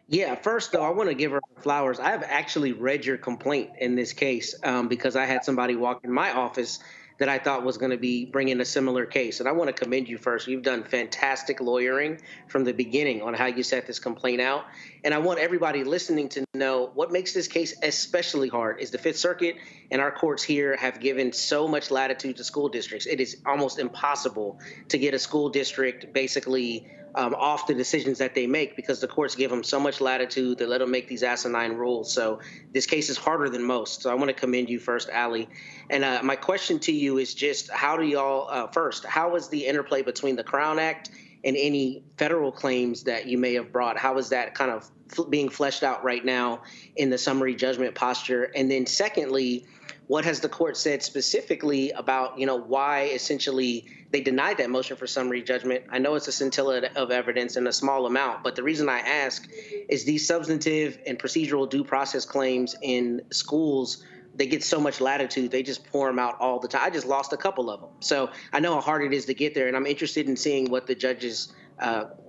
Yeah, first, though, I want to give her flowers. I have actually read your complaint in this case because I had somebody walk in my office that I thought was going to be bringing a similar case. And I want to commend you first. You've done fantastic lawyering from the beginning on how you set this complaint out. And I want everybody listening to know what makes this case especially hard is the Fifth Circuit and our courts here have given so much latitude to school districts. It is almost impossible to get a school district basically off the decisions that they make because the courts give them so much latitude. They let them make these asinine rules. So this case is harder than most. So I want to commend you first, Allie. And my question to you is just how do y'all, first, how is the interplay between the Crown Act and any federal claims that you may have brought? How is that kind of being fleshed out right now in the summary judgment posture? And then secondly, what has the court said specifically about, why essentially they denied that motion for summary judgment? I know it's a scintilla of evidence and a small amount, but the reason I ask is these substantive and procedural due process claims in schools, they get so much latitude, they just pour them out all the time. I just lost a couple of them. So I know how hard it is to get there, and I'm interested in seeing what the judges'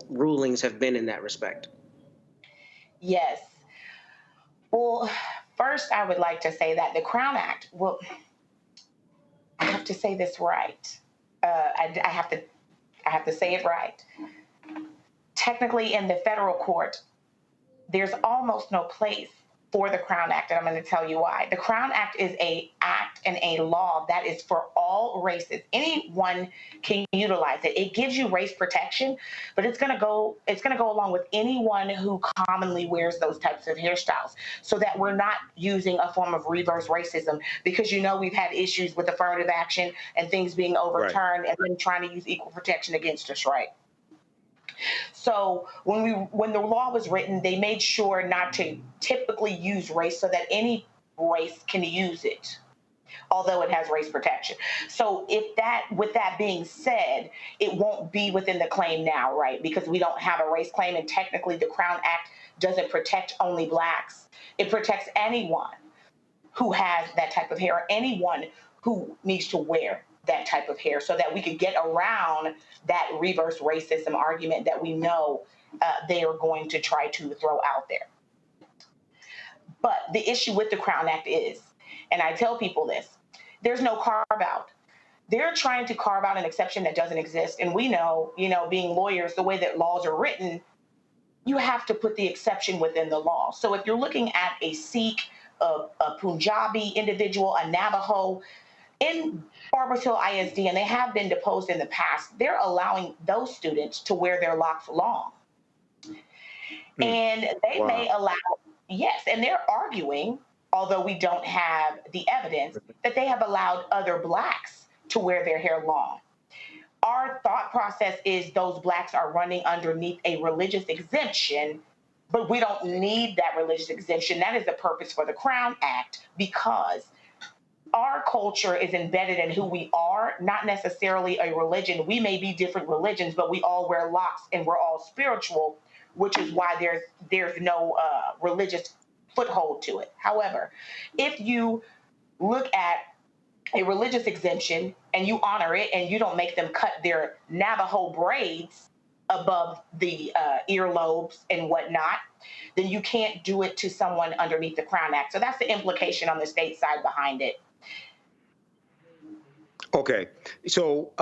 rulings have been in that respect. Yes. Well, first, I would like to say that the Crown Act, I have to say this right. I have to say it right. Technically, in the federal court, there's almost no place for the Crown Act, and I'm going to tell you why. The Crown Act is an act and a law that is for all races. Anyone can utilize it. It gives you race protection, but it's going to go along with anyone who commonly wears those types of hairstyles, so that we're not using a form of reverse racism, because we've had issues with affirmative action and things being overturned and then trying to use equal protection against us, right? So when the law was written, they made sure not to typically use race so that any race can use it, although it has race protection. So with that being said, it won't be within the claim now, right? Because we don't have a race claim, and technically the Crown Act doesn't protect only blacks. It protects anyone who has that type of hair, or anyone who needs to wear that type of hair, so that we could get around that reverse racism argument that we know they are going to try to throw out there. But the issue with the Crown Act is, and I tell people this, there's no carve out. They're trying to carve out an exception that doesn't exist. And we know, being lawyers, the way that laws are written, you have to put the exception within the law. So if you're looking at a Sikh, a Punjabi individual, a Navajo, in Barbers Hill ISD, and they have been deposed in the past, they're allowing those students to wear their locks long. And they may allow, and they're arguing, although we don't have the evidence, that they have allowed other blacks to wear their hair long. Our thought process is those blacks are running underneath a religious exemption, but we don't need that religious exemption. That is the purpose for the Crown Act, because our culture is embedded in who we are, not necessarily a religion. We may be different religions, but we all wear locks and we're all spiritual, which is why there's no religious foothold to it. However, if you look at a religious exemption and you honor it and you don't make them cut their Navajo braids above the earlobes and whatnot, then you can't do it to someone underneath the Crown Act. So that's the implication on the state side behind it. Okay, so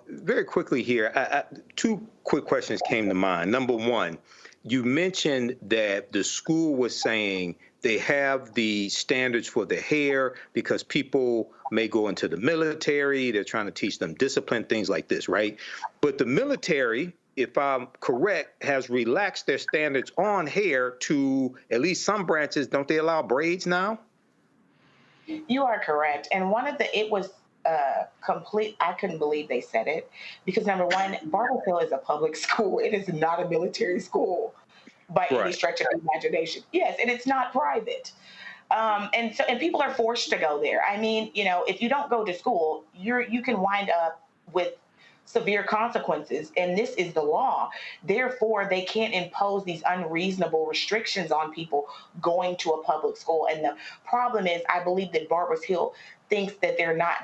very quickly here, two quick questions came to mind. Number one, you mentioned that the school was saying they have the standards for the hair because people may go into the military. They're trying to teach them discipline, things like this, right? But the military, if I'm correct, has relaxed their standards on hair to at least some branches. Don't they allow braids now? You are correct. And it was complete. I couldn't believe they said it because, number one, Barbers Hill is a public school. It is not a military school by any stretch of the imagination. Yes, and it's not private. And people are forced to go there. I mean, if you don't go to school, you can wind up with severe consequences, and this is the law. Therefore, they can't impose these unreasonable restrictions on people going to a public school. And the problem is, I believe that Barbers Hill thinks that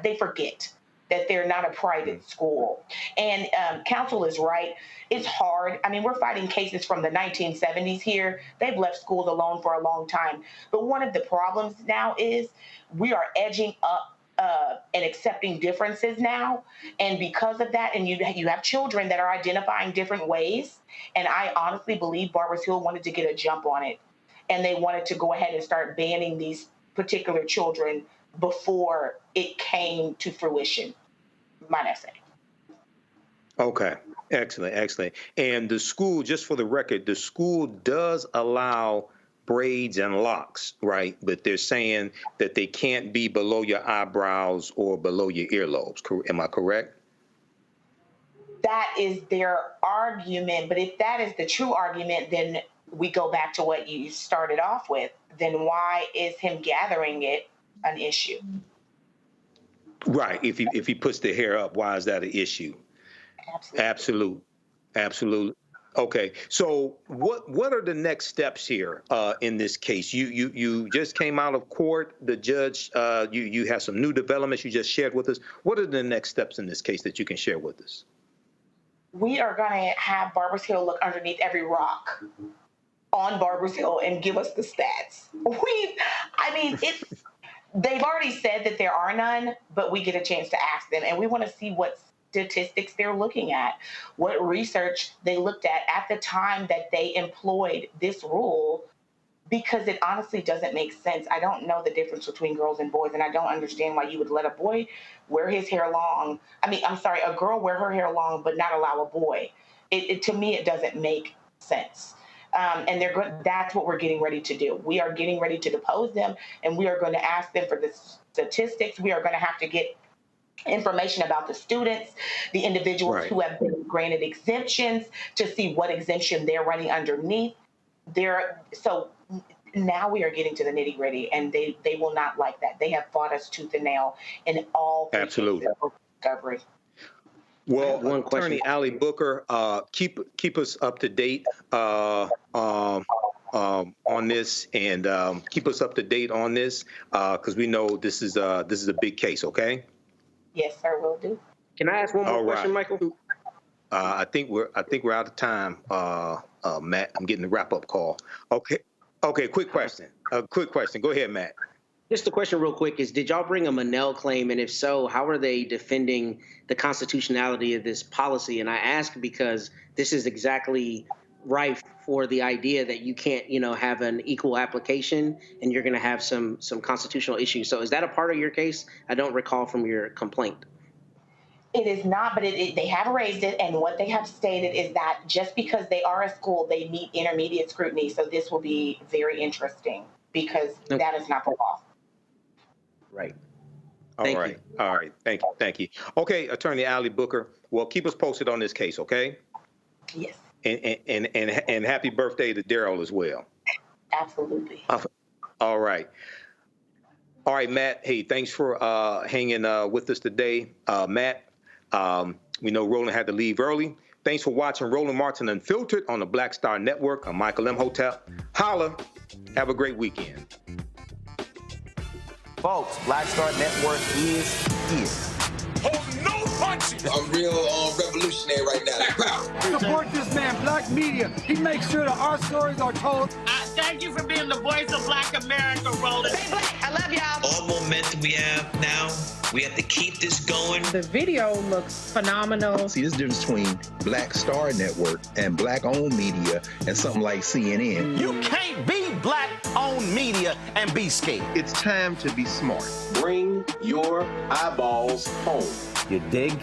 they forget that they're not a private school. And counsel is right. It's hard. I mean, we're fighting cases from the 1970s here. They've left schools alone for a long time. But one of the problems now is we are edging up and accepting differences now. And because of that, and you have children that are identifying different ways. And I honestly believe Barbers Hill wanted to get a jump on it. And they wanted to go ahead and start banning these particular children before it came to fruition, might I say. Okay, excellent. And the school, just for the record, the school does allow braids and locks, right? But they're saying that they can't be below your eyebrows or below your earlobes. Am I correct? That is their argument. But if that is the true argument, then we go back to what you started off with. Then why is him gathering it an issue? Right. If he puts the hair up, why is that an issue? Absolutely. Okay. So what are the next steps here in this case? You just came out of court. The judge, you have some new developments you just shared with us. What are the next steps in this case that you can share with us? We are going to have Barbers Hill look underneath every rock on Barbers Hill and give us the stats. They've already said that there are none, but we get a chance to ask them, and we want to see what statistics they're looking at, what research they looked at the time that they employed this rule, because it honestly doesn't make sense. I don't know the difference between girls and boys, and I don't understand why you would let a boy wear his hair long. A girl wear her hair long, but not allow a boy. To me, it doesn't make sense. And that's what we're getting ready to do. We are getting ready to depose them, and we are going to ask them for the statistics. We are going to have to get information about the students, the individuals who have been granted exemptions, to see what exemption they're running underneath. So now we are getting to the nitty gritty, and they will not like that. They have fought us tooth and nail in all cases of discovery. Well, Attorney Ali Booker, keep us up to date on this, and keep us up to date on this because we know this is a big case. Okay. Yes, sir, will do. Can I ask one more question, Michael? I think we're out of time, Matt. I'm getting the wrap-up call. Okay. Quick question. Go ahead, Matt. Just the question real quick is, did y'all bring a Monell claim? And if so, how are they defending the constitutionality of this policy? And I ask because this is exactly rife for the idea that you can't, have an equal application and you're going to have some constitutional issues. So is that a part of your case? I don't recall from your complaint. It is not, but they have raised it. And what they have stated is that just because they are a school, they meet intermediate scrutiny. So this will be very interesting because that is not the law. Right. Thank you. All right. Thank you. Okay, Attorney Allie Booker. Well, keep us posted on this case, okay? Yes. And happy birthday to Darryl as well. Absolutely. All right. All right, Matt. Hey, thanks for hanging with us today. Matt, we know Roland had to leave early. Thanks for watching Roland Martin Unfiltered on the Black Star Network. I'm Michael Imhotep. Holla. Have a great weekend. Folks, Black Star Network is here. Hold no punches! I'm real revolutionary right now. Black power. Support this man, Black Media. He makes sure that our stories are told. Thank you for being the voice of Black America, Roland. Stay black. I love y'all. All momentum we have now, we have to keep this going. The video looks phenomenal. See, this difference between Black Star Network and Black-owned media and something like CNN. You can't be Black-owned media and be scared. It's time to be smart. Bring your eyeballs home. You dig?